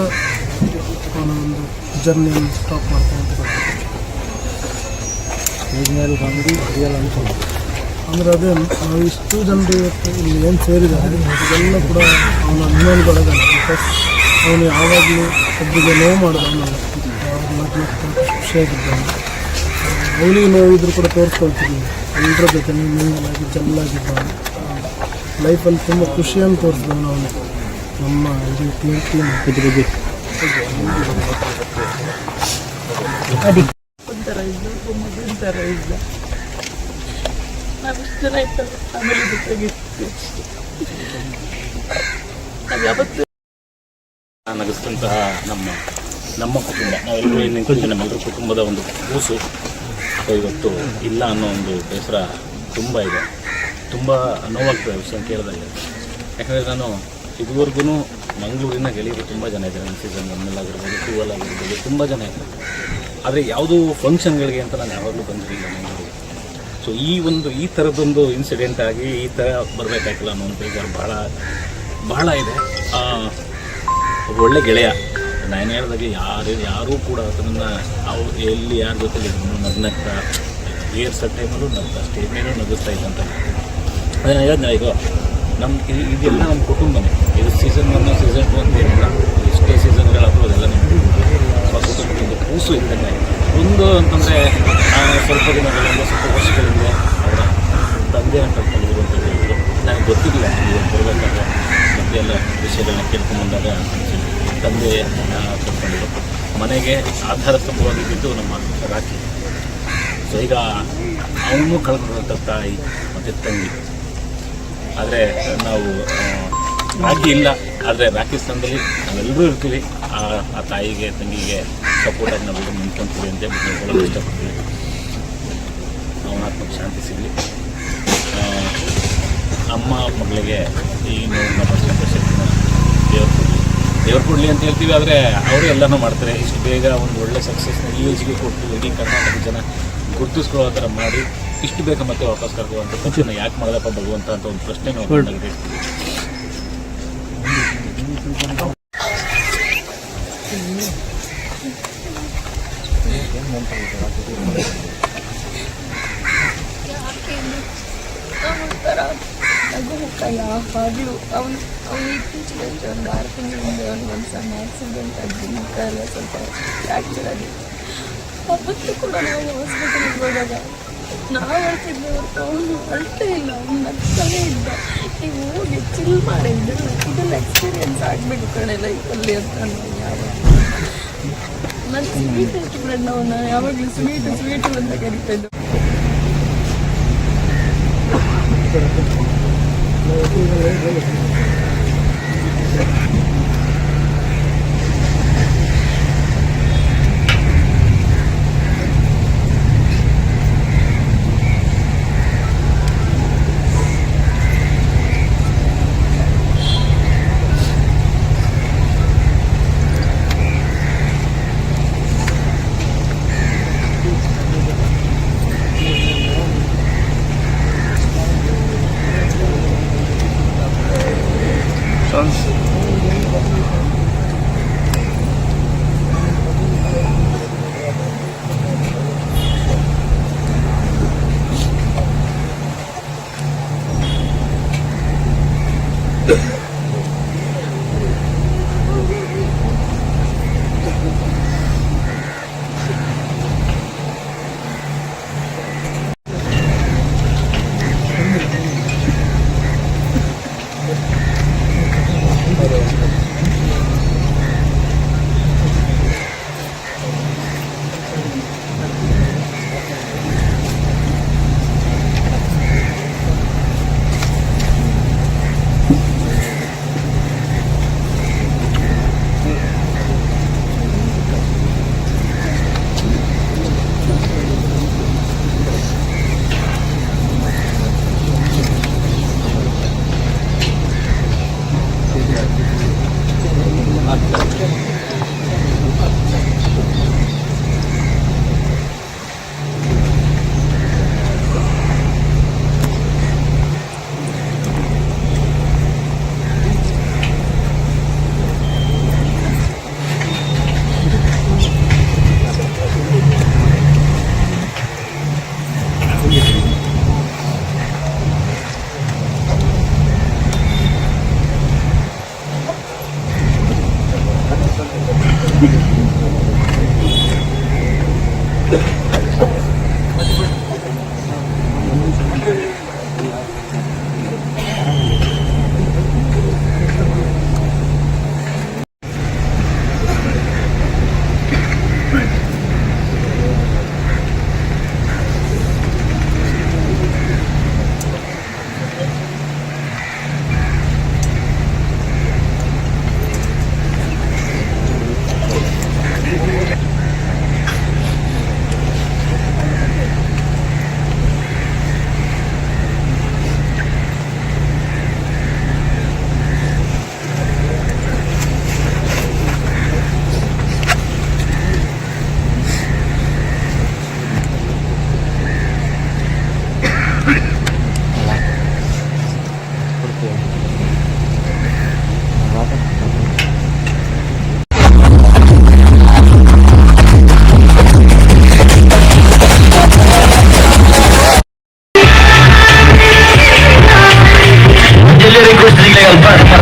ಅವನ ಒಂದು ಜರ್ನಿಯನ್ನು ಸ್ಟಾಪ್ ಮಾಡ್ತಾನೆ ಅಂತ ಗೊತ್ತಿತ್ತು. ಅಂದರೆ ಅದೇ ನಾವು ಇಷ್ಟು ಜನರು ಇವತ್ತು ಇಲ್ಲಿ ಏನು ಸೇರಿದ್ದಾರೆ ಇದೆಲ್ಲ ಕೂಡ ಅವನ ಅಭಿಮಾನಿಗಳಾಗಲ್ಲ. ಬಿಕಾಸ್ ಅವನು ಯಾವಾಗಲೂ ಒಬ್ಬರಿಗೆ ನೋವು ಮಾಡೋದು ಅವನಲ್ಲ. ಯಾವಾಗ ಖುಷಿಯಾಗಿದ್ದಾನೆ. ಅವನಿಗೆ ನೋವಿದ್ರು ಕೂಡ ತೋರಿಸ್ಕೊಳ್ತಿದ್ದೀವಿ. ಎಲ್ಲರ ಜೊತೆ ಮಿಂಗಲಾಗಿ ಜಲ್ಲಾಗಿದ್ದಾನೆ. ಲೈಫಲ್ಲಿ ತುಂಬ ಖುಷಿಯನ್ನು ತೋರಿಸಿದವನು ಅವನು. ನಮ್ಮ ಇದು ಟೀಮ್ ಒಂಥರ ಇದ್ದ, ಒಂಥರ ಇದ್ದ. ನಾವು ಇಷ್ಟು ಜನ ಇರ್ತಲ್ಲ ಫ್ಯಾಮಿಲಿ ಜೊತೆಗಿತ್ತು. ಅದು ಯಾವತ್ತು ನಗಿಸ್ತಂತಹ ನಮ್ಮ ಕುಟುಂಬ, ನಾವೆಲ್ಲರೂ ಏನು ನಿಂತಿದ್ದೀವಿ, ನಮ್ಮೆಲ್ಲರ ಕುಟುಂಬದ ಒಂದು ಕೂಸು ಇವತ್ತು ಇಲ್ಲ ಅನ್ನೋ ಒಂದು ಬೇಸರ ತುಂಬ ಇದೆ. ತುಂಬ ನೋವಾಗ್ತದೆ ವಿಷಯ ಕೇಳಿದಾಗ. ಯಾಕಂದರೆ ನಾನು ಇದುವರೆಗೂ ಮಂಗಳೂರಿನ ಗೆಳೆಯರು ತುಂಬ ಜನ ಇದ್ದಾರೆ. ನನ್ನ ಸೀಸನ್ 1 ಆಗಿರ್ಬೋದು, 2 ಆಗಿರ್ಬೋದು, ತುಂಬ ಜನ ಇದ್ದಾರೆ. ಆದರೆ ಯಾವುದೂ ಫಂಕ್ಷನ್ಗಳಿಗೆ ಅಂತ ನಾನು ಯಾವಾಗಲೂ ಬಂದಿರಲಿಲ್ಲ ಮಂಗಳೂರಿಗೆ. ಸೊ ಈ ಥರದ್ದೊಂದು ಇನ್ಸಿಡೆಂಟ್ ಆಗಿ ಈ ಥರ ಬರಬೇಕಾಗಿಲ್ಲ ಅನ್ನೋ ಒಂದು ಬೇಜಾರು ಭಾಳ ಇದೆ. ಒಬ್ಬ ಒಳ್ಳೆ ಗೆಳೆಯ. ನಾನು ಹೇಳಿದಾಗೆ ಯಾರೂ ಕೂಡ ಅದನ್ನು ಅವ್ರು ಎಲ್ಲಿ ಯಾರ ಜೊತೆಲಿ ನಗ್ನಗ್ತಾ ಏರ್ಸೋ ಟೈಮಲ್ಲೂ ನಗ್ತಾ ಸ್ಟೇಜ್ ಮೇಲೂ ನಗಿಸ್ತಾ ಇದ್ದಂತ. ಅದನ್ನು ಹೇಳಿದ್ನ ಈಗ ಇದೆಲ್ಲ ನಮ್ಮ ಕುಟುಂಬನೇ. ಇದು ಸೀಸನ್ 1 ಸೀಸನ್ 2 ಅಂತ ಏನಿಲ್ಲ. ಎಷ್ಟೇ ಸೀಸನ್ಗಳಾದರೂ ಅದೆಲ್ಲ ನಮ್ಮ ಕುಟುಂಬದ ಒಂದು ಕೂಸು ಇದ್ದಂಗೆ. ಒಂದು ಅಂತಂದರೆ ಸ್ವಲ್ಪ ದಿನಗಳಿಂದ, ಸ್ವಲ್ಪ ವರ್ಷಗಳಿಂದ ಅವರ ತಂದೆಯನ್ನು ಕಳ್ಕೊಂಡಿದ್ರು ಅಂತ ಹೇಳಿದ್ರು. ನನಗೆ ಗೊತ್ತಿರಲಿಲ್ಲ ಬರಬೇಕಾದ್ರೆ ಮತ್ತೆ ಎಲ್ಲ ವಿಷಯಗಳನ್ನ ಕೇಳ್ಕೊಂಬಂದಾಗ ತಂದೆ ಕಳ್ಕೊಂಡಿದ್ರು. ಮನೆಗೆ ಆಧಾರ ಸ್ತಂಭವಾಗಿದ್ದು ನಮ್ಮ ರಾಖಿ. ಸೊ ಈಗ ಅವನು ಕಳ್ಕೊಂಡಂಥ ತಾಯಿ ಮತ್ತು ತಂಗಿ. ಆದರೆ ನಾವು ರಾಖಿ ಇಲ್ಲ, ಆದರೆ ರಾಖಿ ಸ್ಥಾನದಲ್ಲಿ ನಾವೆಲ್ಲರೂ ಇರ್ತೀವಿ. ಆ ತಾಯಿಗೆ ತಂಗಿಗೆ ಸಪೋರ್ಟಾಗಿ ನಾವೆಲ್ಲರೂ ನಿಂತ್ಕೊಂತೀವಿ ಅಂತ ನಾವು ಹೇಳೋದು ಇಷ್ಟಪಡ್ತೀವಿ. ಅವನ ಆತ್ಮಕ್ಕೆ ಶಾಂತಿ ಸಿಗಲಿ. ಅಮ್ಮ ಮಗಳಿಗೆ ಈ ನೋವನ್ನ ಬರ್ತಕ್ಕಂಥ ಶಕ್ತಿನ ದೇವ್ರು ಕೊಡಲಿ ಅಂತ ಹೇಳ್ತೀವಿ. ಆದರೆ ಅವರು ಎಲ್ಲನೂ ಮಾಡ್ತಾರೆ. ಇಷ್ಟು ಬೇಗ ಒಂದು ಒಳ್ಳೆ ಸಕ್ಸಸ್ನ ಈ ಏಜ್ಗೆ ಕೊಟ್ಟು ಇಡೀ ಕರ್ನಾಟಕ ಜನ ಗುರುತಿಸ್ಕೊಳ್ಳೋ ಥರ ಮಾಡಿ ಇಷ್ಟು ಬೇಗ ಮತ್ತೆ ವಾಪಸ್ ಕರ್ಕೊಳ್ಳುವಂಥ ತಕ್ಷಣ ಯಾಕೆ ಮಾಡೋದಪ್ಪ ಭಗವಂತ ಅಂತ ಒಂದು ಪ್ರಶ್ನೆ ನಾವು ನಗದಿರ್ತೀವಿ. ಒಂಥರ ನಗು ಮುಖ ಯಾವಾಗಲೂ ಅವನು ಇತ್ತೀಚೆಗೆ ಒಂದು 6 ತಿಂಗಳಿಂದ ಒಂದು ಸಣ್ಣ ಆಕ್ಸಿಡೆಂಟ್ ಆಗಿ ಮುಖ ಎಲ್ಲ ಸ್ವಲ್ಪ ಫ್ರ್ಯಾಕ್ಚರ್ ಆಗಿದೆ. ಅವತ್ತು ಕೂಡ ನಾವು ಹಾಸ್ಪಿಟಲ್ಗೆ ಹೋದಾಗ ನಾವು ಅಳ್ತಿದ್ವಿ ಹೊರತು ಅವನು ಅಳ್ತೇ ಇಲ್ಲ. ಅವನು ನಗ್ತಾನೇ ಇದ್ದ. ನೀವು ಹೋಗಿ ಚಿಲ್ ಮಾಡಿದ್ದು ಇದೆಲ್ಲ ಎಕ್ಸ್ಪೀರಿಯನ್ಸ್ ಆಗಬೇಕು ಕಣೆ ಲೈಫಲ್ಲಿ ಅಂತ ನಾನು ಯಾವಾಗ ನನ್ನ ಸ್ವೀಟೆಸ್ಟ್ ಫ್ರೆಂಡ್ ಅವನ್ನ ಯಾವಾಗಲೂ ಸ್ವೀಟು ಅಂತ ಕರಿತಾ ಇದ್ದ.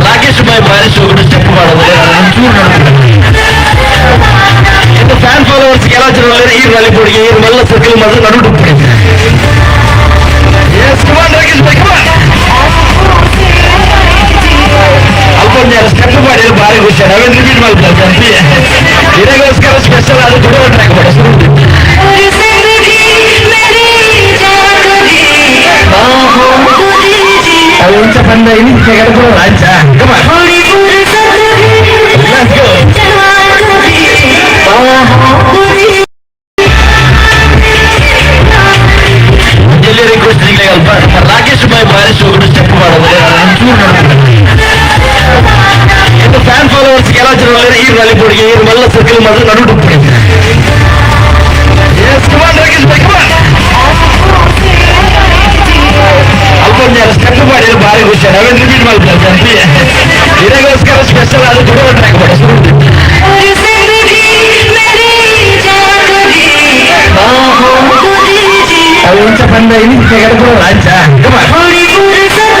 ರಾಕೇಶ್ ಬಾಯ್ ಬಾರಿಸ್ ಹೋಗ್ಬಿಟ್ಟು ಸ್ಟೆಪ್ ಮಾಡೋದ್ರೆ ಒಂಚೂರು ನೋಡ್ತೀನಿ ಫ್ಯಾನ್ ಫಾಲೋವರ್ಸ್ ಎಲ್ಲ ಜನ ಈ ರಾಲಿಬೋರ್ಡ್ಗೆ ಈ ಮಲ್ಲ ಸರ್ಕಲ್ ಮಾತ್ರ ನಡು ಅಲ್ಕೊಂಡ್ ಸ್ಟೆಪ್ ಮಾಡಿ ಭಾರಿ ಖುಷಿ ನಾವೇನು ರಿಪೀಟ್ ಮಾಡ್ತಾರೆ ಇದಕ್ಕೋಸ್ಕರ ಸ್ಪೆಷಲ್ ಅದು ಕೂಡ ಟ್ರ್ಯಾಕ್ ಮಾಡಿ unsa banda ini saya kata lancar come on let's go jelly request ಗೆ ಅಲ್ಪ ರಾಕೇಶ್ ಬಾಯ್ ಬಾರಿಸ್ ಹೋಗ್ಬಿಟ್ಟು ಸ್ಟೆಪ್ ಮಾಡೋದ್ರೆ ಒಂಚೂರು ನೋಡ್ತೀನಿ ಫ್ಯಾನ್ ಫಾಲೋವರ್ಸ್ ಎಲ್ಲ ಜನ ಈ ರಾಲಿಬೋರ್ಡ್ಗೆ ಈ ಮಲ್ಲ ಸರ್ಕಲ್ ಮಾತ್ರ ನಡು ಅಲ್ಕೊಂಡ್ ಸ್ಟೆಪ್ ಮಾಡಿ ಭಾರಿ ಖುಷಿ ನಾವೇನು ರಿಪೀಟ್ ಮಾಡ್ತಾರೆ ಇದಕ್ಕೋಸ್ಕರ ಸ್ಪೆಷಲ್ ಅದು ಕೂಡ ಟ್ರ್ಯಾಕ್ ಮಾಡಿ unsa banda ini saya kata lancar come on let's go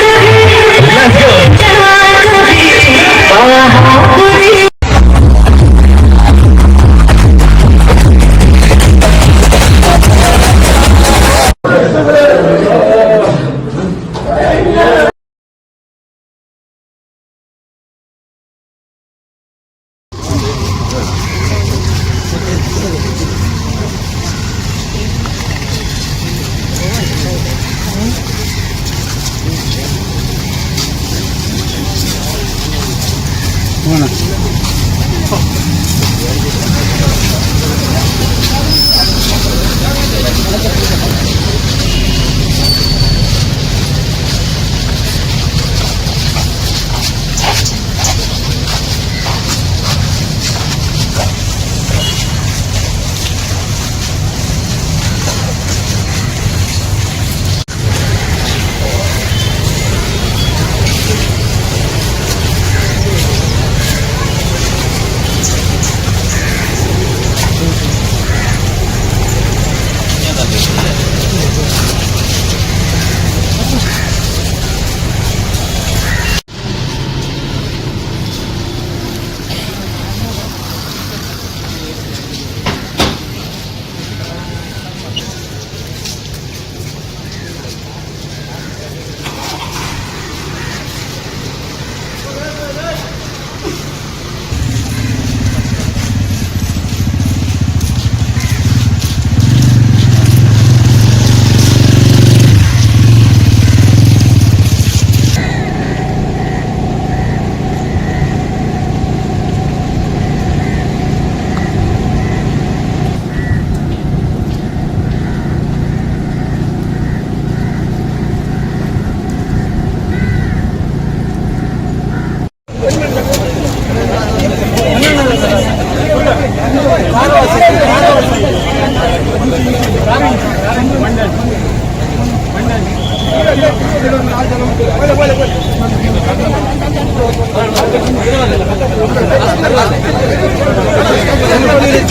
Gracias.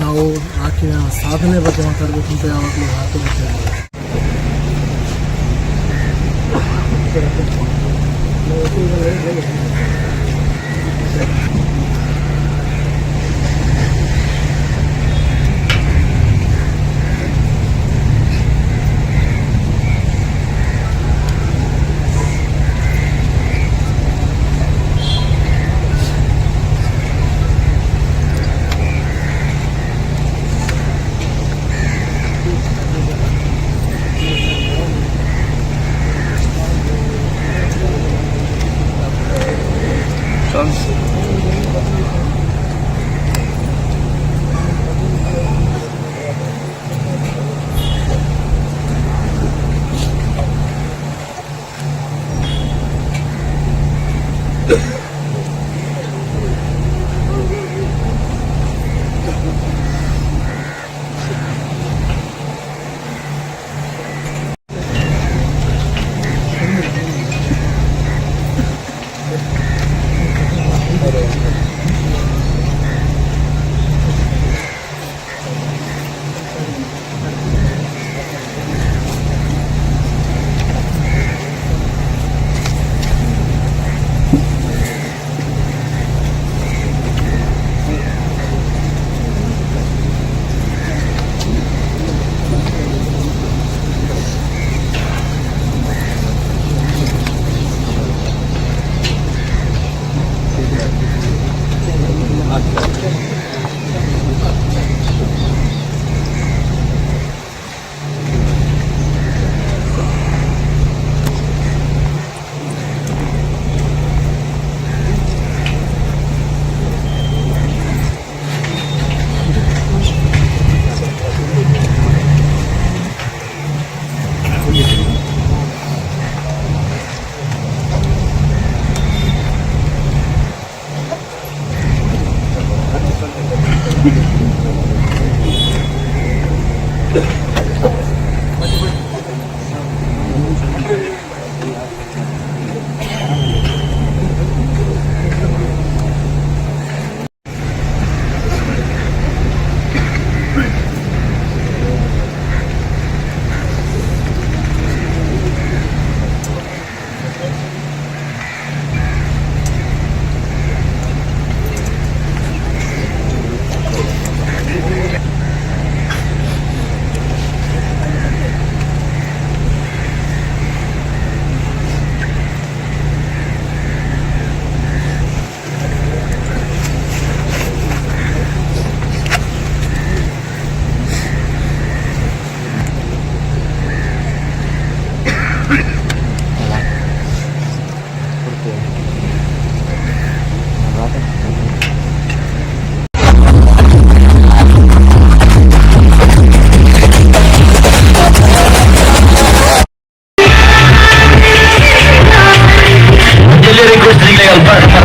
ನಾವು ಆಕೆಯ ಸಾಧನೆ ಬಗ್ಗೆ ಮಾತಾಡಬೇಕಂತ ಯಾವಾಗಲೂ ಆತುರತೆ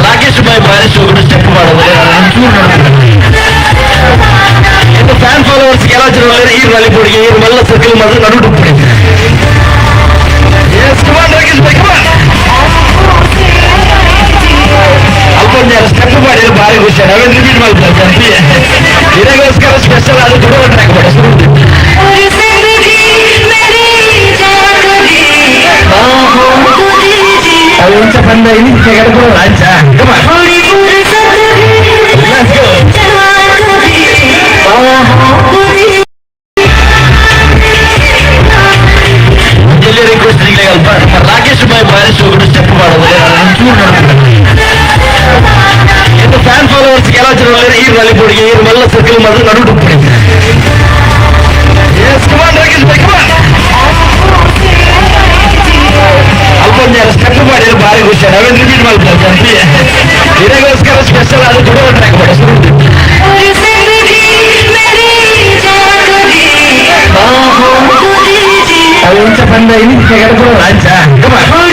ರಾಕೇಶ್ ಬಾಯ್ ಬಾರಿಸ್ ಹೋಗ್ಬಿಟ್ಟು ಸ್ಟೆಪ್ ಮಾಡಿದ್ರೆ ಒಂಚೂರು ನೋಡ್ತೀನಿ. ಫ್ಯಾನ್ ಫಾಲೋವರ್ಸ್ ಎಲ್ಲ ಜನ ಈ ರಾಲಿಪುಡಿಗೆ ಈ ಮಲ್ಲ ಸರ್ಕಲ್ ಮಾಡಿದ್ರೆ ನಡು ಡುಪ್ಪಡಿ. ಅಲ್ಕೊಂಡ್ ಸ್ಟೆಪ್ ಮಾಡಿದ್ರೆ ಭಾರಿ ಖುಷಿ. ನಾವೇನು ರಿಪೀಟ್ ಮಾಡ್ತಾರೆ ಇದಕ್ಕೋಸ್ಕರ ಸ್ಪೆಷಲ್ ಅದು ತುಂಬ ಟ್ರ್ಯಾಕ್ ಮಾಡಿ ಅದು ಬಂದ ಇಲ್ಲಿ ತೆಗೆದುಕೊಳ್ಳೋ ರಾಜ್ಯ ರಾಕೇಶ್ ಬಾಯ್ ಬಾರಿಸ್ ಹೋಗ್ಬಿಟ್ಟು ಸ್ಟೆಪ್ ಮಾಡಿದ್ರೆ ಒಂಚೂರು ನೋಡ್ತೀನಿ. ಫ್ಯಾನ್ ಫಾಲೋವರ್ಸ್ ಎಲ್ಲ ಜನ ಈ ರಾಲಿಪುಡಿಗೆ ಈ ಮಲ್ಲ ಸರ್ಕಲ್ ಮಾಡಿದ್ರೆ ನಡು ಡುಪ್ಪಡಿ. ಅಲ್ಕೊಂಡ್ ಸ್ಟೆಪ್ ಮಾಡಿದ್ರೆ ಭಾರಿ ಖುಷಿ. ನಾವೇನು ರಿಪೀಟ್ ಮಾಡ್ತಾರೆ and the initiative of Raja. Come on.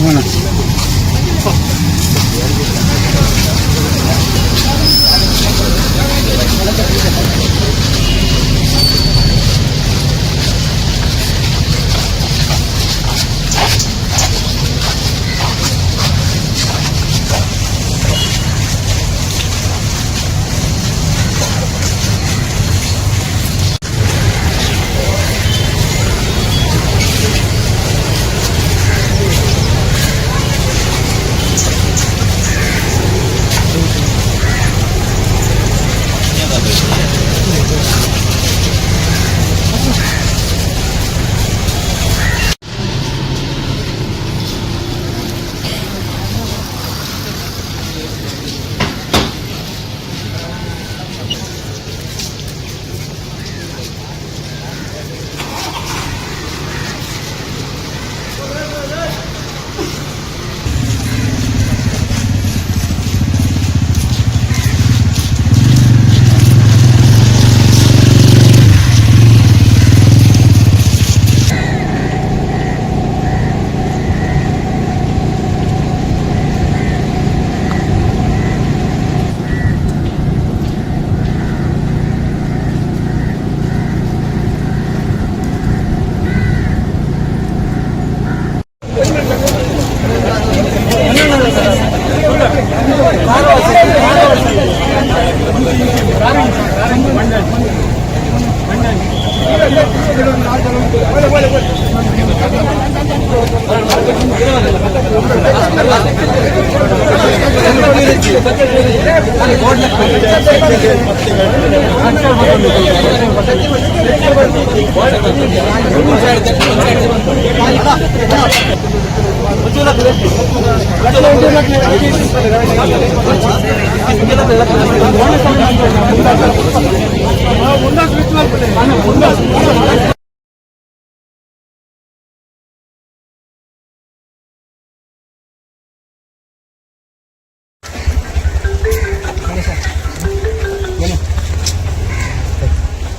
Let's go.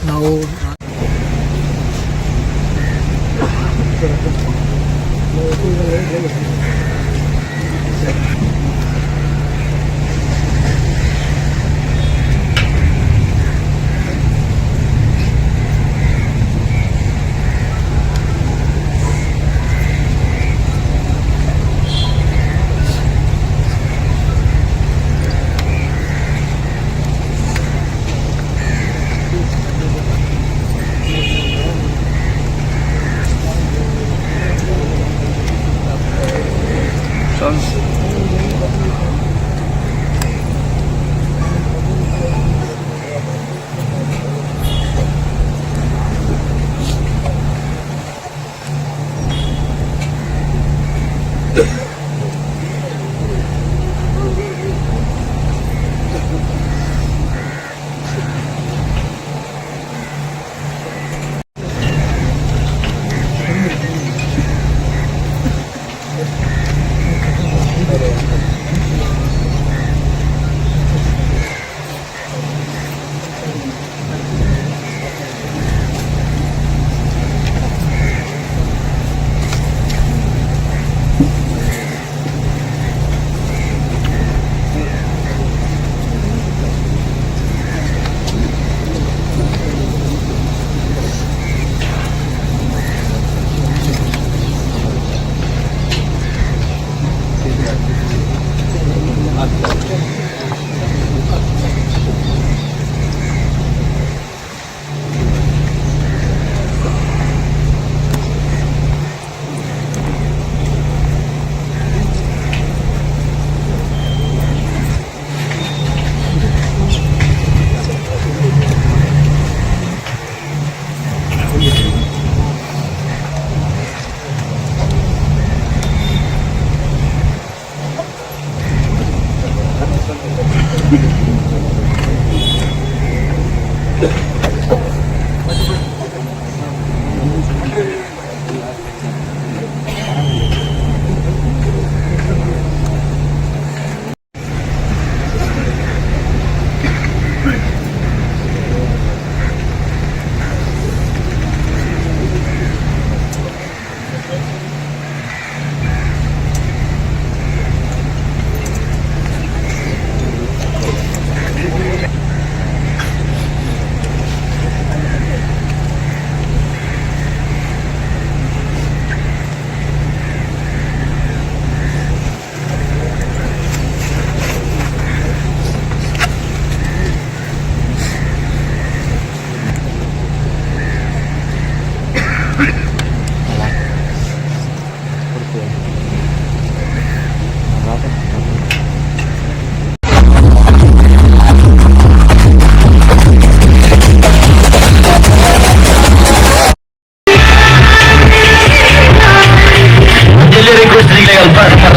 ನಾವು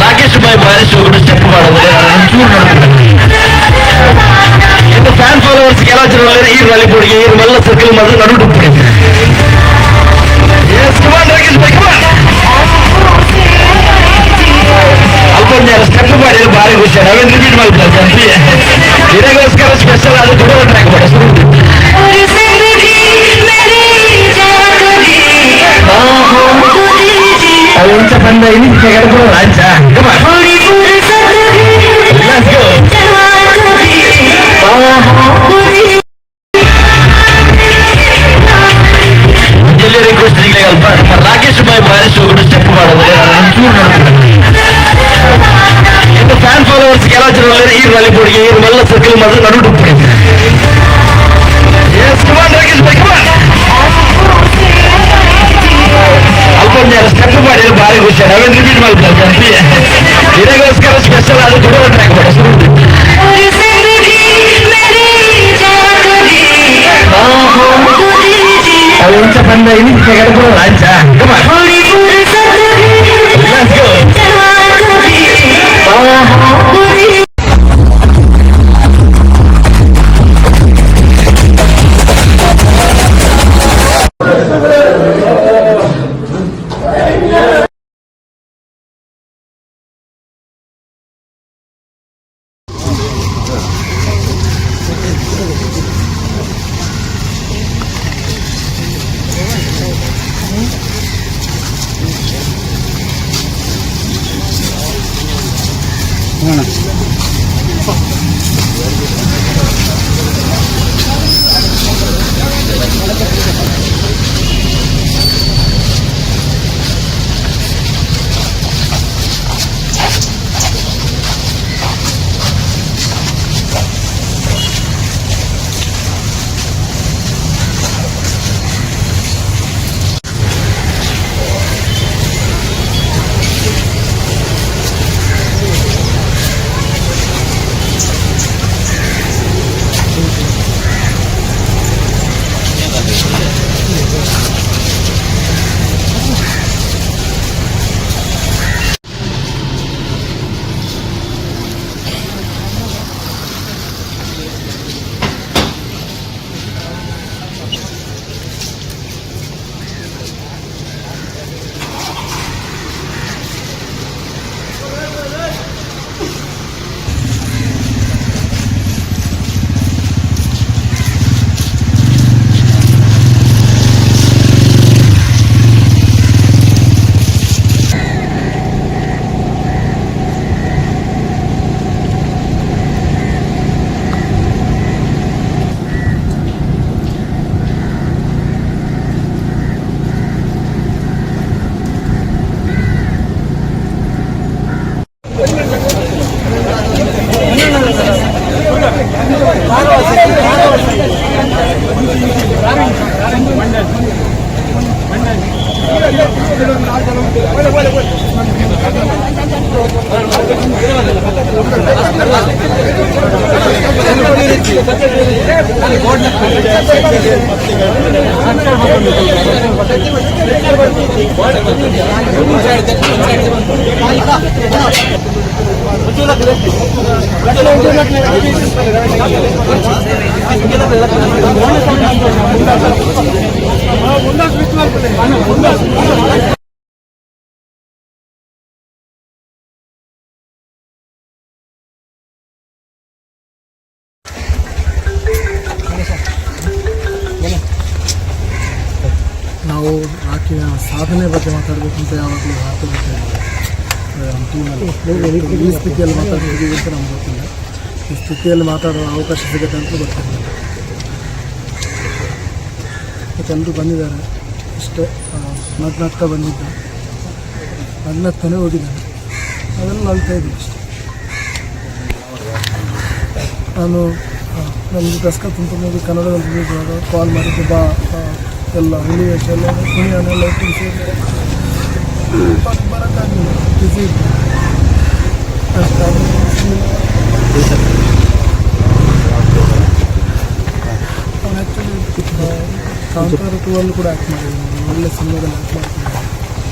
ರಾಕೇಶ್ ಬಾರಿಸಿ ಹೋಗ್ಬಿಟ್ಟು ಸ್ಟೆಪ್ ಮಾಡೋದ್ರೆ ಒಂಚೂರು ನೋಡ್ತೀನಿ. ಇನ್ನು ಫ್ಯಾನ್ ಫಾಲೋವರ್ಸ್ ಎಲ್ಲ ಜನ ಈ ರಾಲಿ ಬೋರ್ಡ್ಗೆ ಈ ಮಲ್ಲ ಸರ್ಕಲ್ ಮಾಡಿದ್ರೆ ನಡು ಅಲ್ಕೊಂಡ್ ಸ್ಟೆಪ್ ಮಾಡಿ ಭಾರಿ ಖುಷಿ. ನಾವೇನು ರಿಪೀಟ್ ಮಾಡ್ತಾರೆ ಇದಕ್ಕೋಸ್ಕರ ಸ್ಪೆಷಲ್ ಅದು ಕೂಡ ಟ್ರ್ಯಾಕ್ ಮಾಡಿ ಒಂಚ ಬಂದ ಇಲ್ಲಿ ತೆಗೆದು ರಾಜ್ಯ ರಾಕೇಶ್ ಬಾರಿಸಿ ಹೋಗ್ಬಿಟ್ಟು ಸ್ಟೆಪ್ ಮಾಡಿದ್ರೆ ಒಂಚೂರು ನೋಡ್ತೀನಿ. ಇನ್ನು ಫ್ಯಾನ್ ಫಾಲೋವರ್ಸ್ ಎಲ್ಲ ಜನ ಈ ರಾಲಿ ಬೋರ್ಡ್ಗೆ ಈ ಮಲ್ಲ ಸರ್ಕಲ್ ಮಾಡಿದ್ರೆ ನಡು ಅಲ್ಕೊಂಡ್ ಸ್ಟೆಪ್ ಮಾಡಿ ಭಾರಿ ಖುಷಿ. ನಾವೇನು ರಿಪೀಟ್ ಮಾಡ್ತಾರೆ ಇದಕ್ಕೋಸ್ಕರ ಸ್ಪೆಷಲ್ ಅದು ಕೂಡ ಟ್ರ್ಯಾಕ್ ಮಾಡಿ ಒಂಚ ಬಂದ ಇಲ್ಲಿ ತೆಗೆದು ರಾಜ್ಯ One side. ನಾವು ಆಕೆಯ ಸಾಧನೆ ಬಗ್ಗೆ ಮಾತಾಡಬೇಕು ಅಂತ ಯಾವಾಗಲೂ ಹಾಕಬೇಕು ನಮ್ಮ ಟೀಮಲ್ಲಿ ಈ ಸ್ಥಿತಿಯಲ್ಲಿ ಮಾತಾಡ್ತಿದ್ದೀವಿ ಅಂತ ನಮ್ಗೆ ಗೊತ್ತಿಲ್ಲ. ಈ ಸ್ಥಿತಿಯಲ್ಲಿ ಮಾತಾಡುವ ಅವಕಾಶ ಸಿಗುತ್ತೆ ಅಂತ ಗೊತ್ತಿಲ್ಲ. ಎಲ್ಲರೂ ಬಂದಿದ್ದಾರೆ ಇಷ್ಟೇ, ನಗ್ನಗ್ತಾ ಬಂದಿದ್ದೆ, ನಗ್ನಗ್ತಾನೆ ಹೋಗಿದ್ದಾರೆ, ಅದೆಲ್ಲ ಅಳ್ತಾ ಇದ್ದೀನಿ ಅಷ್ಟೇ. ನಾನು ನಮಗೆ ದಸ್ಕತ್ ತುಂಬ ಕನ್ನಡದಲ್ಲಿ ರಿಲೀಸ್ ಕಾಲ್ ಮಾಡಿದ್ದು ಬಾ ಎಲ್ಲ ಹುಲಿ ವೇಷ ಎಲ್ಲ ಕುಣಿಯನ್ನೆಲ್ಲ ಇಟ್ಟು ಬರೋಕ್ಕಾಗಲಿಲ್ಲ, ಬಿಸಿ ಇತ್ತು ಅವನು ಆ್ಯಕ್ಚುಲಿ ಕಾಂತಾರ 2 ಅಲ್ಲೂ ಕೂಡ ಆ್ಯಕ್ಟ್ ಮಾಡಿದ್ದೀನಿ. ಒಳ್ಳೆ ಸಿನಿಮಾದಲ್ಲಿ ಆ್ಯಕ್ಟ್ ಮಾಡ್ತಿದ್ದಾರೆ.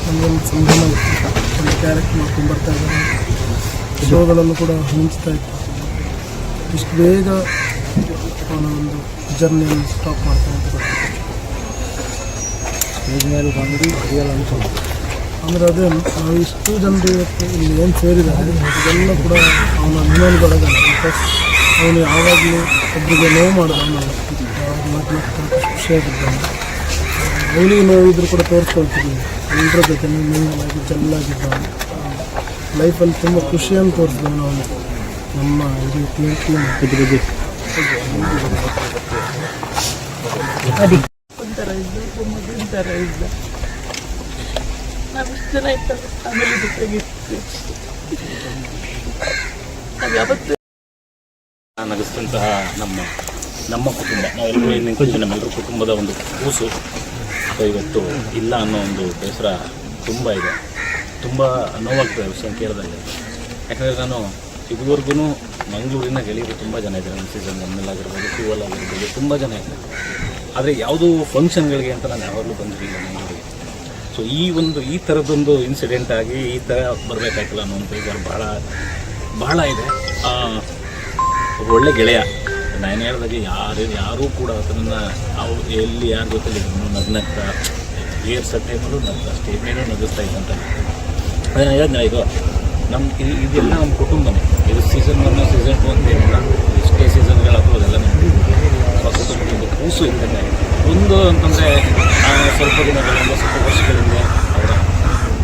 ನಮಗೊಂದು ಸಂಭ್ರಮ ಇತ್ತು, ಒಂದು ಕ್ಯಾರೆಕ್ಟ್ ಮಾಡ್ಕೊಂಡು ಬರ್ತಾ ಇದ್ದಾರೆ. ಶೋಗಳಲ್ಲೂ ಕೂಡ ಮಿಂಚ್ತಾ ಇತ್ತು. ಇಷ್ಟು ಬೇಗ ಅವನ ಒಂದು ಜರ್ನಿಯನ್ನು ಸ್ಟಾಪ್ ಮಾಡ್ತಾನೆ ಅಂತ ಗೊತ್ತಿತ್ತು. ಮೇಲೆ ಬಂದು ರಿಯಲ್ ಅನ್ಕೊಂಡು ಅಂದರೆ ಅದೇ ನಾವು ಇಷ್ಟು ಜನರು ಇವತ್ತು ಇಲ್ಲಿ ಏನು ಸೇರಿದ್ದಾರೆ ಇದೆಲ್ಲ ಕೂಡ ಅವನ ಅಭಿಮಾನಿಗಳಾಗ. ಬಿಕಾಸ್ ಅವನು ಯಾವಾಗಲೂ ಒಬ್ಬರಿಗೆ ನೋವು ಮಾಡೋದು, ಮಾತು ಖುಷಿಯಾಗಿದ್ದಾನೆ. ಅವನಿಗೆ ನೋವಿದ್ರು ಕೂಡ ತೋರಿಸ್ಕೊಳ್ತಿದ್ವಿ, ಎಲ್ಲರ ಜೊತೆ ಮಿಂಗಲಾಗಿ ಚೆನ್ನಾಗಿದ್ದಾನೆ. ಲೈಫಲ್ಲಿ ತುಂಬ ಖುಷಿಯನ್ನು ತೋರಿಸಿದವನು ಅವನು. ನಮ್ಮ ಇದು ಟೀಮ್ ಒಂಥರ ಇದ್ದ, ಮಗುವಿನ ಥರ ಇದ್ದ. ನಾವು ಇಷ್ಟು ಜನ ಇರ್ತವೆ ಫ್ಯಾಮಿಲಿ ಜೊತೆಗಿತ್ತು. ನಾವು ಯಾವತ್ತೂ ನಗಿಸಿದಂತಹ ನಮ್ಮ ಕುಟುಂಬ, ನಾವೆಲ್ಲರೂ ನಿಂತಿದ್ದೀವಿ, ನಮ್ಮೆಲ್ಲರ ಕುಟುಂಬದ ಒಂದು ಕೂಸು ಇವತ್ತು ಇಲ್ಲ ಅನ್ನೋ ಒಂದು ಬೇಸರ ತುಂಬ ಇದೆ. ತುಂಬ ನೋವಾಗ್ತದೆ ವಿಷಯ ಕೇಳಿದಾಗ. ಯಾಕಂದರೆ ನಾನು ಇದುವರೆಗೂ ಮಂಗಳೂರಿನ ಗೆಳೆಯರು ತುಂಬ ಜನ ಇದ್ದಾರೆ. ನಮ್ಮ ಸೀಸನ್ 1 ಆಗಿರ್ಬೋದು, 2 ಆಗಿರ್ಬೋದು, ತುಂಬ ಜನ ಇದ್ದಾರೆ. ಆದರೆ ಯಾವುದೂ ಫಂಕ್ಷನ್ಗಳಿಗೆ ಅಂತ ನಾನು ಯಾವಾಗಲೂ ಬಂದಿರಲಿಲ್ಲ ಮಂಗಳೂರಿಗೆ. ಸೊ ಈ ಥರದ್ದೊಂದು ಇನ್ಸಿಡೆಂಟ್ ಆಗಿ ಈ ಥರ ಬರಬೇಕಾಯ್ತಲ್ಲ ಅನ್ನೋ ಒಂದು ಬೇಜಾರು ಬಹಳ ಇದೆ. ಒಬ್ಬ ಒಳ್ಳೆ ಗೆಳೆಯ, ನಾನು ಹೇಳಿದಾಗ ಯಾರೂ ಕೂಡ ಅದನ್ನು ಅವ್ರು ಎಲ್ಲಿ ಯಾರ ಜೊತೆಲಿ ನಗ್ನಗ್ತಾ ಏರ್ಸೋ ಟೈಮಲ್ಲೂ ನಗ್ತಾ ಸ್ಟೇಜ್ ಮೇಲೂ ನಗಿಸ್ತಾ ಇದ್ದಂತ. ಅದೇ ನಾನು ಹೇಳಿದ್ನಲ್ಲ, ಇದು ಇದೆಲ್ಲ ನಮ್ಮ ಕುಟುಂಬನೇ. ಇದು ಸೀಸನ್ 1 ಸೀಸನ್ 2 ಅಂತ ಏನಿಲ್ಲ, ಎಷ್ಟೇ ಸೀಸನ್ಗಳಾದರೂ ಅದೆಲ್ಲ ನಮ್ಮ ಕುಟುಂಬದ ಕೂಸು ಇದ್ದಂಗೆ. ಒಂದು ಅಂತಂದರೆ ಸ್ವಲ್ಪ ವರ್ಷಗಳಿಂದ ಅವರ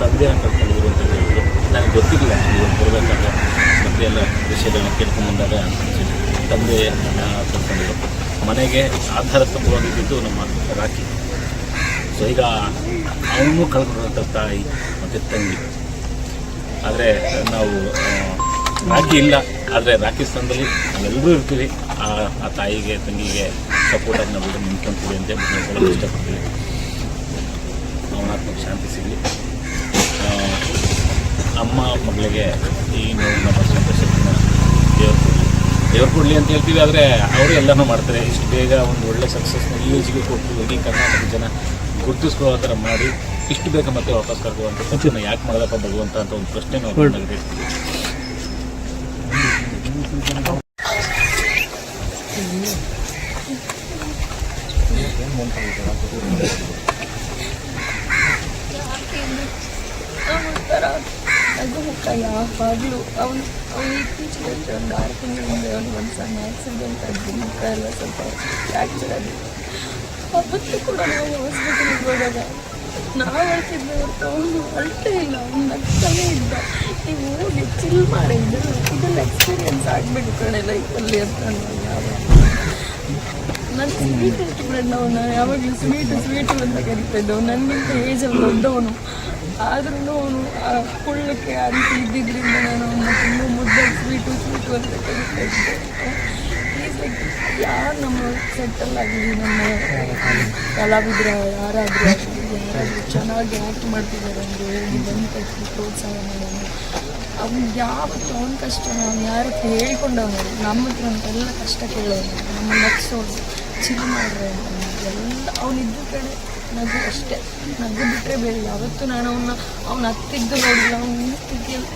ತಂದೆಯನ್ನು ಕಳ್ಕೊಂಡಿದ್ರು ಅಂತ ಹೇಳಿದ್ರು. ನನಗೆ ಗೊತ್ತಿಲ್ಲ ಇವತ್ತು ಬರಬೇಕಾದ್ರೆ ಮತ್ತೆ ಎಲ್ಲ ವಿಷಯಗಳನ್ನ ಕೇಳ್ಕೊಂಡ್ಬಂದಾಗ ತಂದೆ ಕಳ್ಕೊಂಡಿದ್ರು. ಮನೆಗೆ ಆಧಾರ ಸ್ತಂಭವಾಗಿದ್ದು ನಮ್ಮ ರಾಖಿ. ಸೊ ಈಗ ಅವನು ಕಳ್ಕೊಂಡಿರೋಂಥ ತಾಯಿ ಮತ್ತು ತಂಗಿ. ಆದರೆ ನಾವು ರಾಖಿ ಇಲ್ಲ, ಆದರೆ ರಾಖಿ ಸ್ಥಾನದಲ್ಲಿ ನಾವೆಲ್ಲರೂ ಇರ್ತೀವಿ. ಆ ತಾಯಿಗೆ ತಂಗಿಗೆ ಸಪೋರ್ಟಾಗಿ ನಾವೆಲ್ಲರೂ ನಿಂತ್ಕೊಂತೀವಿ ಅಂತ ನಾವು ಹೇಳೋದು ಇಷ್ಟಪಡ್ತೀವಿ. ಅವನ ಆತ್ಮಕ್ಕೆ ಶಾಂತಿ ಸಿಗಲಿ. ಅಮ್ಮ ಮಗಳಿಗೆ ಈ ನೋವನ್ನ ಬರೆಸುವಂಥ ಶಕ್ತಿನ ದೇವ್ರು ಕೊಡಲಿ ಅಂತ ಹೇಳ್ತೀವಿ. ಆದರೆ ಅವರು ಎಲ್ಲನೂ ಮಾಡ್ತಾರೆ. ಇಷ್ಟು ಬೇಗ ಒಂದು ಒಳ್ಳೆ ಸಕ್ಸಸ್ನ ಈ ಏಜಿಗೆ ಕೊಟ್ಟು ಇಡೀ ಕರ್ನಾಟಕ ಜನ ಗುರುತಿಸ್ಕೊಳ್ಳೋ ಥರ ಮಾಡಿ ಇಷ್ಟು ಬೇಗ ಮತ್ತೆ ವಾಪಸ್ ಕರ್ಕೊಳ್ಳುವಂಥ ಸತ್ಯನ ಯಾಕೆ ಮಾಡೋದಪ್ಪ ಭಗವಂತ ಅಂತ ಒಂದು ಪ್ರಶ್ನೆ ನಾವು ತೆಗೆದಿರ್ತೀವಿ. ಒಂಥರ ಅದು ಮುಖ ಯಾವಾಗಲೂ ಅವನು ಇತ್ತೀಚೆಗೆ ಒಂದು 6 ತಿಂಗಳಿಂದ ಒಂದು ಸಣ್ಣ ಆಕ್ಸಿಡೆಂಟ್ ಆಗಿ ಮುಖ ಎಲ್ಲ ಸ್ವಲ್ಪ ಫ್ರ್ಯಾಕ್ಚರ್ ಆಗಿದೆ. ಅವತ್ತು ಕೂಡ ನಾವು ಹಾಸ್ಪಿಟಲ್ಗೆ ಹೋದಾಗ ನಾವು ಅಳ್ತಿದ್ದೆ ಹೊರತು ಅವನು ಅಳ್ತೇ ಇಲ್ಲ, ಅವ್ನು ನಗ್ತಾನೇ ಇದ್ದ. ನೀವು ಹೋಗಿ ಚಿಲ್ ಮಾಡಿದ್ದು ಇದೆಲ್ಲ ಎಕ್ಸ್ಪೀರಿಯನ್ಸ್ ಆಗಬೇಕು ಕಡೆ ಲೈಫಲ್ಲಿ ಅಂತ ನಾನು ಸ್ವೀಟ್ ಇಟ್ಬಿಟ್ಟು ಅವನು ಯಾವಾಗಲೂ ಸ್ವೀಟು ಅಂತ ಕರಿತಾಯಿದ್ದವು. ನನಗಿಂತ ಏಜಲ್ಲಿ ದೊಡ್ಡವನು, ಆದ್ರೂ ಅವನು ಕುಳ್ಳಕ್ಕೆ ಆ ರೀತಿ ಇದ್ದಿದ್ದರಿಂದ ನಾನು ಅವನ್ನ ತುಂಬ ಮುದ್ದಾಗಿ ಸ್ವೀಟು ಅಂತ ಕರಿತಾ ಇದ್ದೆ. ಈಸ್ ಲೈಕ್ ಯಾರು ನಮ್ಮ ಸೆಟ್ಟಲ್ಲಾಗಲಿ, ನಮ್ಮ ಕಲಾವಿದ್ರ ಯಾರಾದರೂ ಚೆನ್ನಾಗಿ ಆ್ಯಕ್ಟ್ ಮಾಡ್ತಿದ್ದಾರೆ ಅಂದರೆ ಹೋಗಿ ಬಂದು ಪ್ರೋತ್ಸಾಹ ಮಾಡೋನು. ಅವ್ನು ಯಾವತ್ತು ಅವನ ಕಷ್ಟ ಅವ್ನು ಯಾರು ಹೇಳ್ಕೊಂಡವನು, ನಮ್ಮ ಹತ್ರ ಅಂತೆಲ್ಲ ಕಷ್ಟ ಕೇಳೋನು, ನಮ್ಮ ನಗ್ಸೋನು, ಚಿಲ್ ಮಾಡ್ರೆ ಎಲ್ಲ ಅವನಿದ್ದ ಕಡೆ ನಗು ಅಷ್ಟೇ. ನಗು ಬಿಟ್ಟರೆ ಬೇರೆ ಯಾವತ್ತೂ ನಾನು ಅವನ್ನ ಹತ್ತಿದ್ದು ನೋಡಿಲ್ಲ. ಅವನ ಸ್ಥಿತಿಯಲ್ಲಿ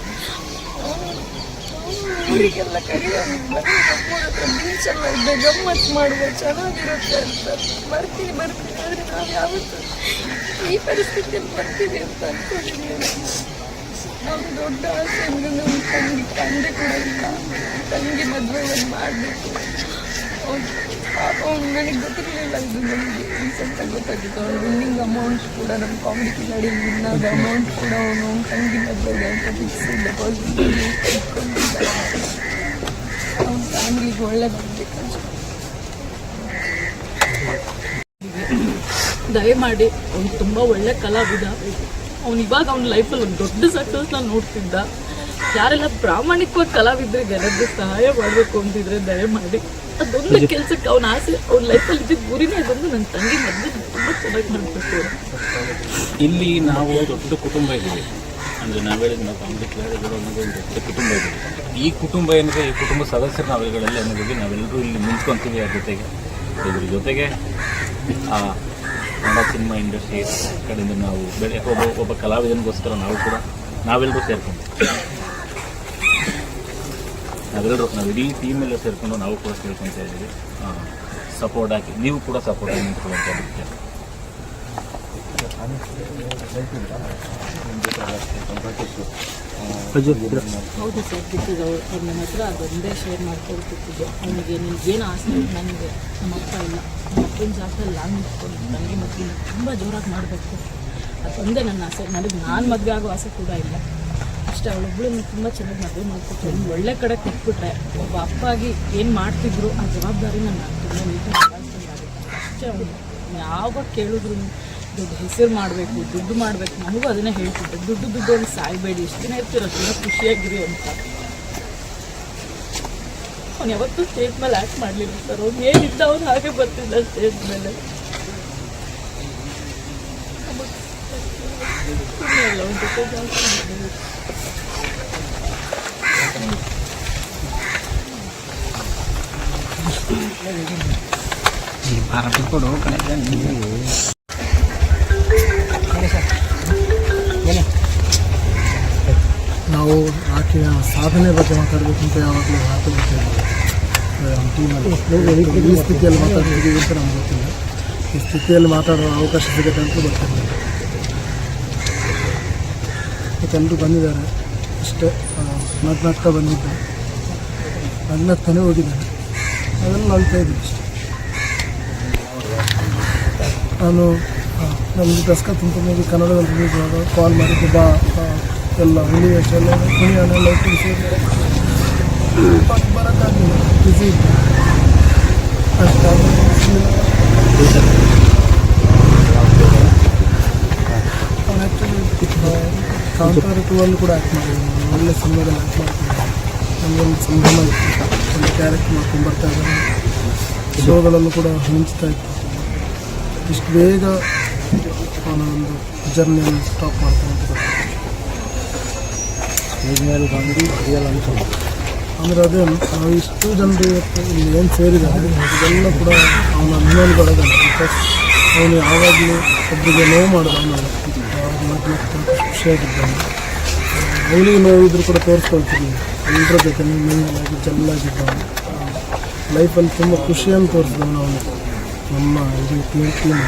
ಊರಿಗೆಲ್ಲ ಕರೆಯೋದು ನಮ್ಮೂರ ಹತ್ರ ಬೀಚೆಲ್ಲ ಇದೆ, ಗಮ್ಮತ್ತು ಮಾಡುವ, ಚೆನ್ನಾಗಿರುತ್ತೆ ಅಂತ ಬರ್ತೀನಿ ಆದರೆ ನಾವು ಯಾವತ್ತೂ ಈ ಪರಿಸ್ಥಿತಿಯಲ್ಲಿ ಬರ್ತೀವಿ ಅಂತ ಅಂದ್ಕೊಂಡಿದ್ದೀವಿ. ನಾವು ದೊಡ್ಡ ಆಸೆ ಅಂದರೆ ನಮ್ಮ ತಂದೆ ಕೂಡ ಇಲ್ಲ, ತಂಗಿ ಮದುವೆ ಮಾಡಬೇಕು. ಅವ್ನು ನನಗೆ ಗೊತ್ತಿರಲಿಲ್ಲ, ಇದು ನನಗೆ ರೀಸೆಂಟಾಗಿ ಗೊತ್ತಾಗಿತ್ತು. ಅವ್ನು ವಿನ್ನಿಂಗ್ ಅಮೌಂಟ್ ಕೂಡ ನಮ್ಮ ಕಾಮಿಡಿ ಕಿಲಾಡಿ ವಿನ್ನಾದ ಅಮೌಂಟ್ ಕೂಡ ಅವನು ತಂಗಿ ಮದುವೆಗೆ ಅಂತ ಫಿಕ್ಸ್ ಡೆಪಾಸಿಟ್ ಇಟ್ಕೊಂಡಿದ್ದಾರೆ. ಅವ್ನ ಫ್ಯಾಮಿಲಿಗೆ ಒಳ್ಳೆದಾಗಬೇಕು ಅಷ್ಟೇ. ದಯಮಾಡಿ ಅವ್ನು ತುಂಬ ಒಳ್ಳೆ ಕಲಾವಿದ. ಅವ್ನು ಇವಾಗ ಅವ್ನ ಲೈಫಲ್ಲಿ ಒಂದು ದೊಡ್ಡ ಸಕ್ಸಸ್ನ ನೋಡ್ತಿದ್ದ. ಯಾರೆಲ್ಲ ಪ್ರಾಮಾಣಿಕವಾಗಿ ಕಲಾವಿದರಿಗೆ ಯಾರಾದ್ರೂ ಸಹಾಯ ಮಾಡಬೇಕು ಅಂತಿದ್ರೆ ದಯಮಾಡಿ ಅದೊಂದು ಕೆಲಸಕ್ಕೆ ಅವನ ಆಸೆ, ಅವ್ನ ಲೈಫಲ್ಲಿ ಇದ್ದಿದ್ದ ಗುರಿನೇ ಅದೊಂದು, ನನ್ನ ತಂಗಿ ಮದುವೆ ತುಂಬ ಚೆನ್ನಾಗಿ ಮಾಡಬೇಕು. ಇಲ್ಲಿ ನಾವು ದೊಡ್ಡ ಕುಟುಂಬ ಇದ್ದೀವಿ ಅಂದರೆ ನಾವು ಹೇಳಿದ ನಾವು ಕಾಮಿಡಿ ಕಿಲಾಡಿಗಳು ಅನ್ನೋದು ಒಂದು ದೊಡ್ಡ ಕುಟುಂಬ ಇದ್ದೀವಿ. ಈ ಕುಟುಂಬ ಏನಿದೆ, ಈ ಕುಟುಂಬ ಸದಸ್ಯರು ನಾವುಗಳಲ್ಲಿ ಅನ್ನೋದಕ್ಕೆ ನಾವೆಲ್ಲರೂ ಇಲ್ಲಿ ನಿಂತ್ಕೊತೀವಿ. ಅದ್ರ ಇದ್ರ ಜೊತೆಗೆ ಕನ್ನಡ ಸಿನಿಮಾ ಇಂಡಸ್ಟ್ರಿ ಕಡೆಯಿಂದ ನಾವು ಒಬ್ಬ ಕಲಾವಿದನಿಗೋಸ್ಕರ ನಾವೆಲ್ಲರೂ ಸೇರ್ಕೊಂಡು ನಾವು ಇಡೀ ಟೀಮೆಲ್ಲ ಸೇರಿಕೊಂಡು ನಾವು ಕೂಡ ಕೇಳ್ಕೊತಾ ಇದ್ದೀವಿ. ಸಪೋರ್ಟ್ ಹಾಕಿ, ನೀವು ಕೂಡ ಸಪೋರ್ಟ್ ಆಗಿ ನಿಂತ್ಕೊಳ್ಳುವಂಥ ಮುಖ್ಯ. ಹೌದು ಸರ್, ಬಿಟ್ಟಿದ್ದು ಅವ್ರ ನನ್ನ ಹತ್ರ ಅದೊಂದೇ ಶೇರ್ ಮಾಡ್ಕೊಳ್ತಿದ್ದೆ. ಅವನಿಗೆ ನಿನ್ಗೇನು ಆಸೆ, ನನಗೆ ನಮ್ಮ ಅಪ್ಪ ಇಲ್ಲ, ನಮ್ಮ ಅಪ್ಪನ ಜಾಗದಲ್ಲಿ ನಾನು ನಿಂತ್ಕೊಂಡು ನನಗೆ ಮದುವೆ ತುಂಬ ಜೋರಾಗಿ ಮಾಡಬೇಕು, ಅದೊಂದೇ ನನ್ನ ಆಸೆ. ನನಗೆ ನಾನು ಮದುವೆ ಆಗೋ ಆಸೆ ಕೂಡ ಇಲ್ಲ. ಅಷ್ಟೇ, ಅವಳೊಬ್ಬಳನ್ನ ತುಂಬ ಚೆನ್ನಾಗಿ ಮದುವೆ ಮಾಡಿಕೊಟ್ರೆ, ಒಂದು ಒಳ್ಳೆ ಕಡೆ ಕೊಟ್ಬಿಟ್ರೆ ಒಬ್ಬ ಅಪ್ಪಾಗಿ ಏನು ಮಾಡ್ತಿದ್ರು ಆ ಜವಾಬ್ದಾರಿನ ನಾನು ತುಂಬ ನೀಟಾಗಿ ನಿಭಾಯಿಸ್ಕೊಂಡಾಗುತ್ತೆ ಅಷ್ಟೇ. ಅವನು ಯಾವಾಗ ಕೇಳಿದ್ರು ದುಡ್ಡು ಹೆಸರು ಮಾಡಬೇಕು, ದುಡ್ಡು ಮಾಡಬೇಕು, ನನಗೂ ಅದನ್ನೇ ಹೇಳ್ತಿದ್ದೆ, ದುಡ್ಡು ಅವ್ನು ಸಾಯ್ಬೇಡಿ, ಎಷ್ಟು ದಿನ ಇರ್ತೀರ ಅಷ್ಟು ದಿನ ಖುಷಿಯಾಗಿರಿ ಅಂತ. ಅವ್ನು ಯಾವತ್ತೂ ಸ್ಟೇಜ್ ಮೇಲೆ ಆ್ಯಕ್ಟ್ ಮಾಡಲಿಲ್ಲ ಸರ್. ಅವ್ನು ಏನಿದ್ದ ಅವ್ನು ಹಾಗೆ ಬರ್ತಿದ್ದ ಸ್ಟೇಜ್ ಮೇಲೆ. ಇಲ್ಲ ಅವ್ನ ಜೊತೆ ಜಾಸ್ತಿ ನಾವು ಆಕೆಯ ಸಾಧನೆ ಬಗ್ಗೆ ಮಾತಾಡಬೇಕಂತ ಯಾವಾಗಲೂ ಮಾತಾಡ್ತಿದ್ದೀವಿ. ನಮ್ಮ ಟೀಮಲ್ಲಿ ಈ ಸ್ಥಿತಿಯಲ್ಲಿ ಮಾತಾಡ್ತಿದ್ದೀವಿ ಅಂತ ನಮ್ಗೆ ಗೊತ್ತಿಲ್ಲ. ಈ ಸ್ಥಿತಿಯಲ್ಲಿ ಮಾತಾಡೋ ಅವಕಾಶ ಸಿಗುತ್ತೆ ಅಂತ ಗೊತ್ತಿರಲಿಲ್ಲ. ಎಲ್ಲರೂ ಬಂದಿದ್ದಾರೆ ಅಷ್ಟೇ, ನಗ್ನಗ್ತಾ ಬಂದಿದ್ದಾರೆ, ನಗ್ನಗ್ತಾನೆ ಹೋಗಿದ್ದಾರೆ, ಅದನ್ನು ಅಳ್ತಾ ಇದ್ದೀನಿ ಅಷ್ಟೇ. ನಾನು ನಮ್ಮದು ದಸ್ಕತ್ ಅಂತ ಮೂವಿ ಕನ್ನಡದಲ್ಲಿ ರಿಲೀಸ್ ಮಾಡುವಾಗ ಕಾಲ್ ಮಾಡಿದ್ದು, ಬಾ ಎಲ್ಲ ಹುಲಿಯಷ್ಟೆಲ್ಲ ಹುಲಿಯನ್ನೆಲ್ಲ ತಿಳಿಸಿ ಬರೋಕ್ಕಾಗಲಿಲ್ಲ, ಬಿಸಿ ಇತ್ತು ಅಷ್ಟಾಗಿ. ಅವ್ನು ಆ್ಯಕ್ಚುಲಿ ಕಾಂತಾರ 2 ಕೂಡ ಆ್ಯಕ್ಟ್ ಮಾಡಿದ್ದೀನಿ, ಒಳ್ಳೆ ಸಿನಿಮಾದಲ್ಲಿ ಆ್ಯಕ್ಟ್ ಮಾಡ್ತಿದ್ದೆ. ನಮಗೊಂದು ಸಂಭ್ರಮ ಇತ್ತು, ಒಂದು ಕ್ಯಾರೆಕ್ಟರ್ ಮಾಡ್ಕೊಂಡು ಬರ್ತಾ ಇದ್ದಾರೆ, ಶೋಗಳಲ್ಲೂ ಕೂಡ ಮಿಂಚ್ತಾ ಇತ್ತು. ಇಷ್ಟು ಬೇಗ ಅವನ ಒಂದು ಜರ್ನಿಯನ್ನು ಸ್ಟಾಪ್ ಮಾಡ್ತಾನೆ ಅಂತ ಗೊತ್ತಾಗ್ತದೆ. ಅಂದರೆ ಅದೇ ನಾವು ಇಷ್ಟು ಜನರು ಇವತ್ತು ಇಲ್ಲಿ ಏನು ಸೇರಿದ್ದಾರೆ ಇದೆಲ್ಲ ಕೂಡ ಅವನ ಅಭಿಮಾನಿಗಳಾಗಲ್ಲ. ಬಿಕಾಸ್ ಅವನು ಯಾವಾಗಲೂ ಒಬ್ಬರಿಗೆ ನೋವು ಮಾಡೋದು, ಅವನು ಯಾವಾಗ ಖುಷಿಯಾಗಿದ್ದಾನೆ. ಅವನಿಗೆ ನೋವಿದ್ರು ಕೂಡ ತೋರಿಸ್ಕೊಳ್ತೀನಿ, ಎಲ್ಲರ ಜೊತೆ ಮೇಲಾಗಿ ಚೆನ್ನಾಗಿದ್ದಾನೆ. ಲೈಫಲ್ಲಿ ತುಂಬ ಖುಷಿಯನ್ನು ತೋರಿಸಿದವನು ಅವನು. ನಮ್ಮ ಇದು ಟೀಮ್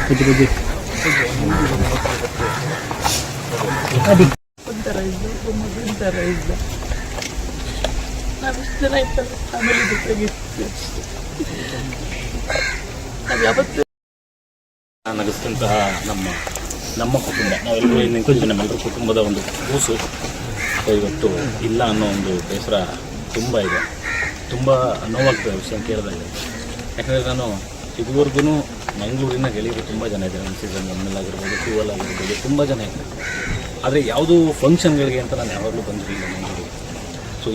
ಒಂಥರ ಇದ್ದು, ಮಗುವಿನ ಥರ ಇದ್ದ. ನಾವಿಷ್ಟು ಜನ ಇರ್ತಲ್ಲ ಫ್ಯಾಮಿಲಿ ಜೊತೆಗಿರ್ತೀವಿ ಅಷ್ಟೇ. ನಾವು ಯಾವತ್ತೂ ನಗಿಸಿದಂತಹ ನಮ್ಮ ಕುಟುಂಬ, ನಾವೆಲ್ಲರೂ ನಿಂತಿದ್ದು ನಮ್ಮೆಲ್ಲರ ಕುಟುಂಬದ ಒಂದು ಕೂಸು ಇವತ್ತು ಇಲ್ಲ ಅನ್ನೋ ಒಂದು ಬೇಸರ ತುಂಬ ಇದೆ. ತುಂಬ ನೋವಾಗ್ತದೆ ವಿಷಯ ಕೇಳಿದಾಗ. ಯಾಕಂದರೆ ನಾನು ಇದುವರೆಗೂ ಮಂಗಳೂರಿನ ಗೆಳೆಯರು ತುಂಬ ಜನ ಇದ್ದಾರೆ. ಒಂದು ಸೀಸನ್ 1 ಆಗಿರ್ಬೋದು, 2 ಆಗಿರ್ಬೋದು, ತುಂಬ ಜನ ಇದ್ದಾರೆ. ಆದರೆ ಯಾವುದೂ ಫಂಕ್ಷನ್ಗಳಿಗೆ ಅಂತ ನಾನು ಯಾವಾಗಲೂ ಬಂದಿರಲಿಲ್ಲ ಮಂಗಳೂರಿಗೆ. ಸೊ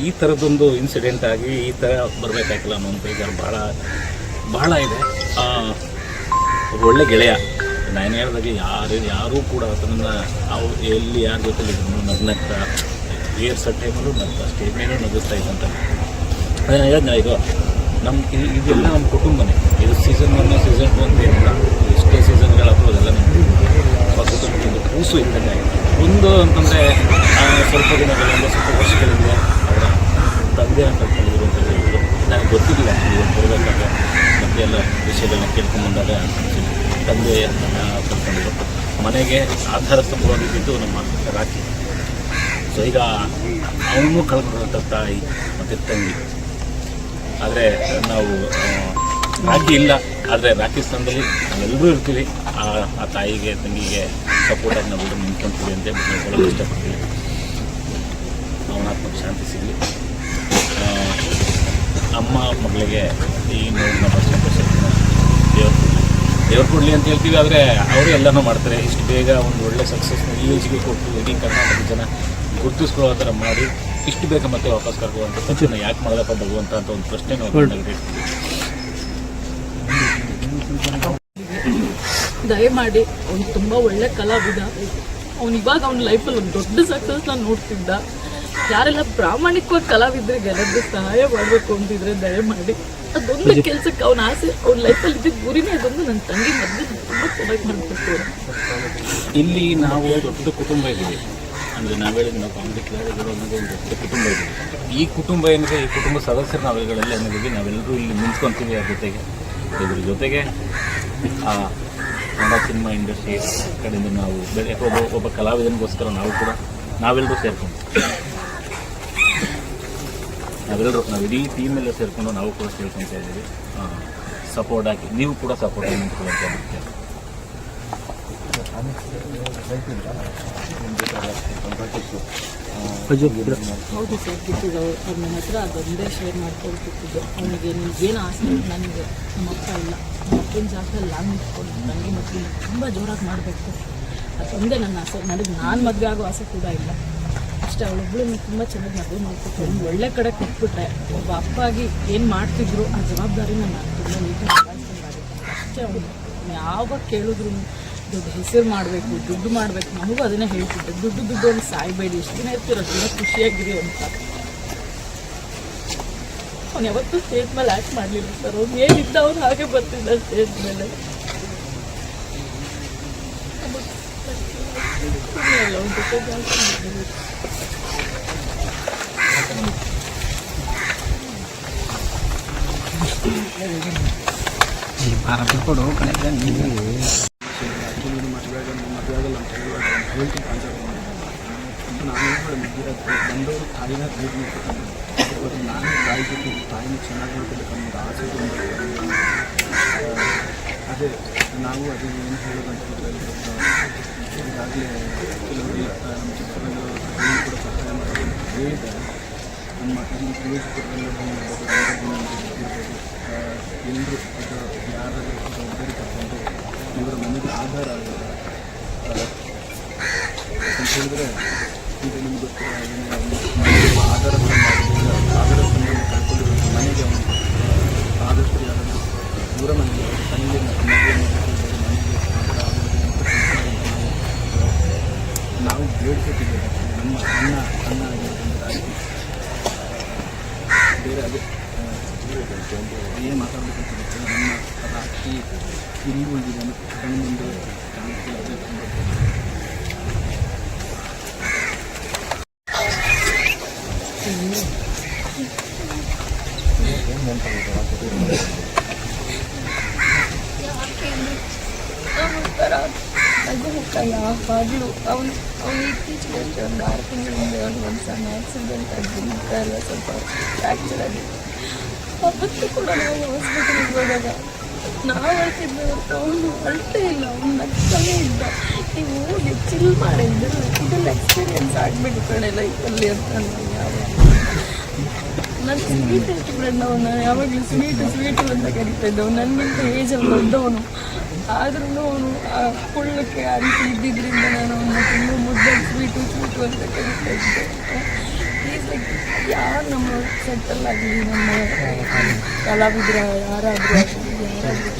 ಈ ಥರದ್ದೊಂದು ಇನ್ಸಿಡೆಂಟ್ ಆಗಿ ಈ ಥರ ಬರಬೇಕಾಗಿಲ್ಲ ಅನ್ನೋ ಒಂದು ಬೇಜಾರು ಭಾಳ ಇದೆ. ಒಳ್ಳೆ ಗೆಳೆಯ, ನಾನು ಹೇಳಿದಾಗೆ ಯಾರೂ ಕೂಡ ಅದನ್ನು ನಾವು ಎಲ್ಲಿ ಯಾರ ಜೊತೆಲಿ ನಗ್ನಗ್ತಾ ರಿಹರ್ಸಲ್ ಟೈಮಲ್ಲೂ ನಗ್ತಾ ಸ್ಟೇಜ್ ಮೇಲೂ ನಗಿಸ್ತಾ ಇದ್ದಂತ. ಅದೇ ನಾನು ಹೇಳಿದ್ನ, ಇದು ಇದೆಲ್ಲ ನಮ್ಮ ಕುಟುಂಬನೇ. ಇದು ಸೀಸನ್ 1 ಸೀಸನ್ 2 ಅಂತ ಏನಿಲ್ಲ, ಎಷ್ಟೇ ಸೀಸನ್ಗಳಾದರೂ ಅದೆಲ್ಲ ನಮ್ಮ ಕುಟುಂಬದ ಕೂಸು ಇದ್ದಂಗೆ. ಒಂದು ಅಂತಂದರೆ ಸ್ವಲ್ಪ ದಿನಗಳಿಂದ, ಸ್ವಲ್ಪ ವರ್ಷಗಳಿಂದ ಅವರ ತಂದೆನ ಕಳ್ಕೊಂಡಿದ್ರು ಅಂತ ಹೇಳಿದ್ರು. ನನಗೆ ಗೊತ್ತಿರಲಿಲ್ಲ ಬರಬೇಕಾದ್ರೆ ಮತ್ತೆ ಎಲ್ಲ ವಿಷಯಗಳನ್ನ ಕೇಳ್ಕೊಂಡ್ಬಂದಾಗ ತಂದೆ ಕಳ್ಕೊಂಡಿದ್ರು. ಮನೆಗೆ ಆಧಾರ ಸ್ತಂಭವಾಗಿದ್ದು ನಮ್ಮ ರಾಖಿ. ಸೊ ಈಗ ಅವನು ಕಳ್ಕೊಂಡಂಥ ತಾಯಿ ಮತ್ತು ತಂಗಿ. ಆದರೆ ನಾವು ರಾಖಿ ಇಲ್ಲ, ಆದರೆ ರಾಖಿ ಸ್ಥಾನದಲ್ಲಿ ನಾವೆಲ್ಲರೂ ಇರ್ತೀವಿ. ಆ ತಾಯಿಗೆ ತಂಗಿಗೆ ಸಪೋರ್ಟಾಗಿ ನಾವೆಲ್ಲರೂ ನಿಂತ್ಕೊಳ್ತೀವಿ ಅಂತ ನಾವು ಹೇಳೋಕ್ಕೆ ಇಷ್ಟಪಡ್ತೀವಿ. ಅವನ ಆತ್ಮಕ್ಕೆ ಶಾಂತಿ ಸಿಗಲಿ. ಅಮ್ಮ ಮಗಳಿಗೆ ಈ ನೋವಿನ ದೇವ್ರು ಕೊಡಲಿ ಅಂತ ಹೇಳ್ತೀವಿ. ಆದರೆ ಅವರು ಎಲ್ಲನೂ ಮಾಡ್ತಾರೆ. ಇಷ್ಟು ಬೇಗ ಒಂದು ಒಳ್ಳೆ ಸಕ್ಸಸ್ನ ಈ ಏಜ್ಗೆ ಕೊಟ್ಟು ಇಡೀ ಕರ್ನಾಟಕ ಜನ ಗುರುತಿಸ್ಕೊಳ್ಳೋ ಥರ ಮಾಡಿ ಇಷ್ಟು ಬೇಗ ಮತ್ತೆ ವಾಪಸ್ ಕರ್ಕೊಳ್ಳುವಂಥ ತಕ್ಷಣ ಯಾಕೆ ಮಾಡೋದಪ್ಪ ಭಗವಂತ ಅಂತ ಒಂದು ಪ್ರಶ್ನೆ ನಾವು ದಯಮಾಡಿ ಅವ್ನು ತುಂಬ ಒಳ್ಳೆ ಕಲಾವಿದ. ಅವ್ನು ಇವಾಗ ಅವ್ನ ಲೈಫಲ್ಲಿ ಒಂದು ದೊಡ್ಡ ಸಕ್ಸಸ್ನ ನೋಡ್ತಿದ್ದ. ಯಾರೆಲ್ಲ ಪ್ರಾಮಾಣಿಕವಾಗಿ ಕಲಾವಿದರಿಗೆ ಎಲ್ಲರಿಗೂ ಸಹಾಯ ಮಾಡಬೇಕು ಅಂತಿದ್ರೆ ದಯಮಾಡಿ ಅದೊಂದು ಕೆಲಸಕ್ಕೆ ಅವನ ಆಸೆ, ಅವ್ನ ಲೈಫಲ್ಲಿ ಇದ್ದಿದ್ದ ಗುರಿನೇ ಅದೊಂದು. ನನ್ನ ತಂಗಿ ಮದುವೆ ತುಂಬ ಚೆನ್ನಾಗಿ ಮಾಡಬೇಕು. ಇಲ್ಲಿ ನಾವು ದೊಡ್ಡ ಕುಟುಂಬ ಇದ್ದೀವಿ. ಅಂದರೆ ನಾವು ಹೇಳಿದ್ವಿ, ನಾವು ಕಾಮಿಡಿ ಕ್ಲಾರಿಗಳು ಅನ್ನೋದು ಒಂದು ದೊಡ್ಡ ಕುಟುಂಬ ಇದೆ. ಈ ಕುಟುಂಬ ಏನಿದೆ, ಈ ಕುಟುಂಬ ಸದಸ್ಯರು ನಾವುಗಳಲ್ಲಿ ಅನ್ನೋದಕ್ಕೆ ನಾವೆಲ್ಲರೂ ಇಲ್ಲಿ ನಿಂತ್ಕೊತೀವಿ. ಇದ್ರ ಜೊತೆಗೆ ಆ ಕನ್ನಡ ಸಿನಿಮಾ ಇಂಡಸ್ಟ್ರಿ ಕಡೆಯಿಂದ ನಾವು ಒಬ್ಬ ಕಲಾವಿದನಿಗೋಸ್ಕರ ನಾವೆಲ್ಲರೂ ಸೇರ್ಕೊಂಡು ನಾವು ಇಡೀ ಟೀಮೆಲ್ಲ ಸೇರಿಕೊಂಡು ನಾವು ಕೂಡ ಸೇರ್ಕೊತಾ ಇದ್ದೀವಿ. ಸಪೋರ್ಟ್ ಹಾಕಿ ನೀವು ಕೂಡ ಸಪೋರ್ಟ್ ಆಗಿ ನಿಂತ್ಕೊಳ್ಳುವಂತ ಹೌದು ಸರ್, ಗಿಟ್ಟಿದ್ದು ಅವ್ರ ನನ್ನ ಹತ್ರ ಅದೊಂದೇ ಶೇರ್ ಮಾಡ್ಕೊಳ್ತಿದ್ದು. ಅವನಿಗೆ ನಿಮ್ಗೇನು ಆಸೆ ನನಗೆ ನಮ್ಮ ಅಪ್ಪ ಇಲ್ಲ, ನಮ್ಮ ಅಪ್ಪನ ಜಾಗದಲ್ಲಿ ನಾನು ನಿಂತ್ಕೊಂಡು ನನಗೆ ಮಕ್ಕಳು ತುಂಬ ಜೋರಾಗಿ ಮಾಡಬೇಕು, ಅದೊಂದೇ ನನ್ನ ಆಸೆ. ನನಗೆ ನಾನು ಮದುವೆ ಆಗೋ ಆಸೆ ಕೂಡ ಇಲ್ಲ. ಅಷ್ಟೇ, ಅವಳೊಬ್ಬಳು ತುಂಬ ಚೆನ್ನಾಗಿ ಮದುವೆ ಮಾಡ್ಕೊಟ್ಟು ಒಂದು ಒಳ್ಳೆ ಕಡೆ ಕೊಟ್ಬಿಟ್ರೆ ಒಬ್ಬ ಅಪ್ಪ ಆಗಿ ಏನು ಮಾಡ್ತಿದ್ರು ಆ ಜವಾಬ್ದಾರಿನ ನಾನು ತುಂಬ ನೀಟಾಗಿ ನಿಭಾಯಿಸ್ಕೊಂಡಾಗುತ್ತೆ ಅಷ್ಟೇ. ಅವನು ಯಾವಾಗ ಕೇಳಿದ್ರು ದುಡ್ಡು ಹೆಸರು ಮಾಡಬೇಕು, ದುಡ್ಡು ಮಾಡಬೇಕು, ನಮಗೂ ಅದನ್ನೇ ಹೇಳ್ತಿದ್ದೆ. ದುಡ್ಡು ಒಂದು ಸಾಯ್ಬೇಡಿ, ಎಷ್ಟು ದಿನ ಇರ್ತೀರೋ ದಿನ ಖುಷಿಯಾಗಿರಿ ಅಂತ. ಅವ್ನು ಯಾವತ್ತೂ ಸ್ಟೇಜ್ ಮೇಲೆ ಆ್ಯಕ್ಟ್ ಮಾಡಲಿಲ್ಲ ಸರ್. ಅವ್ನು ಏನಿದ್ದ ಅವ್ನು ಹಾಗೆ ಬರ್ತಿದ್ದ ಸ್ಟೇಜ್ ಮೇಲೆ. ಅವ್ನ ಜೊತೆ ಕೊಡು ಮದುವೆ ಆಗಲ್ಲ ಅಂತ ಹೇಳ್ತೀನಿ ನಾನು ಬಂದವರು ತಾಯಿನ ಟ್ರೀಟ್ ಮಾಡ್ಕೊತಾನೆ. ಇವತ್ತು ನಾನು ತಾಯಿ ಜೊತೆ ತಾಯಿನ ಚೆನ್ನಾಗಿ ನೋಡ್ಕೊಬೇಕು ಅನ್ನೋದು ಆಸೆ. ಅದೇ ನಾವು ಅದೇ ಏನು ಹೇಳೋದಂತ ಈಗಾಗಲೇ ಕೆಲವರೆಲ್ಲ ನಮ್ಮ ಚಿತ್ರರಂಗದವರು ಕೂಡ ಸಹಾಯ ಮಾಡಿ ಹೇಳಿದ್ದಾರೆ. ನಮ್ಮ ಈ ಕ್ರೇಜ್ ಇರ್ಬೋದು, ಎಲ್ಲರೂ ಅದು ಯಾರಾದರೂ ಜವಾಬ್ದಾರಿ ತಗೊಂಡು ಇವರ ಮನೆಗೆ ಆಧಾರ ಆಗಿದೆ ಅಂತ ಹೇಳಿದ್ರೆ, ಈಗ ನಿಮ್ಗೆ ಗೊತ್ತಿರೋ ಆಧಾರ ಸಂಬಂಧ ಕಳ್ಕೊಂಡಿರೋ ಮನೆಗೆ ಅವನು ಆದಷ್ಟು ಯಾರಾದರೂ ದೂರ ಮನೆಗೆ ತಂದೆ ಮನೆಗೆ ಆಧಾರ ಆಗೋದು ನಾವು ಬೇಡ್ಕೊತಿದ್ದೇವೆ. ನಮ್ಮ ಅನ್ನ ಆಗಿರೋದ್ರಿಂದ ಬೇರೆ ಅದೇ ಏನು ಮಾತಾಡಬೇಕಂತ ಗೊತ್ತಿಲ್ಲ. ನಮ್ಮ ರಾತ್ರಿ ಇಲ್ಲಿ ಉಳಿದಿದೆ ಕಣ್ಣು ಮುಂದೆ ಕಾಣಿಸ್ತಿಲ್ಲ. ಅದೇ ಯಾವಾಗಲೂ ಅವನು ಇತ್ತೀಚೆಗೆ ಒಂದು 6 ತಿಂಗಳಿಂದ ಒಂದು ಸಣ್ಣ ಆಕ್ಸಿಡೆಂಟ್ ಆಗಿ ಸ್ವಲ್ಪ ಫ್ರ್ಯಾಕ್ಚರ್ ಆಗಿದೆ. ಅವತ್ತು ಕೂಡ ನಾವು ಹಾಸ್ಪಿಟಲ್ಗೆ ಹೋದಾಗ ನಾವು ಅಳ್ತಿದ್ದೆ ಹೊರತು ಅವನು ಅಳ್ತೇ ಇಲ್ಲ, ಅವನು ನಗ್ತಾನೇ ಇದ್ದ. ನೀವು ಹೋಗಿ ಚಿಲ್ ಮಾಡಿದ್ದು ಇದೆಲ್ಲ ಎಕ್ಸ್ಪೀರಿಯನ್ಸ್ ಆಗಬೇಕು ಕಡೆ ಲೈಫಲ್ಲಿ ಅಂತ ನಾನು ಸ್ವೀಟ್ ಇಟ್ಬಿಡೋಣ. ಅವನು ಯಾವಾಗಲೂ ಸ್ವೀಟು ಅಂತ ಕರಿತಾ ಇದ್ದವು. ನನಗಿಂತ ಏಜಲ್ಲಿ ದೊಡ್ಡವನು, ಆದ್ರೂ ಅವನು ಆ ಕುಳ್ಳಕ್ಕೆ ಆ ರೀತಿ ಇದ್ದಿದ್ದರಿಂದ ನಾನು ಅವನ್ನ ತುಂಬ ಮುದ್ದಾಗಿ ಸ್ವೀಟು ಅಂತ ಕರಿತಾ ಇದ್ದೆ. ಈಸ್ ಲೈಕ್ ಯಾರು ನಮ್ಮ ಸೆಟ್ಟಲ್ಲಾಗಲಿ, ನಮ್ಮ ಕಲಾವಿದರ ಯಾರಾದರೂ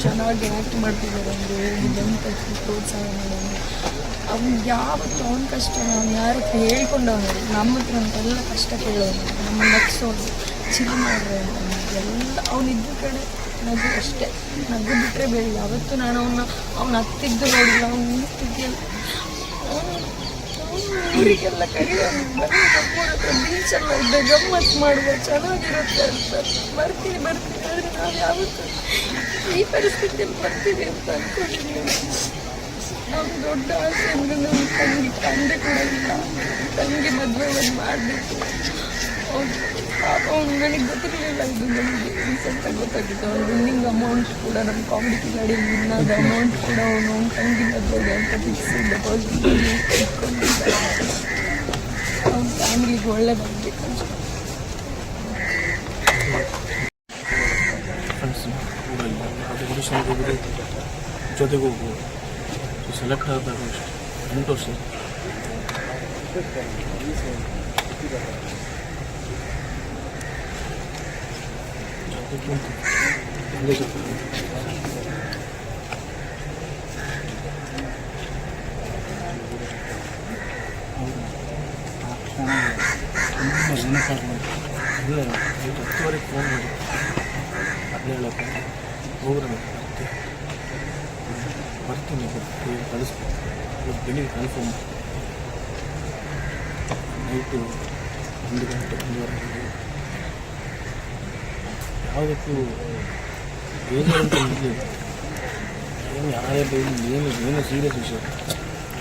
ಚೆನ್ನಾಗಿ ಆ್ಯಕ್ಟ್ ಮಾಡ್ತಿದ್ದಾರೆ ಅಂದರೆ ಬಂದ ಪ್ರೋತ್ಸಾಹ ಮಾಡೋಣ. ಅವ್ನು ಯಾವತ್ತು ಅವನ ಕಷ್ಟ ಅವ್ನು ಯಾರ ಹತ್ರ ಹೇಳ್ಕೊಂಡವನು, ನಮ್ಮ ಹತ್ರ ಅಂತೆಲ್ಲ ಕಷ್ಟ ಕೇಳೋನು, ನಮ್ಮ ನಗ್ಸೋನು, ಚಿಲ್ ಮಾಡ್ರೆ ಅಂತ ಎಲ್ಲ ಅವನಿದ್ದ ಕಡೆ ನಗು ಅಷ್ಟೇ. ನಗು ಬಿಟ್ಟರೆ ಬೇಡ. ಯಾವತ್ತೂ ನಾನು ಅವನ ಹತ್ತಿದ್ದು ನೋಡಿಲ್ಲ. ಅವನ ಸ್ಥಿತಿಯಲ್ಲಿ ಊರಿಗೆಲ್ಲ ಕರೆಯೋದು ನಮ್ಮೂರ ಹತ್ರ ಬೀಚೆಲ್ಲ ಇದೆ, ಗಮ್ಮತ್ತು ಮಾಡುವ, ಚೆನ್ನಾಗಿರುತ್ತೆ ಅಂತ ಬರ್ತೀನಿ ಆದರೆ ನಾವು ಯಾವತ್ತೂ ಈ ಪರಿಸ್ಥಿತಿಯಲ್ಲಿ ಬರ್ತೀವಿ ಅಂತ ಅನ್ಕೊಂಡಿದ್ದೀವಿ. ನಾವು ದೊಡ್ಡ ಆಸೆ ಅಂದರೆ ನಮ್ಮ ತಂದೆ ಕೂಡ ಇಲ್ಲ, ತಂಗಿ ಮದುವೆ ಒಂದು ಮಾಡಬೇಕು. ಪಾಪ ಅವ್ನು ನನಗೆ ಗೊತ್ತಿರಲಿಲ್ಲ, ಇದು ನನಗೆ ರೀಸೆಂಟಾಗಿ ಗೊತ್ತಾಗಿತ್ತು. ಅವ್ನು ವಿನ್ನಿಂಗ್ ಅಮೌಂಟ್ ಕೂಡ ನಮ್ಮ ಕಾಮಿಡಿ ಕಿಲಾಡಿಯಲ್ಲಿ ವಿನ್ ಆದ ಅಮೌಂಟ್ ಕೂಡ ಅವನು ತಂಗಿ ಮದುವೆಗೆ ಅಂತ ಫಿಕ್ಸ್ ಡೆಪಾಸಿಟ್ ಇಟ್ಕೊಂಡಿದ್ದ. ಅವ್ನ ಫ್ಯಾಮಿಲಿಗೆ ಒಳ್ಳೆ ಬರಬೇಕು ಅಂತ. ಫ್ರೆಂಡ್ಸ್ ಊರಲ್ಲಿ ಅದು ಆಡಿಷನ್ಗೆ ಹೋಗೋದು, ಜೊತೆಗೆ ಹೋಗುವುದು. ಸೆಲೆಕ್ಟ್ ಆದಾಗ ಅಷ್ಟು 8 ವರ್ಷ ಹತ್ತುವರೆಗೆ ಫೋನ್ ಮಾಡಿ ಅದನ್ನ ಹೇಳಪ್ಪ ಹೋಗ್ರೆ ಬರ್ತೀನಿ ಕಳಿಸ್ಬೇಕು. ಇವತ್ತು ಬೆಳಿಗ್ಗೆ ಕನ್ಫರ್ಮ್ ನೈಟು 1 ಗಂಟೆ 1:30 ಯಾವುದಕ್ಕೂ ಬೇಜಾರಂತ ಇರಲಿಲ್ಲ. ಏನು ಯಾರೇ ಏನು ಸೀರಿಯಸ್ ವಿಷಯ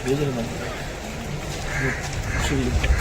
ಬೇಜಾರು ಬಂದ ಖುಷಿ ನೀರು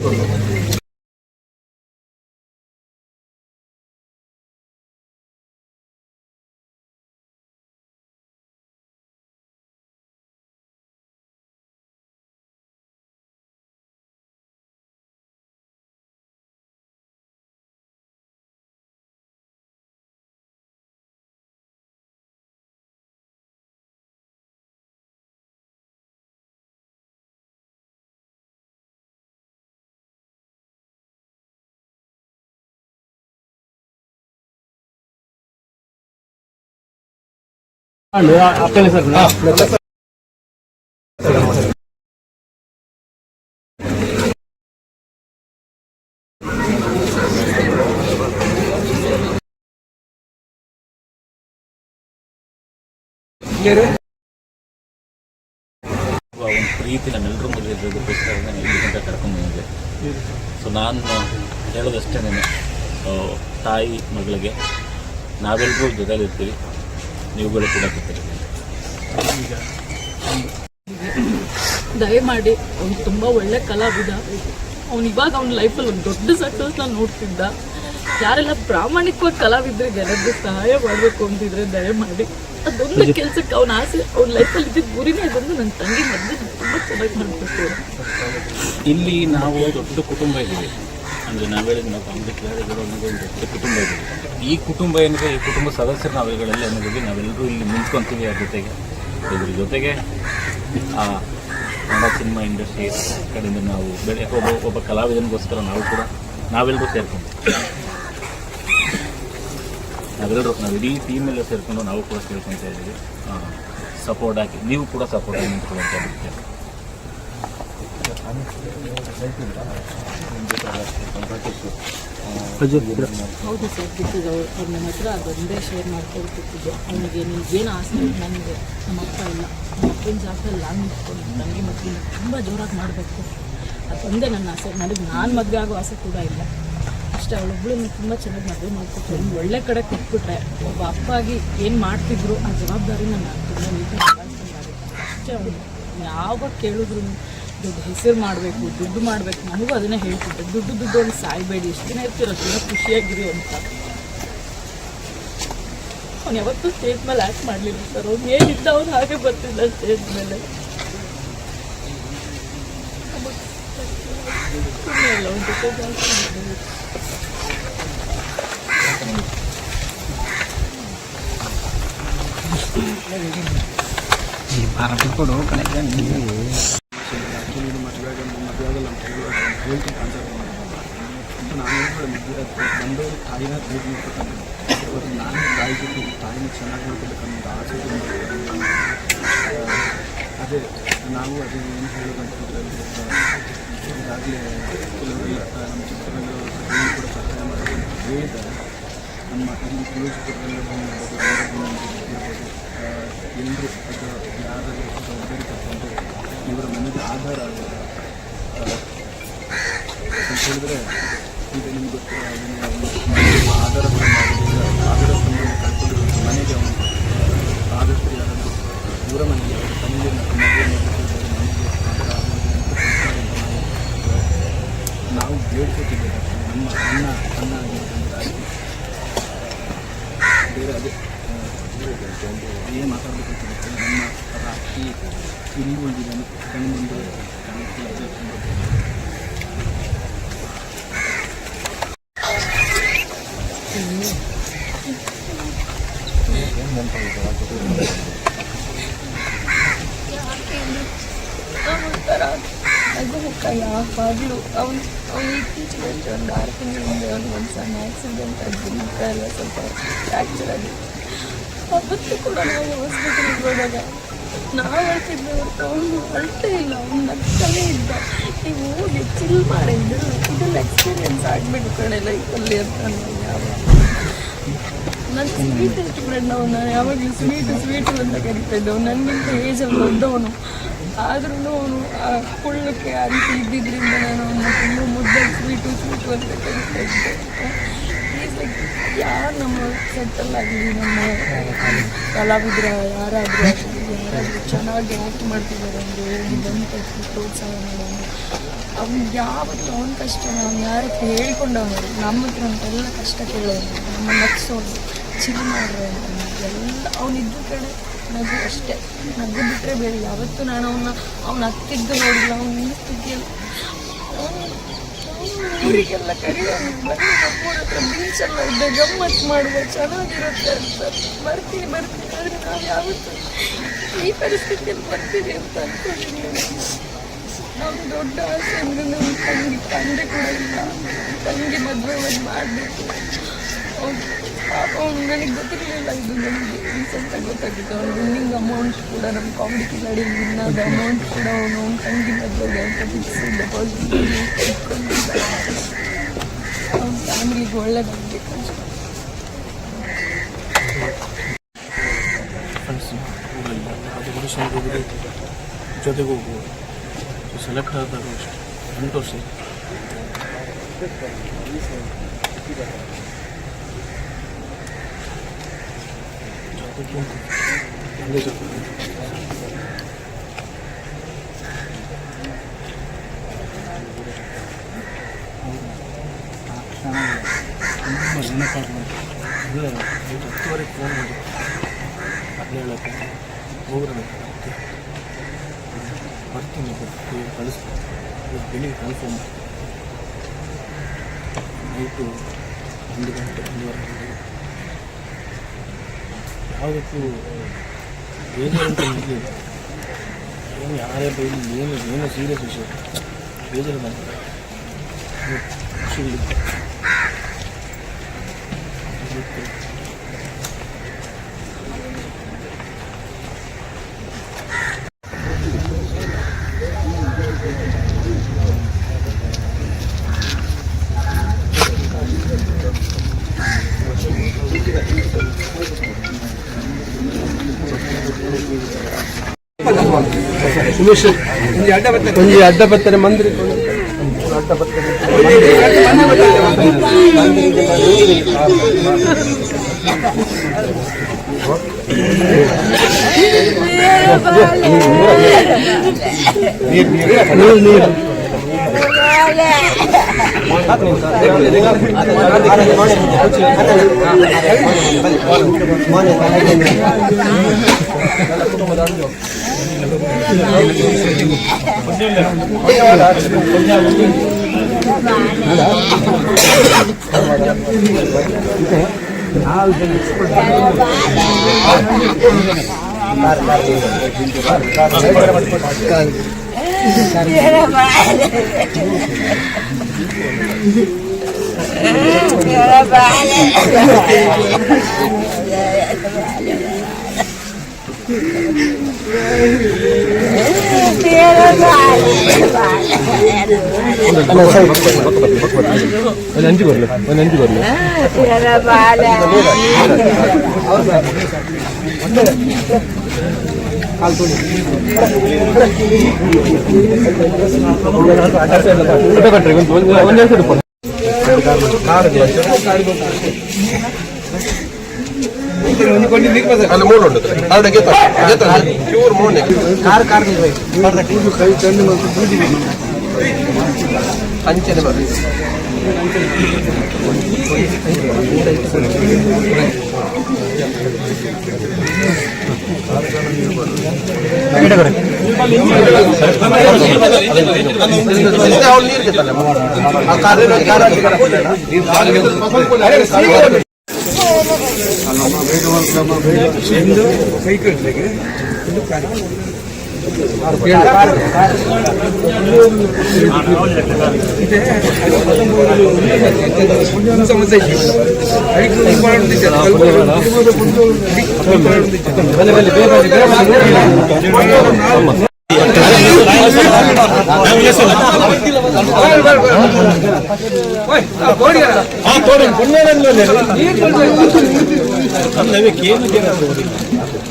ಒಂದು ಪ್ರೀತಿ ನಮ್ಮೆಲ್ಲರೂ ಮದುವೆ ಇರೋದಕ್ಕೋಸ್ಕರ ನಾನು ಇಲ್ಲಿ ಗಂಟೆ ಕರ್ಕೊಂಡು ಬಂದಿದ್ದೆ. ಸೊ ನಾನು ಹೇಳೋದಷ್ಟೇ, ತಾಯಿ ಮಗಳಿಗೆ ನಾವೆಲ್ಲರೂ ಜೊತೆಲಿರ್ತೀವಿ, ನೀವುಗಳು ಕೂಡ ಜೊತೆಲಿ. ದಯಮಾಡಿ ಅವ್ನು ತುಂಬ ಒಳ್ಳೆ ಕಲಾವಿದ. ಅವ್ನು ಇವಾಗ ಅವ್ನ ಲೈಫಲ್ಲಿ ಒಂದು ದೊಡ್ಡ ಸಕ್ಸಸ್ನ ನೋಡ್ತಿದ್ದ. ಯಾರೆಲ್ಲ ಪ್ರಾಮಾಣಿಕವಾಗಿ ಕಲಾವಿದರಿಗೆ ಎಲ್ಲರಿಗೂ ಸಹಾಯ ಮಾಡಬೇಕು ಅಂತಿದ್ರೆ ದಯಮಾಡಿ ಅದೊಂದು ಕೆಲಸಕ್ಕೆ ಅವ್ನ ಆಸೆ, ಅವ್ನ ಲೈಫಲ್ಲಿ ಇದ್ದಿದ್ದು ಗುರಿನೇ ಅದೊಂದು ನನ್ನ ತಂಗಿ ಮದುವೆ ತುಂಬ ಚೆನ್ನಾಗಿ ಮಾಡಬೇಕು. ಇಲ್ಲಿ ನಾವು ದೊಡ್ಡ ಕುಟುಂಬ ಇದ್ದೀವಿ, ಅಂದರೆ ನಾವು ಹೇಳಿದ ನಾವು ಕಾಮಿಡಿ ಕ್ಲಾರಿಗಳು ಅನ್ನೋದು ಒಂದು ದೊಡ್ಡ ಕುಟುಂಬ ಇದ್ದೀವಿ. ಈ ಕುಟುಂಬ ಏನಿದೆ, ಈ ಕುಟುಂಬ ಸದಸ್ಯರು ನಾವುಗಳೆಲ್ಲ ಅನ್ನೋದಕ್ಕೆ ನಾವೆಲ್ಲರೂ ಇಲ್ಲಿ ನಿಂತ್ಕೊತೀವಿ. ಆ ಜೊತೆಗೆ ಇದ್ರ ಜೊತೆಗೆ ಆ ಕನ್ನಡ ಸಿನಿಮಾ ಇಂಡಸ್ಟ್ರಿ ಕಡೆಯಿಂದ ನಾವು ಒಬ್ಬ ಕಲಾವಿದನಿಗೋಸ್ಕರ ನಾವೆಲ್ಲರೂ ಸೇರ್ಕೊಂಡು ನಾವು ಇಡೀ ಟೀಮೆಲ್ಲ ಸೇರಿಕೊಂಡು ನಾವು ಕೂಡ ಕೇಳ್ಕೊತಾ ಇದ್ದೀವಿ. ಸಪೋರ್ಟ್ ಹಾಕಿ, ನೀವು ಕೂಡ ಸಪೋರ್ಟ್ ಆಗಿ ನಿಂತ್ಕೊಳ್ಳೋಂಥ ಮುಖ್ಯ. ಹೌದು ಸರ್, ಬಿಟ್ಟಿದ್ದು ಅವ್ರು ನನ್ನ ಹತ್ರ ಅದೊಂದೇ ಶೇರ್ ಮಾಡ್ಕೊಳ್ತಿದ್ದೆ. ಅವನಿಗೆ ನಿಮ್ಗೇನು ಆಸೆ ನನಗೆ ನಮ್ಮ ಅಪ್ಪ ಇಲ್ಲ, ನಮ್ಮ ಅಪ್ಪನ ಜಾಗದಲ್ಲಿ ನಾನು ನಿಂತ್ಕೊಂಡು ತಂಗಿ ಮಕ್ಕಳನ್ನ ತುಂಬ ಜೋರಾಗಿ ಮಾಡಬೇಕು, ಅದೊಂದೇ ನನ್ನ ಆಸೆ. ನಾನು ಮದುವೆ ಆಗೋ ಆಸೆ ಕೂಡ ಇಲ್ಲ. ಅಷ್ಟೇ, ಅವಳೊಬ್ಬಳನ್ನ ತುಂಬ ಚೆನ್ನಾಗಿ ಮದುವೆ ಮಾಡಿಕೊಟ್ರೆ, ಒಂದು ಒಳ್ಳೆ ಕಡೆ ಕೊಟ್ಬಿಟ್ರೆ ಒಬ್ಬ ಅಪ್ಪಾಗಿ ಏನು ಮಾಡ್ತಿದ್ರು ಆ ಜವಾಬ್ದಾರಿನ ನಾನು ತುಂಬ ನೀಟಾಗಿ ನಿಭಾಯಿಸ್ಕೊಂಡಾಗುತ್ತೆ. ಅಷ್ಟೇ. ಅವನು ಯಾವಾಗ ಕೇಳಿದ್ರು ದುಡ್ಡು ಹೆಸರು ಮಾಡಬೇಕು, ದುಡ್ಡು ಮಾಡಬೇಕು, ನನಗೂ ಅದನ್ನೇ ಹೇಳ್ತಿದ್ದೆ, ದುಡ್ಡು ಒಂದು ಸಾಯ್ಬೇಡಿ, ಎಷ್ಟು ದಿನ ಇರ್ತೀರೋ ಅಷ್ಟು ದಿನ ಖುಷಿಯಾಗಿರಿ ಅಂತ. ಅವ್ನು ಯಾವತ್ತೂ ಸ್ಟೇಜ್ ಮೇಲೆ ಆ್ಯಕ್ಟ್ ಮಾಡಲಿಲ್ಲ ಸರ್. ಅವ್ನು ಏನಿದ್ದ ಅವ್ನು ಹಾಗೆ ಬರ್ತಿದ್ದ ಸ್ಟೇಜ್ ಮೇಲೆ. ಎಲ್ಲ ಒಂದು ಜೊತೆ ಜಾಸ್ತಿ ಕೊಡು ಕನೆಕ್ಟ್ ಆ್ಯಕ್ಚುಲಿ ಇದು ಮದುವೆ ಆಗಲ್ಲ ಅಂತ ಹೇಳ್ತೀನಿ ಕಾನ್ಸೆಪ್ಟ್ ಅಂತ ನಾನು ಹೇಳ್ಬಿಡ ಬಂದವರು ತಾಯಿನ ಭೇಟಿ ಮಾಡ್ಕೊತಾನೆ. ಇವತ್ತು ನಾನು ತಾಯಿ ಜೊತೆ ತಾಯಿನ ಚೆನ್ನಾಗಿ ನೋಡ್ಕೊಬೇಕನ್ನೋ ಆಸೆ. ಅದೇ ನಾವು ಅದೇ ಏನು ಹೇಳೋದಂತಂದರೆ, ಈಗಾಗಲೇ ಕೆಲವರೆಲ್ಲ ನಮ್ಮ ಚಿತ್ರರಂಗದವರು ಕೂಡ ಸಹಾಯ ಮಾಡೋದು ಹೇಳಿದ್ದಾರೆ. ನಮ್ಮ ಇಲ್ಲಿ ಕ್ಲೋಸ್ಪುರದಲ್ಲಿ ಎಲ್ಲರೂ ಅಥವಾ ಯಾರಾದರೂ ಜವಾಬ್ದಾರಿ ತಗೊಂಡು ಇವರ ಮನೆಗೆ ಆಧಾರ ಆಗೋದು ಅಂತ ಹೇಳಿದ್ರೆ, ಈಗ ನಿಮ್ಗೆ ಗೊತ್ತಿರೋ ಆಧಾರ ಸಂಬಂಧ ಕಳ್ಕೊಂಡಿರೋ ಮನೆಗೆ ಅವನು ಆದಷ್ಟು ಯಾರಾದರೂ ದೂರ ಮನೆಗೆ ಅವರ ತಂದೆ ಮತ್ತು ಮದುವೆ ಮನೆಗೆ ಆಧಾರ ಆಗೋದು ಅಂತ ನಾವು ಬೇಡ್ಕೊತಿದ್ದೇವೆ. ನಮ್ಮ ಅಣ್ಣ ಆಗಿರ್ತಂದ್ರೆ ಬೇರೆ ಅದೇ ಏನು ಮಾತಾಡಬೇಕು ಅಂತ ನಮ್ಮ ರಾತ್ರಿ ಇಲ್ಲಿ ಉಳಿದಿದ್ದಾನೆ ಕಣ್ಣು ಮುಂದೆ ಅದಕ್ಕೆ ಯಾವಾಗಲೂ ಅವನು ಇತ್ತೀಚೆಗೆ ಒಂದು 6 ತಿಂಗಳ ಮುಂದೆ ಒಂದು ಸಣ್ಣ ಆಕ್ಸಿಡೆಂಟ್ ಆಗಿ ಮುಖ ಎಲ್ಲ ಸ್ವಲ್ಪ ಫ್ರ್ಯಾಕ್ಚರ್ ಆಗಿದೆ. ಅವತ್ತು ಕೂಡ ನಾವು ಹಾಸ್ಪಿಟಲ್ಗೆ ಹೋದಾಗ ನಾವು ಹೇಳ್ತಿದ್ವಿ, ಹೊರತು ಅವನು ಅಳ್ತೇ ಇಲ್ಲ, ಅವ್ನು ನಗ್ತಾನೇ ಇದ್ದ. ನೀವು ಹೋಗಿ ಚಿಲ್ ಮಾಡಿದ್ದು ಇದೆಲ್ಲ ಎಕ್ಸ್ಪೀರಿಯನ್ಸ್ ಆಗಿಬಿಟ್ಟು ಕಡೆ ಲೈಫಲ್ಲಿ ಅಂತ ನಾನು ಸ್ವೀಟ್ ಇಷ್ಟಪಡ್ಡ ಅವನು ಯಾವಾಗಲೂ ಸ್ವೀಟು ಅಂತ ಕರಿತಾಯಿದ್ದೆ. ಅವನು ನನಗಿಂತ ಏಜಲ್ಲಿ ದೊಡ್ಡವನು, ಆದ್ರೂ ಅವನು ಆ ಕುಳ್ಳಕ್ಕೆ ಆ ರೀತಿ ಇದ್ದಿದ್ದರಿಂದ ನಾನು ಅವನ್ನ ತುಂಬ ಮುದ್ದಾಗಿ ಸ್ವೀಟು ಅಂತ ಕರಿತಾ ಇದ್ದೆ. ಈಸ್ ಲೈಕ್ ಯಾರು ನಮ್ಮ ಸೆಟ್ಟಲ್ಲಾಗಲಿ, ನಮ್ಮ ಕಲಾವಿದ್ರ ಯಾರಾದರೂ ಚೆನ್ನಾಗಿ ಆ್ಯಕ್ಟ್ ಮಾಡ್ತಿದ್ದಾರೆ ಅಂದರೆ ಹೋಗಿ ಬಂದು ಪ್ರೋತ್ಸಾಹ ಮಾಡೋಣ. ಅವ್ನು ಯಾವತ್ತು ಅವನ ಕಷ್ಟ ಅವ್ನು ಯಾರ ಹತ್ರ ಹೇಳ್ಕೊಂಡವನು, ನಮ್ಮ ಹತ್ರ ಅಂತೆಲ್ಲ ಕಷ್ಟ ಕೇಳೋನು, ನಮ್ಮ ನಗ್ಸೋನು, ಚಿಲ್ ಮಾಡ್ರೆ ಎಲ್ಲ ಅವನಿದ್ದು ಕಡೆ ನಗು ಅಷ್ಟೇ, ನಗು ಬಿಟ್ಟರೆ ಬೇರೆ ಯಾವತ್ತೂ ನಾನು ಅವ್ನ ಹತ್ತಿದ್ದು ನೋಡಿಲ್ಲ. ಅವ್ನು ನಿಂತಿದ್ಯಲ್ಲ ಊರಿಗೆಲ್ಲ ಕರೆಯೋನು, ಬನ್ನಿ ನಮ್ಮೂರ ಹತ್ರ ಬೀಚೆಲ್ಲ ಇದ್ದ ಗಮ್ಮತ್ತು ಮಾಡುವ ಚೆನ್ನಾಗಿರುತ್ತೆ ಅಂತ ಬರ್ತೀನಿ ಆದರೆ ನಾವು ಯಾವತ್ತೂ ಈ ಪರಿಸ್ಥಿತಿಯಲ್ಲಿ ಬರ್ತೀವಿ ಅಂತ ಅಂದ್ಕೊಂಡಿದ್ದೀವಿ. ನಾವು ದೊಡ್ಡ ಆಸೆ ಅಂದರೆ ನಮ್ಮ ತಂದೆ ಕೂಡ ಇಲ್ಲ, ತಂಗಿ ಮದುವೆ ಮಾಡಬೇಕು. ಪಾಪ ಅವ್ನು ನನಗೆ ಗೊತ್ತಿರಲಿಲ್ಲ, ಇದು ನನಗೆ ರೀಸೆಂಟ್ ಆಗಿ ಗೊತ್ತಾಗಿತ್ತು. ಅವ್ನು ವಿನ್ನಿಂಗ್ ಅಮೌಂಟ್ ಕೂಡ ನಮ್ಮ ಕಾಮಿಡಿ ಕಿಲಾಡಿ ವಿನ್ನಾದ ಅಮೌಂಟ್ ಕೂಡ ಅವನು ತಂಗಿ ಮದುವೆಗೆ ಅಂತ ಫಿಕ್ಸ್ ಡೆಪಾಸಿಟ್ ಇಟ್ಕೊಂಡಿದ್ದ. ಅವ್ನ ಫ್ಯಾಮಿಲಿಗೆ ಒಳ್ಳೆದಾಗಬೇಕು ಅಷ್ಟೇ. ಫ್ರೆಂಡ್ಸ್ ಊರಲ್ಲಿ ಅದು ಗುಡಿಸಲು ಹೋಗೋದು, ಜೊತೆಗೆ ಹೋಗ್ಬೋದು. ಸೆಲೆಕ್ಟ್ ಆದಾಗ ಅಷ್ಟೇ 8 ವರ್ಷ ಹತ್ತುವರೆಗೆ ಫೋನ್ ಮಾಡಿ ಅದನ್ನ ಹೇಳಕ್ಕೆ ಹೋಗ್ರೆ ಬರ್ತೀನಿ ಕಳಿಸ್ತೀನಿ. ಬೆಳಿಗ್ಗೆ ಕನ್ಫರ್ಮ್ ನೈಟು 1 ಗಂಟೆ 1:30 ಗಂಟೆ ಯಾವುದಕ್ಕೂ ಬೇಜಾರಂತ ಇರಲಿ. ಏನು ಯಾರೇ ಬೈಲಿ ಏನು ಸೀರಿಯಸ್ ವಿಷಯ ಬೇಜಾರು ಬಂದ ಖುಷಿ ಒಂಜಿ ಅಡ್ಡ ಬರ್ತಾರೆ ಮಂದಿರ ಅಡ್ಡ ಬರ್ತಾರೆ. ಒಂದು 5 ಬರಲಿ ಅಂಚನೆ ಬರಲಿ.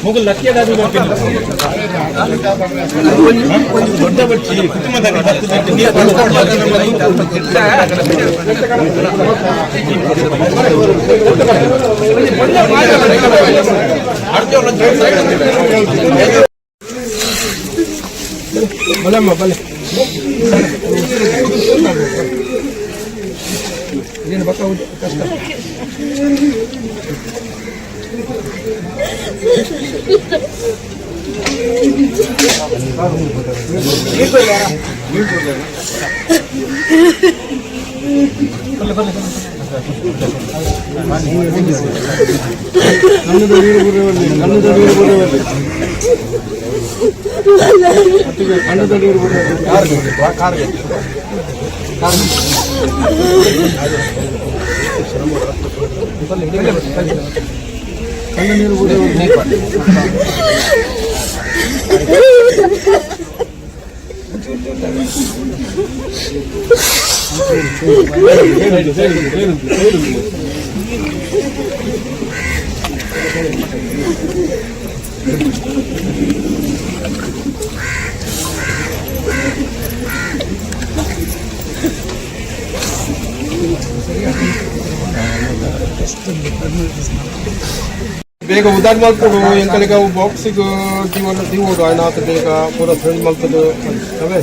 ಮುಗಲ್ ಲಕ್ಕಿ ದೊಡ್ಡ ಬಚ್ಚಿ ಬಲಮ್ಮ ಬಲೆ ಬೇಗ ಉದಾರ್ ಮಾಡ್ಕೊಡು ಎಂಕಲಿಗ ಅವು ಬಾಕ್ಸಿಗೆ ಜೀವನ ದೀವೋದು ಆಯ್ನಾತ ಬೇಗ ಪೂರ ಫ್ರೆಂಡ್ ಮಾಡ್ತದೆ ಅವೇ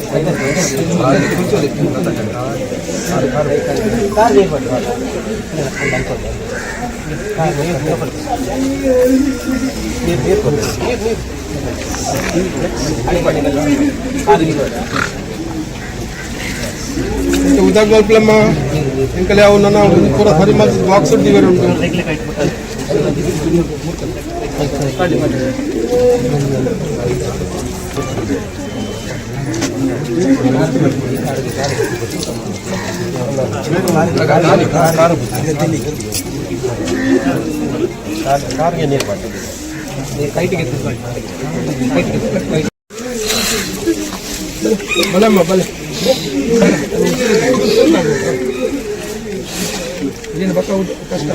ಉದಾರ್ ಮಲ್ಪಲಮ್ಮ ಎಂಕಲಿ ಅವು ನನ್ನ ಪೂರ ಸರಿ ಮಾಡ್ತಿದ್ದು ಬಾಕ್ಸ್ ದಿವೇರು ಉಂಟು ಕಾರ್ಗೆ ನೀರು ಮಾಡ್ತೀವಿ ಕೈಟಿಗೆ ಬಲಮ್ಮ ಬಲೆ ಏನು ಬಕ್ಕ ಕಷ್ಟ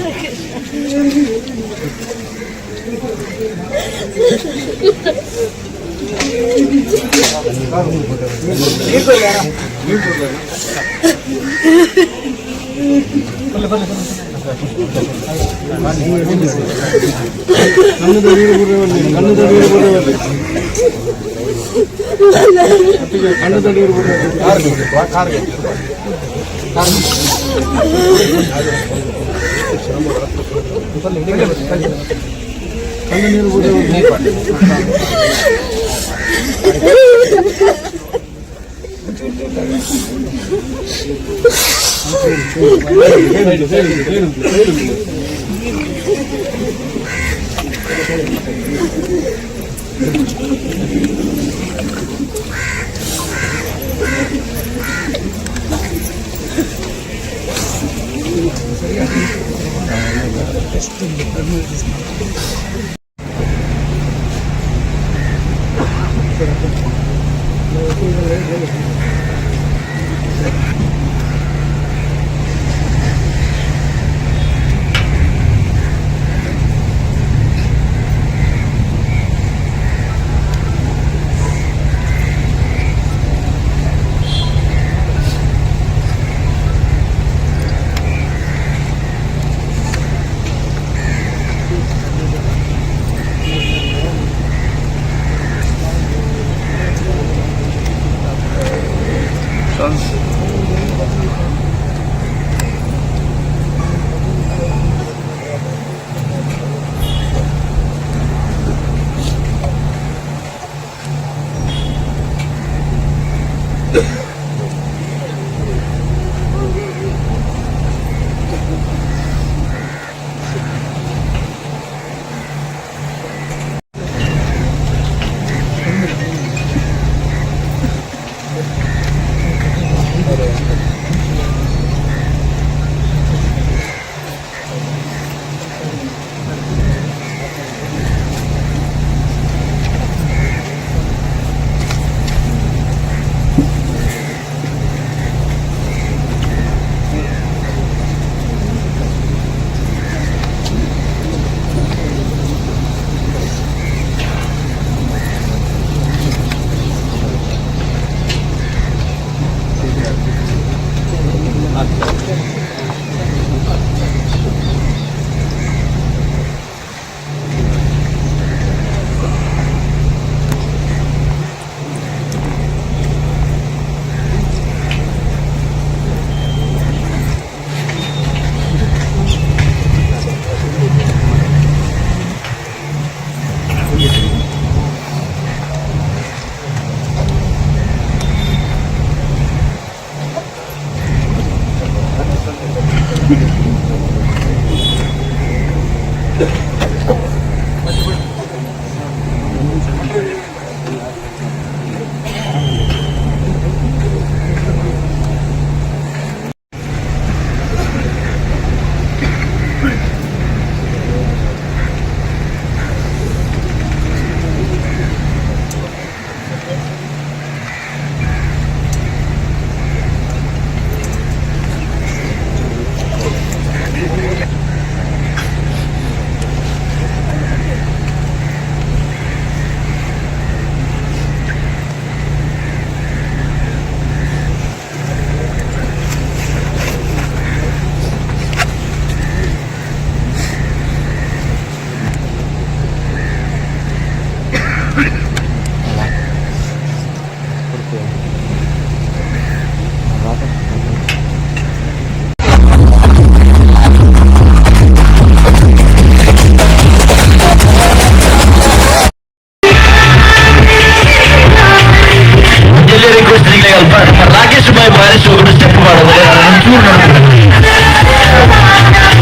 ರಾಕೇಶ್ ಬಾಯ್ ಬಾರಿಸಿ ಹೋಗ್ಬಿಟ್ಟು ಸ್ಟೆಪ್ ಮಾಡಿದ್ರೆ ಒಂಚೂರು ನೋಡ್ತೀನಿ.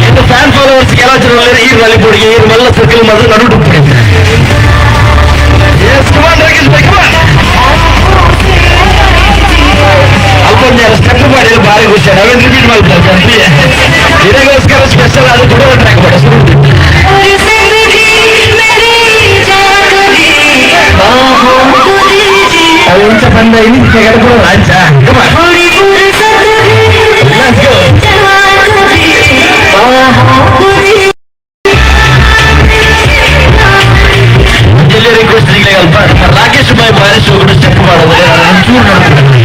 ಇನ್ನು ಫ್ಯಾನ್ ಫಾಲೋವರ್ಸ್ ಎಲ್ಲ ಜನ ಈ ರಾಲಿ ಬೋರ್ಡ್ಗೆ ಈ ಮಲ್ಲ ಸರ್ಕಲ್ ಮಾಡಿದ್ರೆ ನಡು ಅಲ್ಕೊಂದು ಸ್ಟೆಪ್ ಮಾಡಿ ಭಾರಿ ಖುಷಿ ನಾವೇನು ರಿಪೀಟ್ ಮಾಡ್ತಾರೆ ಇದಕ್ಕೋಸ್ಕರ ಸ್ಪೆಷಲ್ ಅದು ಕೂಡ ಟ್ರ್ಯಾಕ್ ಮಾಡಿ ಉಂಚ ಬಂದ ಇಲ್ಲಿ ಕೆಳಗೆ ರಾಜ್ಯ ರಾಕೇಶ್ ಬಾಯ್ ಬಾರಿಸಿ ಹೋಗ್ಬಿಟ್ಟು ಸ್ಟೆಪ್ ಮಾಡಿದ್ರೆ ಒಂಚೂರು ನೋಡ್ತೀನಿ.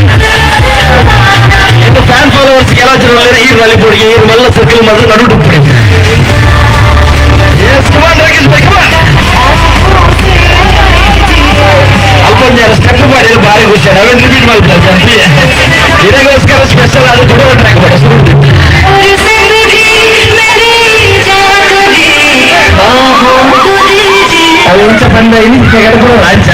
ಇನ್ನು ಫ್ಯಾನ್ ಫಾಲೋವರ್ಸ್ ಎಲ್ಲ ಜನ ಈ ರಾಲಿ ಬೋರ್ಡ್ಗೆ ಈ ಮಲ್ಲ ಸರ್ಕಲ್ ಮಾಡಿದ್ರೆ ನಡು ಅಲ್ಕೊಂದು ಸ್ಟೆಪ್ ಮಾಡಿ ಭಾರಿ ಖುಷಿ ನಾವೇನು ರಿಪೀಟ್ ಮಾಡ್ತಾರೆ ಇದಕ್ಕೋಸ್ಕರ ಸ್ಪೆಷಲ್ ಅದು ಕೂಡ ಟ್ರ್ಯಾಕ್ ಮಾಡಿ ಉಂಚ ಬಂದ ಇಲ್ಲಿ ಕೆಳಗೆ ರಾಜ್ಯ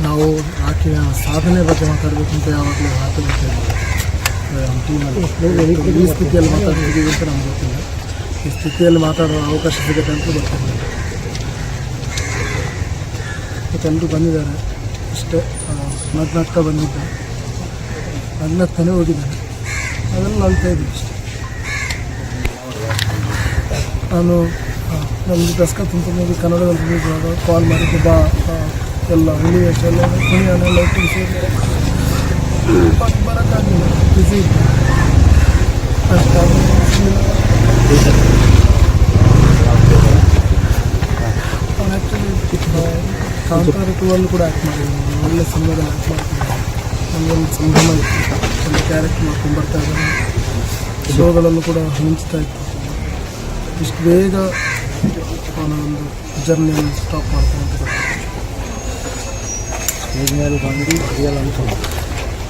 ನಾವು ಆಕೆಯ ಸಾಧನೆ ಬಗ್ಗೆ ಮಾತಾಡಬೇಕು ಅಂತ ಯಾವಾಗಲೂ ಮಾತಾಡ್ತಿದ್ದೀವಿ ಟೀಮಲ್ಲಿ. ಈ ಸ್ಥಿತಿಯಲ್ಲಿ ಮಾತಾಡ್ತಿದ್ದೀವಿ ಅಂತ ನಮ್ಗೆ ಗೊತ್ತಿಲ್ಲ. ಈ ಸ್ಥಿತಿಯಲ್ಲಿ ಮಾತಾಡೋ ಅವಕಾಶ ಸಿಗುತ್ತೆ ಅಂತ ಗೊತ್ತಿಲ್ಲ. ಎಲ್ಲರೂ ಬಂದಿದ್ದಾರೆ ಅಷ್ಟೇ. ನಗ್ನಗ್ತಾ ಬಂದಿದ್ದೆ, ನಗ್ನಗ್ತಾನೆ ಹೋಗಿದ್ದಾರೆ. ಅದೆಲ್ಲ ಅಳ್ತಾ ಇದ್ದೀವಿ ಅಷ್ಟೇ. ನಾನು ನಮ್ಮದು ದಸ್ಕತ್ ತುಂಬ ಮೂವಿ ಕನ್ನಡದಲ್ಲಿ ರಿಲೀಸ್ ಆದಾಗ ಕಾಲ್ ಮಾಡಿದ್ದು ಬಾ ಎಲ್ಲ ಹುಳಿ ಎಲ್ಲ ಹುಳಿಯನ್ನೆಲ್ಲ ಒಟ್ಟಿಗೆ ಸೇರಿ ಬರೋಕ್ಕಾಗಲಿಲ್ಲ, ಬ್ಯುಸಿ ಇತ್ತು ಅಷ್ಟಾಗಿ. ಅವ್ನು ಆ್ಯಕ್ಚುಲಿ ಕಾಂತಾರ 2 ಕೂಡ ಆ್ಯಕ್ಟ್ ಮಾಡಿದ್ದೀನಿ. ಒಳ್ಳೆ ಸಿನಿಮಾದಲ್ಲಿ ಆ್ಯಕ್ಟ್ ಮಾಡ್ತಿದ್ದೆ. ನಮಗೊಂದು ಸಂಭ್ರಮ ಇತ್ತು. ಒಂದು ಕ್ಯಾರೆಕ್ಟ್ ಮಾಡ್ಕೊಂಡು ಬರ್ತಾ ಇದ್ದಾರೆ. ಶೋಗಳಲ್ಲೂ ಕೂಡ ಮಿಂಚ್ತಾ ಇತ್ತು. ಇಷ್ಟು ಬೇಗ ಅವನ ಒಂದು ಜರ್ನಿಯನ್ನು ಸ್ಟಾಪ್ ಮಾಡ್ತಾನೆ ಅಂತ ಗೊತ್ತಿತ್ತು.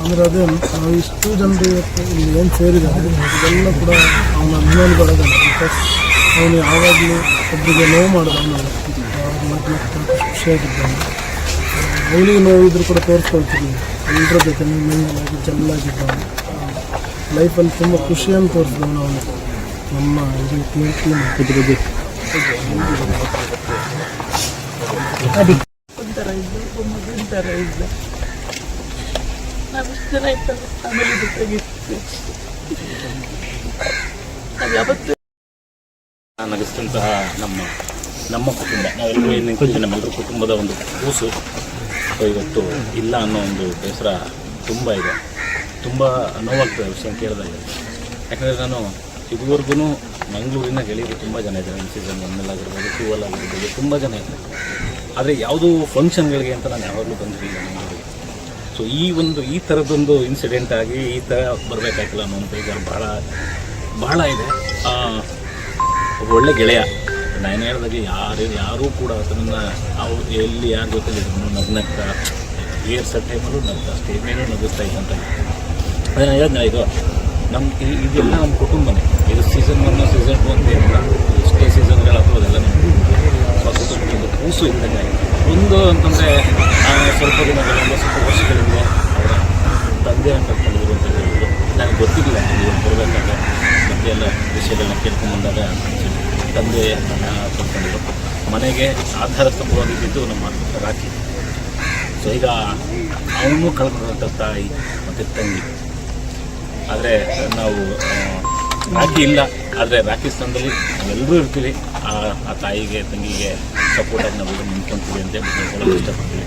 ಅಂದರೆ ಅದೇ ನಾವು ಇಷ್ಟು ಜನರು ಇವತ್ತು ಇಲ್ಲಿ ಏನು ಸೇರಿದ್ದಾರೆ ಇದೆಲ್ಲ ಕೂಡ ಅವನ ಅಭಿಮಾನಿಗಳಾಗಲ್ಲ. ಬಿಕಾಸ್ ಅವನು ಯಾವಾಗಲೂ ಒಬ್ಬರಿಗೆ ನೋವು ಮಾಡೋದು ಅವನಲ್ಲ. ಖುಷಿಯಾಗಿದ್ದಾನೆ. ಅವನಿಗೆ ನೋವಿದ್ರು ಕೂಡ ತೋರಿಸ್ಕೊಳ್ತಿದ್ವಿ. ಎಲ್ಲರ ಜೊತೆ ಮಿಂಗಲಾಗಿ ಚೆನ್ನಾಗಿದ್ದಾನೆ. ಲೈಫಲ್ಲಿ ತುಂಬ ಖುಷಿಯನ್ನು ತೋರಿಸಿದವನು ಅವನು. ನಮ್ಮ ಇದು ಟೀಮ್ ಒಂಥರ ಇದ್ದು ಮಗುವಿನ ಥರ ಇದ್ದ. ನಾವು ಇಷ್ಟು ಜನ ಇರ್ತಲ್ಲ ಫ್ಯಾಮಿಲಿ ಜೊತೆಗಿತ್ತು. ನಾವು ಯಾವತ್ತೂ ನಗಿಸಿದಂತಹ ನಮ್ಮ ಕುಟುಂಬ, ನಾವೆಲ್ಲರೂ ಏನು ನಮ್ಮೆಲ್ಲರ ಕುಟುಂಬದ ಒಂದು ಕೂಸು ಇವತ್ತು ಇಲ್ಲ ಅನ್ನೋ ಒಂದು ಬೇಸರ ತುಂಬ ಇದೆ. ತುಂಬ ನೋವಾಗ್ತದೆ ವಿಷಯ ಕೇಳಿದಾಗ. ಯಾಕಂದರೆ ನಾನು ಇದುವರೆಗೂ ಮಂಗಳೂರಿನ ಗೆಳೆಯರು ತುಂಬ ಜನ ಇದ್ದಾರೆ. ಸೀಸನ್ 1 ಆಗಿರ್ಬೋದು, 2 ಆಗಿರ್ಬೋದು, ತುಂಬ ಜನ ಇದ್ದಾರೆ. ಆದರೆ ಯಾವುದೂ ಫಂಕ್ಷನ್ಗಳಿಗೆ ಅಂತ ನಾನು ಯಾವಾಗಲೂ ಬಂದಿರಲಿಲ್ಲ ಮಂಗಳೂರಿಗೆ. ಸೊ ಈ ಥರದ್ದೊಂದು ಇನ್ಸಿಡೆಂಟ್ ಆಗಿ ಈ ಥರ ಬರಬೇಕಾಗಿಲ್ಲ ಅನ್ನೋ ಒಂದು ಬೇಜಾರು ಬಹಳ ಇದೆ. ಒಬ್ಬ ಒಳ್ಳೆ ಗೆಳೆಯ. ನಾನು ಹೇಳಿದಾಗೆ ಯಾರೂ ಕೂಡ ಅದನ್ನು ಅವ್ರು ಎಲ್ಲಿ ಯಾರ ಜೊತೆಲಿ ನಗ್ನಗ್ತಾ ಏರ್ಸ ಟೈಮಲ್ಲೂ ನಗ್ತಾ ಸ್ಟೇಜ್ ಮೇಲೂ ನಗಿಸ್ತಾ ಇದ್ದಂತ. ಅದೇ ನಾನು ಹೇಳಿದ್ನ, ಇದು ಇದೆಲ್ಲ ನಮ್ಮ ಕುಟುಂಬನೇ. ಇದು ಸೀಸನ್ 1 ಸೀಸನ್ 2 ಅಂತ ಏನಿಲ್ಲ. ಎಷ್ಟೇ ಸೀಸನ್ಗಳಾದರೂ ಅದೆಲ್ಲ ನಮ್ಮ ಕುಟುಂಬದ ಒಂದು ಕೂಸು ಇದ್ದಂಗೆ ಒಂದು ಅಂತಂದರೆ ಸ್ವಲ್ಪ ದಿನಗಳಿಂದ ಸ್ವಲ್ಪ ವರ್ಷಗಳಿಂದ ಅವರ ತಂದೆ ಅಂತ ಕಲಿದ್ರು ಅಂತ ಹೇಳಿದ್ರು. ನನಗೆ ಗೊತ್ತಿಲ್ಲ ಬರಬೇಕಾದ್ರೆ ಮತ್ತೆ ಎಲ್ಲ ವಿಷಯಗಳನ್ನ ಕೇಳ್ಕೊಂಡ್ಬಂದಾಗ ತಂದೆ ಕರ್ಕೊಂಡಿದ್ರು. ಮನೆಗೆ ಆಧಾರ ಸ್ತಂಭವಾಗಿದ್ದು ನಮ್ಮ ರಾಖಿ. ಸೊ ಈಗ ಅವನು ಕಳ್ಕೊಂಡಂಥ ತಾಯಿ ಮತ್ತು ತಂಗಿ. ಆದರೆ ನಾವು ರಾಖಿ ಇಲ್ಲ, ಆದರೆ ರಾಖಿ ಸ್ಥಾನದಲ್ಲಿ ನಾವೆಲ್ಲರೂ ಇರ್ತೀವಿ. ಆ ತಾಯಿಗೆ ತಂಗಿಗೆ ಸಪೋರ್ಟಾಗಿ ನಾವೆಲ್ಲರೂ ನಿಂತ್ಕೊತೀವಿ ಅಂತ ಹೇಳೋಕ್ಕೆ ಇಷ್ಟಪಡ್ತೀವಿ.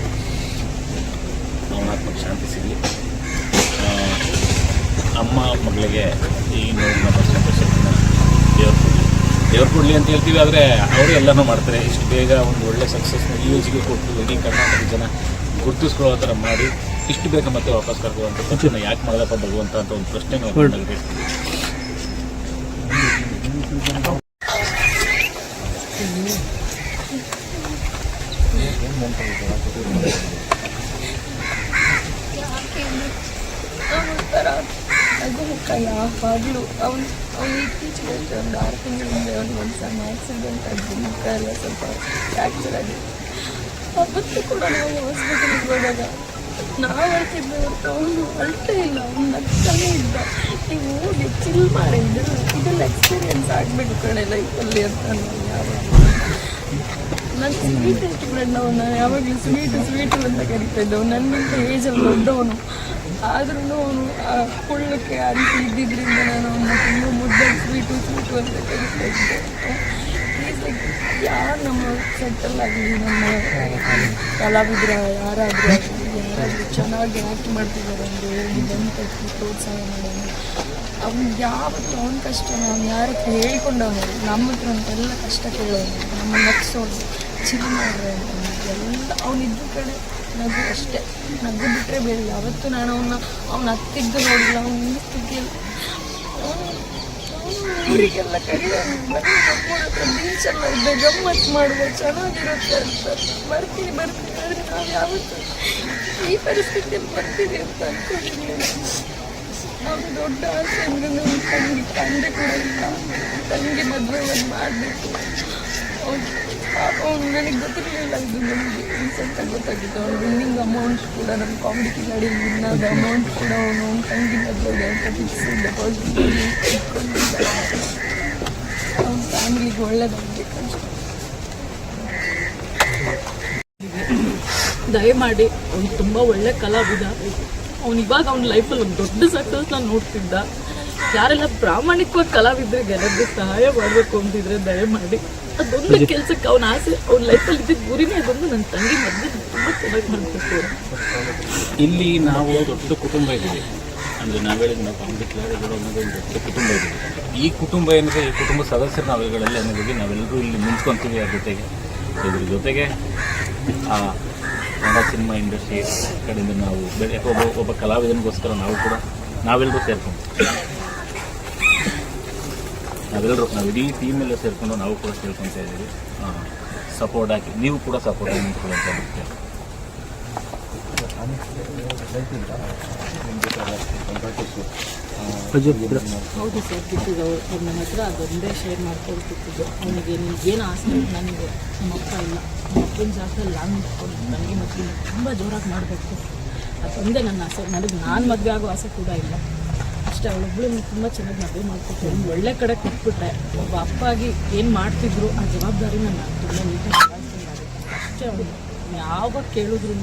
ಅವನ ಆತ್ಮಕ್ಕೆ ಶಾಂತಿ ಸಿಗಲಿ. ಅಮ್ಮ ಮಗಳಿಗೆ ಈ ನೋವಿನ ಸಂತೋಷವನ್ನು ದೇವ್ರು ಕೊಡಲಿ ಅಂತ ಹೇಳ್ತೀವಿ. ಆದರೆ ಅವರು ಎಲ್ಲನೂ ಮಾಡ್ತಾರೆ. ಇಷ್ಟು ಬೇಗ ಒಂದು ಒಳ್ಳೆ ಸಕ್ಸಸ್ನ ಈ ಯೋಜಿಗೆ ಕೊಟ್ಟು ಇಡೀ ಕರ್ನಾಟಕ ಜನ ಗುರುತಿಸ್ಕೊಳ್ಳೋ ಥರ ಮಾಡಿ ಇಷ್ಟು ಬೇಗ ಮತ್ತೆ ವಾಪಸ್ ಕರ್ಕೊಳ್ಳುವಂಥ ಪ್ರಶ್ನೆ ಯಾಕೆ ಮಾಡಲಪ್ಪ ಭಗವಂತ ಅಂತ ಒಂದು ಪ್ರಶ್ನೆ ನಾವು ಹೇಳ್ತೀವಿ. ಅದು ಮುಖ ಯಾವಾಗಲೂ ಅವನು ಇತ್ತೀಚೆಗೆ ಒಂದು 6 ತಿಂಗಳಿಂದ ಒಂದು ಸಣ್ಣ ಆಕ್ಸಿಡೆಂಟ್ ಆಗಿ ಮುಖ ಎಲ್ಲ ಸ್ವಲ್ಪ ಫ್ರ್ಯಾಕ್ಚರ್ ಆಗಿದೆ. ಅವತ್ತು ಕೂಡ ನಾವು ಹಾಸ್ಪಿಟಲ್ಗೆ ಹೋದಾಗ ನಾವು ಅಳ್ತಿದ್ದೆ ಹೊರತು ಅವನು ಅಳ್ತೇ ಇಲ್ಲ. ಅವನು ನಗ್ತಾನೇ ಇದ್ದ. ನೀವು ಹೋಗಿ ಚಿಲ್ ಮಾಡಿ ಇದೆಲ್ಲ ಎಕ್ಸ್ಪೀರಿಯನ್ಸ್ ಆಗಬೇಕು ಕಡೆ ಲೈಫಲ್ಲಿ ಅಂತ ನಾನು ನಾನು ಸ್ವೀಟ್ ಇಷ್ಟಪಡೋಣ. ಅವನು ಯಾವಾಗಲೂ ಸ್ವೀಟು ಅಂತ ಕರಿತಾ ಇದ್ದವು. ನನ್ನಿಂತ ಏಜಲ್ಲಿ ದೊಡ್ಡವನು. ಆದ್ರೂ ಅವನು ಆ ಕುಳ್ಳಕ್ಕೆ ಆ ರೀತಿ ಇದ್ದಿದ್ದರಿಂದ ನಾನು ಅವನ್ನ ತುಂಬ ಮುದ್ದಾಗಿ ಸ್ವೀಟು ಅಂತ ಕರಿತಾ ಇದ್ದೆ. ಯಾರು ನಮ್ಮ ಸೆಟ್ಟಲ್ ಆಗಲಿ, ನಮ್ಮ ಕಲಾವಿದ್ರ ಯಾರಾದರೂ ಚೆನ್ನಾಗಿ ಆ್ಯಕ್ಟ್ ಮಾಡ್ತಿದ್ದಾರೆ ಅಂದರೆ ಹೋಗಿ ಬಂದು ಪ್ರೋತ್ಸಾಹ ಮಾಡೋಣ. ಅವ್ನು ಯಾವತ್ತು ಅವನ ಕಷ್ಟ ಅವ್ನು ಯಾರ ಹತ್ರ ಹೇಳ್ಕೊಂಡವನು, ನಮ್ಮ ಹತ್ರ ಅಂತೆಲ್ಲ ಕಷ್ಟ ಕೇಳೋನು, ನಮ್ಮ ನಗ್ಸೋನು, ಚಿಲ್ ಮಾಡ್ರೆ ಅಂತ ಎಲ್ಲ ಅವನಿದ್ದ ಕಡೆ ನಗು ಅಷ್ಟೇ. ನಗು ಬಿಟ್ಟರೆ ಬೇರೆ ಯಾವತ್ತೂ ನಾನು ಅವನ ಹತ್ತಿದ್ದು ನೋಡಿಲ್ಲ. ಅವನು ಸ್ಥಿತಿಯಲ್ಲಿ ಊರಿಗೆಲ್ಲ ಕರೆಯೋದು ಬನ್ನಿ ನಮ್ಮೂರ ಹತ್ರ ಬೀಚೆಲ್ಲ ಇದೆ ಗಮ್ಮತ್ತು ಮಾಡುವ ಚೆನ್ನಾಗಿರುತ್ತೆ ಅಂತ ಬರ್ತೀನಿ ಆದರೆ ನಾವು ಯಾವತ್ತೂ ಈ ಪರಿಸ್ಥಿತಿಯಲ್ಲಿ ಬರ್ತೀವಿ ಅಂತ ಅಂದ್ಕೊಂಡಿದ್ದೀವಿ. ನಾವು ದೊಡ್ಡ ಆಸೆ ಅಂದರೆ ನಮ್ಮ ತಂದೆ ಕೂಡ ಇಲ್ಲ, ತಂಗಿ ಮದುವೆ ಒಂದು ಮಾಡಬೇಕು. ಅವ್ನು ನನಗೆ ಗೊತ್ತಿರಲಿಲ್ಲ, ಇದು ನಮಗೆ ರೀಸೆಂಟ್ ಆಗಿ ಗೊತ್ತಾಗಿತ್ತು. ಅವ್ನು ವಿನ್ನಿಂಗ್ ಅಮೌಂಟ್ ಕೂಡ ನಮ್ಮ ಕಾಮಿಡಿ ಕಿಲಾಡಿ ವಿನ್ನಾದ ಅಮೌಂಟ್ ಕೂಡ ಅವನು ತಂಗಿ ಮದುವೆಗೆ ಅಂತ ಫಿಕ್ಸ್ ಡೆಪಾಸಿಟ್ ಇಟ್ಕೊಂಡಿದ್ದ. ಅವ್ನ ಫ್ಯಾಮಿಲಿಗೆ ಒಳ್ಳೇದಾಗಬೇಕು ಅಷ್ಟೇ. ದಯಮಾಡಿ ಅವ್ನು ತುಂಬ ಒಳ್ಳೆ ಕಲಾವಿದ. ಅವ್ನು ಇವಾಗ ಅವ್ನ ಲೈಫಲ್ಲಿ ಒಂದು ದೊಡ್ಡ ಸಕ್ಸಸ್ನ ನೋಡ್ತಿದ್ದ. ಯಾರೆಲ್ಲ ಪ್ರಾಮಾಣಿಕವಾಗಿ ಕಲಾವಿದರಿಗೆ ಎಲ್ಲರಿಗೂ ಸಹಾಯ ಮಾಡಬೇಕು ಅಂತಿದ್ರೆ ದಯಮಾಡಿ ಅದೊಂದು ಕೆಲಸಕ್ಕೆ ಅವನ ಆಸೆ, ಅವ್ನ ಲೈಫಲ್ಲಿ ಇದ್ದಿದ್ದ ಗುರಿನೇ ಅದೊಂದು. ನನ್ನ ತಂಗಿ ಮದುವೆ ತುಂಬ ಚೆನ್ನಾಗಿ ಮಾಡಬೇಕು. ಇಲ್ಲಿ ನಾವು ದೊಡ್ಡ ಕುಟುಂಬ ಇದ್ದೀವಿ ಅಂದರೆ ನಾವು ಹೇಳಿದ ನಾವು ಕಾಮಿಡಿ ಕಿಲಾಡಿಗಳು ಅನ್ನೋದು ಒಂದು ದೊಡ್ಡ ಕುಟುಂಬ ಇದ್ದೀವಿ. ಈ ಕುಟುಂಬ ಏನಿದೆ, ಈ ಕುಟುಂಬ ಸದಸ್ಯರು ನಾವುಗಳಲ್ಲಿ ಅನ್ನೋದಕ್ಕೆ ನಾವೆಲ್ಲರೂ ಇಲ್ಲಿ ನಿಂತ್ಕೊತೀವಿ. ಇದ್ರ ಜೊತೆಗೆ ಕನ್ನಡ ಸಿನಿಮಾ ಇಂಡಸ್ಟ್ರಿ ಕಡೆಯಿಂದ ನಾವು ಒಬ್ಬ ಕಲಾವಿದನಿಗೋಸ್ಕರ ನಾವೆಲ್ಲರೂ ಸೇರ್ಕೊಂಡು ನಾವು ಇಡೀ ಟೀಮೆಲ್ಲ ಸೇರಿಕೊಂಡು ನಾವು ಕೂಡ ಕೇಳ್ಕೊತಾ ಇದ್ದೀವಿ. ಸಪೋರ್ಟ್ ಹಾಕಿ ನೀವು ಕೂಡ ಸಪೋರ್ಟ್ ಆಗಿ ನಿಂತ್ಕೊಳ್ಳುವಂತ ಹೌದು ಸರ್, ಬಿಟ್ಟಿದ್ದು ಅವ್ರು ನನ್ನ ಹತ್ರ ಅದೊಂದೇ ಶೇರ್ ಮಾಡ್ಕೊಳ್ತಿದ್ದು. ಅವನಿಗೆ ನಿನ್ಗೇನು ಆಸೆ ನನಗೆ ನಮ್ಮ ಅಪ್ಪ ಇಲ್ಲ, ನಮ್ಮ ಅಪ್ಪನ ಜಾಗದಲ್ಲಿ ನಾನು ನಿಂತ್ಕೊಂಡು ನನಗೆ ಮಕ್ಕಳು ತುಂಬ ಜೋರಾಗಿ ಮಾಡಬೇಕು, ಅದೊಂದೇ ನನ್ನ ಆಸೆ. ನಾನು ಮದುವೆ ಆಗೋ ಆಸೆ ಕೂಡ ಇಲ್ಲ. ಅಷ್ಟೇ, ಅವಳೊಬ್ಬಳು ತುಂಬ ಚೆನ್ನಾಗಿ ಮದುವೆ ಮಾಡ್ಕೊಟ್ಟು ಒಂದು ಒಳ್ಳೆ ಕಡೆ ಕೊಟ್ಬಿಟ್ರೆ ಒಬ್ಬ ಅಪ್ಪ ಆಗಿ ಏನು ಮಾಡ್ತಿದ್ರು ಆ ಜವಾಬ್ದಾರಿನ ನಾನು ತುಂಬ ನೀಟಾಗಿ ನಿಭಾಯಿಸ್ಕೊಂಡಾಗುತ್ತೆ ಅಷ್ಟೇ. ಅವಳು ಯಾವಾಗ ಕೇಳಿದ್ರು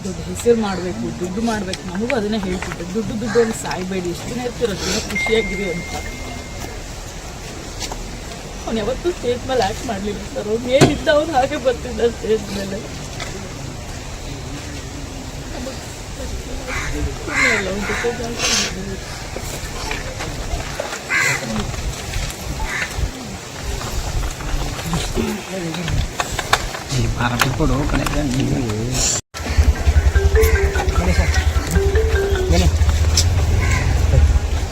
ದೊಡ್ಡ ಹೆಸರು ಮಾಡಬೇಕು, ದುಡ್ಡು ಮಾಡಬೇಕು, ನಮಗೂ ಅದನ್ನೇ ಹೇಳ್ತಿದ್ದೆ. ದುಡ್ಡು ಒಂದು ಸಾಯ್ಬೇಡಿ, ಎಷ್ಟು ದಿನ ಇರ್ತಿರೋ ದಿನ ಖುಷಿಯಾಗಿರಿ ಅಂತ. ಅವ್ನು ಯಾವತ್ತೂ ಸ್ಟೇಜ್ ಮೇಲೆ ಆ್ಯಕ್ಟ್ ಮಾಡಲಿಲ್ಲ ಸರ್. ಅವ್ನು ಏನಿದ್ದ ಅವ್ನು ಹಾಗೆ ಬರ್ತಿದ್ದ ಸ್ಟೇಜ್ ಮೇಲೆ. ಅವ್ನ ಜೊತೆ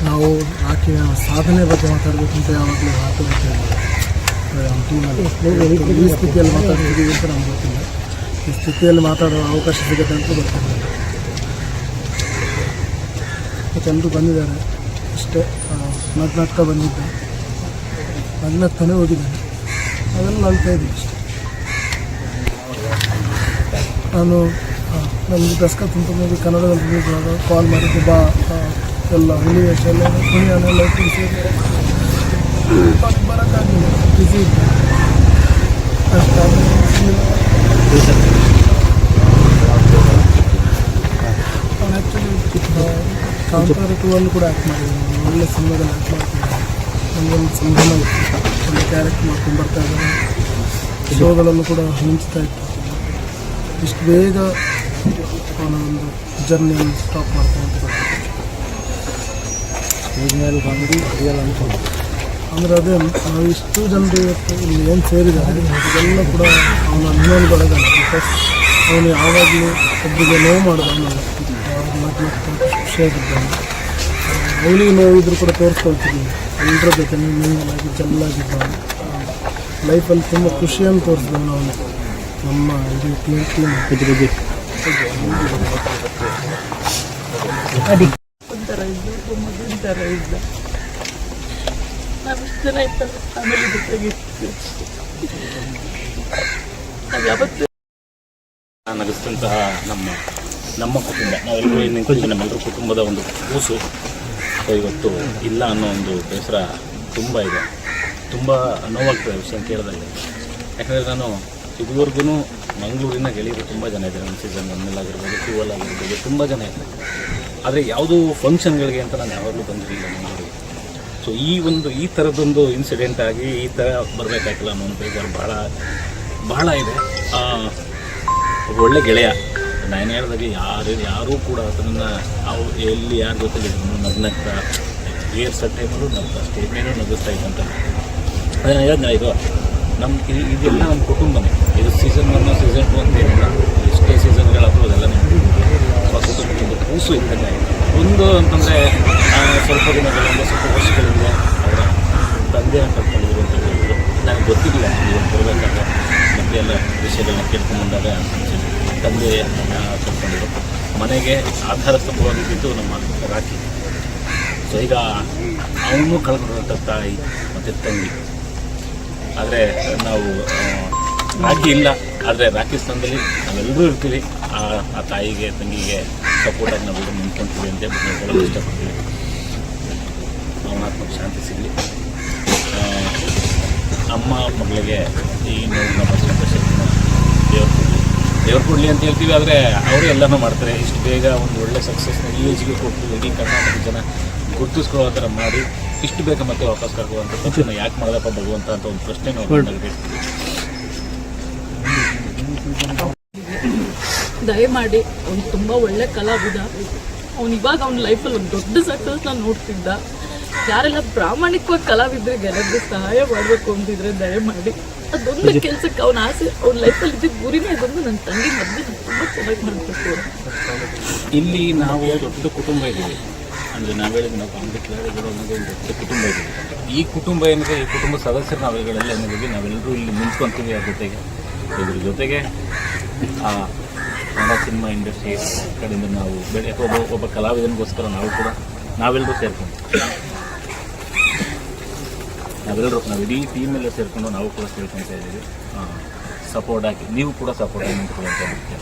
ನಾವು ಆಕೆಯ ಸಾಧನೆ ಬಗ್ಗೆ ಮಾತಾಡಬೇಕಂತ ಯಾವಾಗಲೂ ಮಾತಾಡ್ತಾ ಟೀಮಲ್ಲಿ ಈ ಸ್ಥಿತಿಯಲ್ಲಿ ಮಾತಾಡ್ತಿದ್ದೀವಿ ಅಂತ ನಮ್ಗೆ ಗೊತ್ತಿಲ್ಲ. ಈ ಸ್ಥಿತಿಯಲ್ಲಿ ಮಾತಾಡೋ ಅವಕಾಶ ಸಿಗುತ್ತೆ ಅಂತ ಗೊತ್ತಿಲ್ಲ. ಮತ್ತು ಎಲ್ಲರೂ ಬಂದಿದ್ದಾರೆ ಅಷ್ಟೇ. ನಗ್ನಗ್ತಾ ಬಂದಿದ್ದೆ, ನಗ್ನಗ್ತಾನೆ ಹೋಗಿದ್ದಾನೆ. ಅದೆಲ್ಲ ಅಳ್ತಾ ಇದ್ದೀವಿ ಅಷ್ಟೇ. ನಾನು ನಮಗೆ ದಸ್ಕತ್ ಅಂತ ಮೂವಿ ಕನ್ನಡದಲ್ಲಿ ರಿಲೀಸ್ ಆದಾಗ ಕಾಲ್ ಮಾಡಿದ್ದು, ಬಾ ಎಲ್ಲ ಹುಲಿ ವೇಷ ಎಲ್ಲ ಕುಣಿಯನ್ನೆಲ್ಲ ತಿಳಿಸಿ ಬರೋಕ್ಕಾಗಲಿಲ್ಲ, ಬ್ಯುಸಿ ಇದ್ದೆ ಅಷ್ಟು. ನಾನು ಆ್ಯಕ್ಚುಲಿ ಕಾಂತಾರ 2 ಅಲ್ಲೂ ಕೂಡ ಆ್ಯಕ್ಟ್ ಮಾಡಿದ್ದೀನಿ. ಒಳ್ಳೆ ಸಿನಿಮಾದಲ್ಲಿ ಆ್ಯಕ್ಟ್ ಮಾಡ್ತಿದ್ದೆ. ನನಗೊಂದು ಸಂಭ್ರಮ ಇತ್ತು, ಒಳ್ಳೆ ಕ್ಯಾರೆಕ್ಟ್ ಮಾಡ್ಕೊಂಡು ಬರ್ತಾ ಇದ್ದಾರೆ. ಶೋಗಳನ್ನು ಕೂಡ ಮಿಂಚ್ತಾ ಇತ್ತು. ಇಷ್ಟು ಬೇಗ ಅವನ ಒಂದು ಜರ್ನಿಯನ್ನು ಸ್ಟಾಪ್ ಮಾಡ್ತಾ ಅಂತ ಬರ್ತಾರೆ. ಅಂದರೆ ಅದೇ ನಾವು ಇಷ್ಟು ಜನರು ಇವತ್ತು ಇಲ್ಲಿ ಏನು ಸೇರಿದ್ದಾರೆ ಇದೆಲ್ಲ ಕೂಡ ಅವನ ಅಭಿಮಾನಿಗಳಾಗಲ್ಲ. ಬಿಕಾಸ್ ಅವನು ಯಾವಾಗಲೂ ಒಬ್ಬರಿಗೆ ನೋವು ಮಾಡೋದು ಅನ್ನಲ್ಲ, ಮತ್ತೆ ಖುಷಿಯಾಗಿದ್ದಾನೆ. ಅವನಿಗೆ ನೋವಿದ್ರು ಕೂಡ ತೋರಿಸ್ಕೊಳ್ತಿದ್ದೀನಿ. ಎಲ್ಲರ ಜೊತೆ ಮಿಂಗಲಾಗಿ ಚೆನ್ನಾಗಿದ್ದಾನೆ. ಲೈಫಲ್ಲಿ ತುಂಬ ಖುಷಿಯನ್ನು ತೋರಿಸಿದವನು ಅವನು. ನಮ್ಮ ಇದು ಟೀಮ್ ಒಂಥರ ಇದ್ದು, ಒಬ್ಬ ಮಗುವಿನ ಥರ ಇದ್ದ. ನಾವು ಇಷ್ಟು ಜನ ಇರ್ತಾರೆ ಫ್ಯಾಮಿಲಿ ಜೊತೆಗಿರ್ತೀವಿ. ನಾವು ಯಾವತ್ತೂ ನಗಿಸಿದಂತಹ ನಮ್ಮ ಕುಟುಂಬ, ನಾವೆಲ್ಲರೂ ನಿಂತಿದ್ದು ನಮ್ಮೆಲ್ಲರೂ ಕುಟುಂಬದ ಒಂದು ಕೂಸು ಇವತ್ತು ಇಲ್ಲ ಅನ್ನೋ ಒಂದು ಬೇಸರ ತುಂಬ ಇದೆ. ತುಂಬ ನೋವಾಗ್ತದೆ ವಿಷಯ ಕೇಳಿದಾಗ. ಯಾಕಂದರೆ ನಾನು ಇದುವರೆಗೂ ಮಂಗಳೂರಿನ ಗೆಳೆಯರು ತುಂಬ ಜನ ಇದ್ದಾರೆ. ನಮ್ಮ ಸೀಸನ್ 1 ಆಗಿರ್ಬೋದು, 2 ಆಗಿರ್ಬೋದು, ತುಂಬ ಜನ ಇದ್ದಾರೆ. ಆದರೆ ಯಾವುದೂ ಫಂಕ್ಷನ್ಗಳಿಗೆ ಅಂತ ನಾನು ಯಾವಾಗಲೂ ಬಂದಿರಲಿಲ್ಲ ಮಂಗಳೂರಿಗೆ. ಸೊ ಈ ಥರದ್ದೊಂದು ಇನ್ಸಿಡೆಂಟ್ ಆಗಿ ಈ ಥರ ಬರಬೇಕಾಗಿಲ್ಲ ಅನ್ನೋ ಬೇಜಾರು ಬಹಳ ಇದೆ. ಒಳ್ಳೆ ಗೆಳೆಯ, ನಾನು ಹೇಳಿದಾಗೆ ಯಾರೂ ಕೂಡ ಅದನ್ನು ಎಲ್ಲಿ ಯಾರ ಜೊತೆಲಿ ನಗ್ನಗ್ತಾ ಏರ್ಸ ಟೈಮಲ್ಲೂ ನಗ್ತಾ ಸ್ಟೇಜ್ ಮೇಲೂ ನಗಿಸ್ತಾ ಇದ್ದಂತ. ಅದನ್ನು ಹೇಳಿದ್ನ, ಇದು ಇದೆಲ್ಲ ನಮ್ಮ ಕುಟುಂಬನೇ. ಇದು ಸೀಸನ್ 1 ಸೀಸನ್ 2 ಅಂತೇನಿಲ್ಲ, ಎಷ್ಟೇ ಸೀಸನ್ಗಳಾದರೂ ಅದೆಲ್ಲ ನಮ್ಮ ಕುಟುಂಬಕ್ಕೊಂದು ಕೂಸು ಇದ್ದಂಗೆ. ಒಂದು ಅಂತಂದರೆ ಸ್ವಲ್ಪ ದಿನಗಳಿಂದ, ಸ್ವಲ್ಪ ವರ್ಷಗಳಿಂದ ಅವರ ತಂದೆನ ಕಳ್ಕೊಂಡಿದ್ರು ಅಂತ ಹೇಳಿದ್ರು. ನನಗೆ ಗೊತ್ತಿರಲಿಲ್ಲ ಇವತ್ತು ಬರಬೇಕಾದ್ರೆ ಮತ್ತೆ ಎಲ್ಲ ವಿಷಯಗಳನ್ನ ಕೇಳ್ಕೊಂಡು ಬಂದಾಗ ತಂದೆ ಕಳ್ಕೊಂಡಿದ್ರು. ಮನೆಗೆ ಆಧಾರ ಸ್ತಂಭವಾಗಿದ್ದು ನಮ್ಮ ರಾಖಿ. ಸೊ ಈಗ ಅವನು ಕಳ್ಕೊಂಡಿರುವಂಥ ತಾಯಿ ಮತ್ತು ತಂಗಿ. ಆದರೆ ನಾವು ರಾಖಿ ಇಲ್ಲ, ಆದರೆ ರಾಖಿ ಸ್ಥಾನದಲ್ಲಿ ನಾವೆಲ್ಲರೂ ಇರ್ತೀವಿ. ಆ ತಾಯಿಗೆ ತಂಗಿಗೆ ಸಪೋರ್ಟಾಗಿ ನಾವೆಲ್ಲರೂ ನಿಂತ್ಕೊಳ್ತೀವಿ ಅಂತ ನಾವು ಹೇಳೋದು ಇಷ್ಟಪಡ್ತೀವಿ. ಅವನ ಆತ್ಮಕ್ಕೆ ಶಾಂತಿ ಸಿಗಲಿ. ಅಮ್ಮ ಮಗಳಿಗೆ ಈ ನೋವನ್ನ ಬರೆಸುವಂಥ ಶಕ್ತಿನ ದೇವ್ರು ಕೊಡಲಿ ಅಂತ ಹೇಳ್ತೀವಿ. ಆದರೆ ಅವರು ಎಲ್ಲನೂ ಮಾಡ್ತಾರೆ. ಇಷ್ಟು ಬೇಗ ಒಂದು ಒಳ್ಳೆ ಸಕ್ಸಸ್ನ ಈ ಏಜ್ಗೆ ಕೊಟ್ಟು ಇಡೀ ಕರ್ನಾಟಕ ಜನ ಗುರುತಿಸ್ಕೊಳ್ಳೋ ಥರ ಮಾಡಿ ಇಷ್ಟು ಬೇಗ ಮತ್ತೆ ವಾಪಸ್ ಕರ್ಕೊಳ್ಳುವಂಥ ತಪ್ಪನ್ನು ಯಾಕೆ ಮಾಡೋದಪ್ಪ ಭಗವಂತ ಅಂತ ಒಂದು ಪ್ರಶ್ನೆ ನಾವು ಹೇಳ್ತೀವಿ. ದಯಮಾಡಿ ಅವ್ನು ತುಂಬ ಒಳ್ಳೆ ಕಲಾವಿದ. ಅವ್ನು ಇವಾಗ ಅವ್ನ ಲೈಫಲ್ಲಿ ಒಂದು ದೊಡ್ಡ ಸಕ್ಸಸ್ನ ನೋಡ್ತಿದ್ದ. ಯಾರೆಲ್ಲ ಪ್ರಾಮಾಣಿಕವಾಗಿ ಕಲಾವಿದರಿಗೆ ಎಲ್ಲರಿಗೂ ಸಹಾಯ ಮಾಡಬೇಕು ಅಂತಿದ್ರೆ ದಯಮಾಡಿ ಅದೊಂದು ಕೆಲಸಕ್ಕೆ ಅವನ ಆಸೆ, ಅವ್ನ ಲೈಫಲ್ಲಿ ಇದ್ದಿದ್ದ ಗುರಿನೇ ಇದೊಂದು. ನನ್ನ ತಂಗಿ ಮದುವೆ ತುಂಬ ಚೆನ್ನಾಗಿ ಮಾಡಬೇಕು. ಇಲ್ಲಿ ನಾವು ದೊಡ್ಡ ಕುಟುಂಬ ಇದ್ದೀವಿ. ಅಂದರೆ ನಾವು ಹೇಳಿದ್ವಿ, ನಾವು ಕಾಂಗ್ರೆಸ್ ಕ್ಲಾರಿಗಳು ಅನ್ನೋದು ಒಂದು ದೊಡ್ಡ ಕುಟುಂಬ ಇದೆ. ಈ ಕುಟುಂಬ ಏನಿದೆ, ಈ ಕುಟುಂಬ ಸದಸ್ಯರು ನಾವುಗಳೆಲ್ಲ ಏನಿದ್ದೀವಿ, ನಾವೆಲ್ಲರೂ ಇಲ್ಲಿ ನಿಂತ್ಕೊತೀವಿ. ಇದ್ರ ಜೊತೆಗೆ ಕನ್ನಡ ಸಿನಿಮಾ ಇಂಡಸ್ಟ್ರಿ ಕಡೆಯಿಂದ ನಾವು ಒಬ್ಬ ಕಲಾವಿದನಿಗೋಸ್ಕರ ನಾವೆಲ್ಲರೂ ಸೇರ್ಕೊಂಡು ನಾವು ಇಡೀ ಟೀಮೆಲ್ಲ ಸೇರಿಕೊಂಡು ನಾವು ಕೂಡ ಸೇರ್ಕೊಳ್ತಾ ಇದ್ದೀವಿ. ಸಪೋರ್ಟ್ ಹಾಕಿ ನೀವು ಕೂಡ ಸಪೋರ್ಟ್ ಆಗಿ ನಿಂತ್ಕೊಳ್ಳುವಂಥ ಮುಖ್ಯ.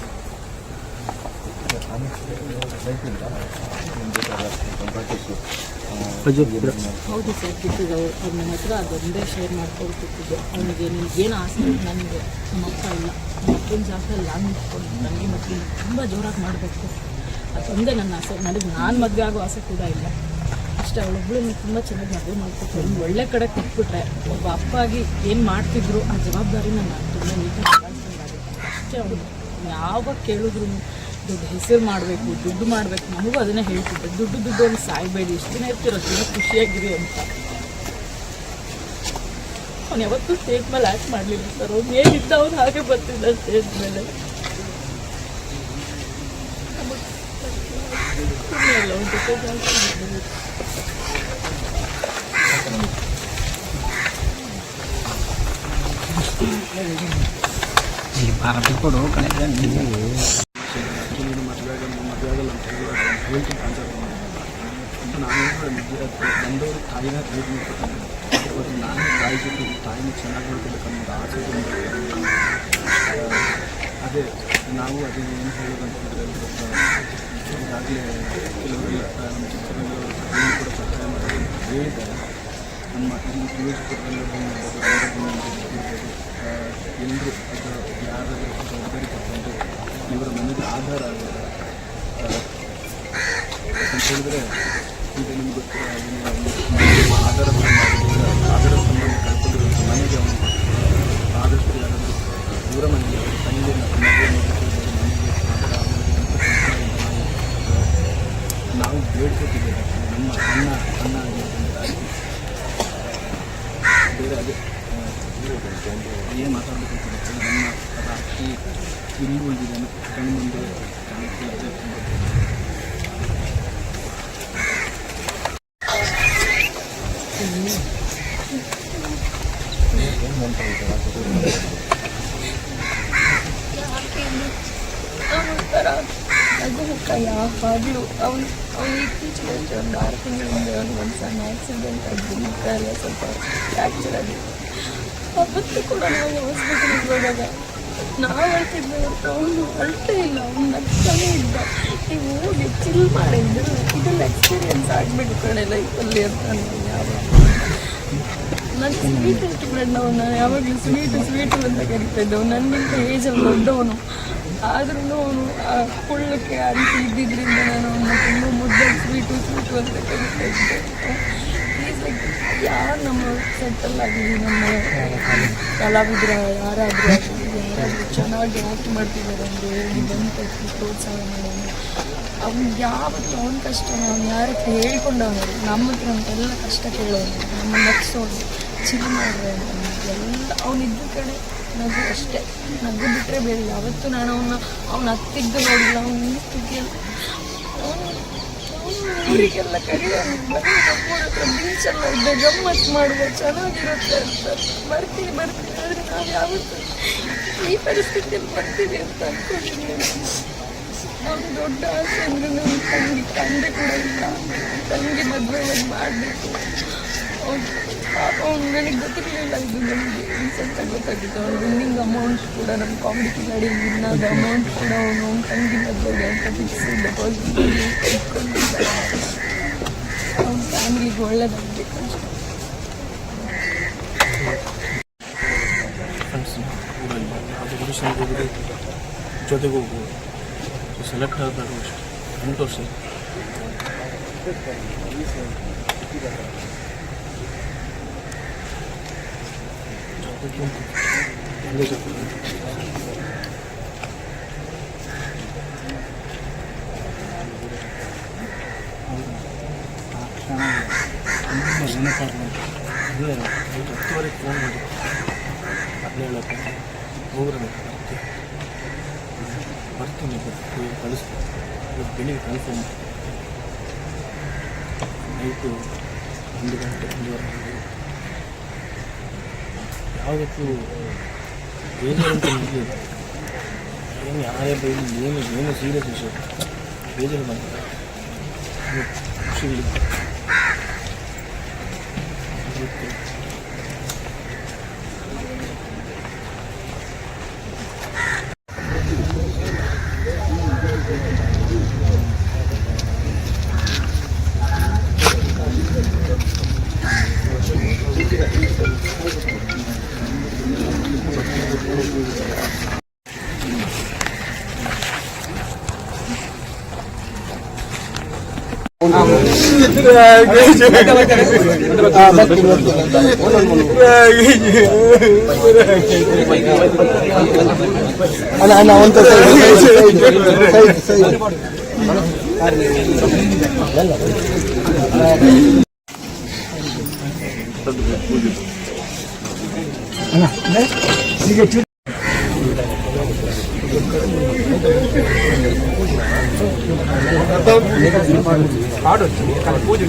ಹೌದು ಸರ್, ಬಿಟ್ಟಿದ್ದು ಅವ್ರು ನನ್ನ ಹತ್ರ ಅದೊಂದೇ ಶೇರ್ ಮಾಡ್ಕೊಳ್ತಿದ್ದು. ಅವನಿಗೆ ನಿನಗೇನು ಆಸೆ ನನಗೆ ನಮ್ಮ ಅಪ್ಪ ಇಲ್ಲ, ನಮ್ಮ ಅಪ್ಪನ ಜಾಗದಲ್ಲಿ ನಾನು ನಿಂತ್ಕೊಂಡು ನನಗೆ ಮಕ್ಕಳು ತುಂಬ ಜೋರಾಗಿ ಮಾಡಬೇಕು, ಅದೊಂದೇ ನನ್ನ ಆಸೆ. ನನಗೆ ನಾನು ಮದುವೆ ಆಗೋ ಆಸೆ ಕೂಡ ಇಲ್ಲ. ಅಷ್ಟೇ, ಅವಳೊಬ್ಬಳು ತುಂಬ ಚೆನ್ನಾಗಿ ಮದುವೆ ಮಾಡ್ಕೊಟ್ಟು ಒಂದು ಒಳ್ಳೆ ಕಡೆ ಕೊಟ್ಬಿಟ್ರೆ ಒಬ್ಬ ಅಪ್ಪ ಆಗಿ ಏನು ಮಾಡ್ತಿದ್ರು ಆ ಜವಾಬ್ದಾರಿನ ನಾನು ತುಂಬ ನೀಟಾಗಿ ನಿಭಾಯಿಸ್ಬೇಕಾಗುತ್ತೆ. ಅಷ್ಟೇ. ಅವನು ಯಾವಾಗ ಕೇಳಿದ್ರು ದುಡ್ಡು ಹೆಸರು ಮಾಡಬೇಕು, ದುಡ್ಡು ಮಾಡಬೇಕು, ನಮಗೂ ಅದನ್ನೇ ಹೇಳ್ತಿದ್ದೆ. ದುಡ್ಡು ಒಂದು ಸಾಯ್ಬೇಡಿ, ಎಷ್ಟು ದಿನ ಇರ್ತಿರೋ ದಿನ ಖುಷಿಯಾಗಿರಿ ಅಂತ. ಅವ್ನು ಯಾವತ್ತೂ ಸ್ಟೇಜ್ ಮೇಲೆ ಆ್ಯಕ್ಟ್ ಮಾಡಲಿಲ್ಲ ಸರ್. ಅವ್ನು ಏನಿದ್ದ ಅವ್ನು ಹಾಗೆ ಬರ್ತಿದ್ದ ಸ್ಟೇಜ್ ಮೇಲೆ. ಅವ್ನ ಜೊತೆ ಕೊಡು ಕಡೆ ಮದುವೆಗಲ್ಲ ಅಂತ ಹೇಳ್ತೀನಿ ಕಾನ್ಸೆಪ್ಟ್. ನಾನು ಬಂದವರು ತಾಯಿನ ಟ್ರೀಟ್ ಮಾಡ್ಕೊಳ್ತೀನಿ. ನಾನು ತಾಯಿ ಜೊತೆ ತಾಯಿನ ಚೆನ್ನಾಗಿ ನೋಡ್ಕೊಳ್ಬೇಕನ್ನೋದು ಆಸೆ. ಅದೇ ನಾವು ಅದೇ ಏನು ಹೇಳೋದಂತ ಹೇಳಿದ್ರೆ ಈಗಾಗಲೇ ಕೆಲವರೆಲ್ಲ ನಮ್ಮ ಚಿತ್ರರಂಗದವರು ಕೂಡ ಸಹಾಯ ಮಾಡಿ ಹೇಳಿದ್ದಾರೆ. ನಮ್ಮ ಈ ನಿಯೋಜಕರೆಲ್ಲರೂ ಎಲ್ಲರೂ ಅದು ಯಾರಾದರೂ ಜವಾಬ್ದಾರಿ ತಗೊಂಡು ಇವರ ಮನೆಗೆ ಆಧಾರ ಆಗಿದೆ ಅಂತ ಹೇಳಿದರೆ, ಈಗ ನಿಮ್ಗೆ ಗೊತ್ತಿರೋ ಆಧಾರ ಸಂಬಂಧ ಕಳ್ಕೊಂಡಿರುವಂಥ ಮನೆಗೆ ಅವನು ಆದಷ್ಟು ಯಾರಾದರೂ ದೂರ ಮನೆಗೆ ಅವರ ತಂದೆ ಮದುವೆ ಮನೆಗೆ ಆಧಾರ ಆಗೋದು ಅಂತ ನಾವು ಬೇಡ್ಕೊತಿದ್ದೇವೆ. ನಮ್ಮ ಅಣ್ಣ ಆಗಿರೋದ್ರಿಂದ ಬೇರೆ ಅದೇ ಏನು ಮಾತಾಡಬೇಕು ನಮ್ಮ ರಾತ್ರಿ ಇಲ್ಲಿ ಉಳಿದಿದ್ದಾನೆ ಕಣ್ಣು ಮುಂದೆ ಕಾಣಿಸ್ತಿಲ್ಲ. ಅದೇ ಅವನೊಂಥರ ನಗು ಮುಖ ಯಾವಾಗಲೂ ಅವನು ಇತ್ತೀಚೆಗೆ ಒಂದು 6 ತಿಂಗಳಿಂದ ಒಂದು ಸಣ್ಣ ಆಕ್ಸಿಡೆಂಟ್ ಆಗಿ ಮುಖ ಎಲ್ಲ ಸ್ವಲ್ಪ ಫ್ರ್ಯಾಕ್ಚರ್ ಆಗಿದೆ. ಅವತ್ತು ಕೂಡ ನಾವು ಹಾಸ್ಪಿಟಲ್ಗೆ ಹೋದಾಗ ನಾವು ಅಳ್ತಿದ್ವಿ, ಅವನು ಅಳ್ತೇ ಇಲ್ಲ, ಅವ್ನು ನಗ್ತಾನೇ ಇದ್ದ. ನೀವು ಹೋಗಿ ಚಿಲ್ ಮಾಡಿದ್ರು ಇದೆಲ್ಲ ಎಕ್ಸ್ಪೀರಿಯನ್ಸ್ ಆಗಿಬಿಟ್ಟು ಕಡೆ ಲೈಫಲ್ಲಿ ಅಂತ ನಾನು ಸ್ವೀಟ್ ಇಷ್ಟಪಡ್ ನಾನು ಯಾವಾಗಲೂ ಸ್ವೀಟು ಅಂತ ಕರಿತಾ ಇದ್ದವು. ನನಗಿಂತ ಏಜಲ್ಲಿ ದೊಡ್ಡವನು, ಆದ್ರೂ ಅವನು ಕೊಳ್ಳಕ್ಕೆ ಆ ರೀತಿ ಇದ್ದಿದ್ದರಿಂದ ನಾನು ಅವನ್ನ ತುಂಬ ಮುದ್ದಾಗಿ ಸ್ವೀಟು ಅಂತ ಕರಿತಾ ಇದ್ದೆ. ಪ್ಲೀಸ್ ಲೈಕ್ ಯಾರು ನಮ್ಮ ಸೆಟ್ಟಲ್ ಆಗಲಿ, ನಮ್ಮ ಕಲಾವಿದ್ರ ಯಾರಾದರೂ ಚೆನ್ನಾಗಿ ಆ್ಯಕ್ಟ್ ಮಾಡ್ತಿದ್ದಾರೆ ಅಂದರೆ ಹೋಗಿ ಬಂದು ಪ್ರೋತ್ಸಾಹ ಮಾಡೋದು. ಅವ್ನು ಯಾವತ್ತು ಅವನ ಕಷ್ಟ ಅವ್ನು ಯಾರ ಹತ್ರ ಹೇಳ್ಕೊಂಡವನು, ನಮ್ಮ ಹತ್ರ ಅಂತೆಲ್ಲ ಕಷ್ಟ ಕೇಳೋನು, ನಮ್ಮ ನಗ್ಸೋನು, ಚಿಲ್ ಮಾಡ್ರೆ ಎಲ್ಲ ಅವನಿದ್ದ ಕಡೆ ನಗು ಅಷ್ಟೇ. ನಗು ಬಿಟ್ಟರೆ ಬೇರೆ ಯಾವತ್ತೂ ನಾನು ಅವನ ಹತ್ತಿದ್ದು ನೋಡಿಲ್ಲ. ಅವನ ಸ್ಥಿತಿಯಲ್ಲಿ ಅವನು ಊರಿಗೆಲ್ಲ ಕರೆಯೋದು ನಮ್ಮೂರ ಹತ್ರ ಬೀಚೆಲ್ಲ ಇದೆ, ಗಮ್ಮತ್ತು ಮಾಡುವ, ಚೆನ್ನಾಗಿರುತ್ತೆ ಅಂತ ಬರ್ತೀನಿ ಆದರೆ ನಾವು ಯಾವತ್ತೂ ಈ ಪರಿಸ್ಥಿತಿಯಲ್ಲಿ ಬರ್ತೀವಿ ಅಂತ ಅಂದ್ಕೊಂಡಿದ್ದೀನಿ. ಅವ್ನು ದೊಡ್ಡ ಆಸೆ ಅಂದರೆ ನನ್ನ ತಂದೆ ಕೂಡ ಇಲ್ಲ, ತಂಗಿ ಮದುವೆ ಮಾಡಬೇಕು. ಅವ್ನು ನನಗೆ ಗೊತ್ತಿರಲಿಲ್ಲ, ಇದು ನನಗೆ ರೀಸೆಂಟಾಗಿ ಗೊತ್ತಾಗಿತ್ತು. ಅವ್ನು ವಿನ್ನಿಂಗ್ ಅಮೌಂಟ್ ಕೂಡ ನಮ್ಮ ಕಾಮಿಡಿ ಕಿಲಾಡಿ ವಿನ್ನಾದ ಅಮೌಂಟ್ ಕೂಡ ಅವನು ತಂಗಿ ಮದುವೆಗೆ ಅಂತ ಫಿಕ್ಸ್ ಡೆಪಾಸಿಟ್ ಇಟ್ಕೊಂಡಿದ್ದಾರೆ. ಅವ್ನ ಫ್ಯಾಮಿಲಿಗೆ ಒಳ್ಳೆದಾಗಬೇಕು ಅಷ್ಟೇ. ಫ್ರೆಂಡ್ಸ್ ಊರಲ್ಲಿ ಅದು ಆಡಿಷನ್ಗೆ ಹೋಗೋದು, ಜೊತೆಗೆ ಹೋಗ್ಬೋದು. ಸೆಲೆಕ್ಟ್ ಆದಾಗ ಅಷ್ಟೇ 8 ವರ್ಷ ಜೊತೆಗೆ ಒಂದೇ ಜೊತೆ ನೆನಪಾಗ 10ವರೆಗೆ ಫೋನ್ ಮಾಡಿ 17 ಹೋಗ್ರೆ ಬರ್ತೀನಿ ಕಳಿಸ್ತೀನಿ. ಇವತ್ತು ಬೆಳಿಗ್ಗೆ ಕನ್ಫರ್ಮ್ ನೈಟು 1 ಗಂಟೆ 1:30 ಯಾವುದಕ್ಕೂ ಬೇಜಾರು ಅಂತ ನಿಲ್ಲಿಲ್ಲ. ಏನು ಯಾರೇ ಬೇಲಿ ಏನು ಸೀರಿಯಸ್ ವಿಷಯ ಬೇಜಾರು ಮಾಡ್ತಾರೆ. ಖುಷಿ ಪೂಜೆ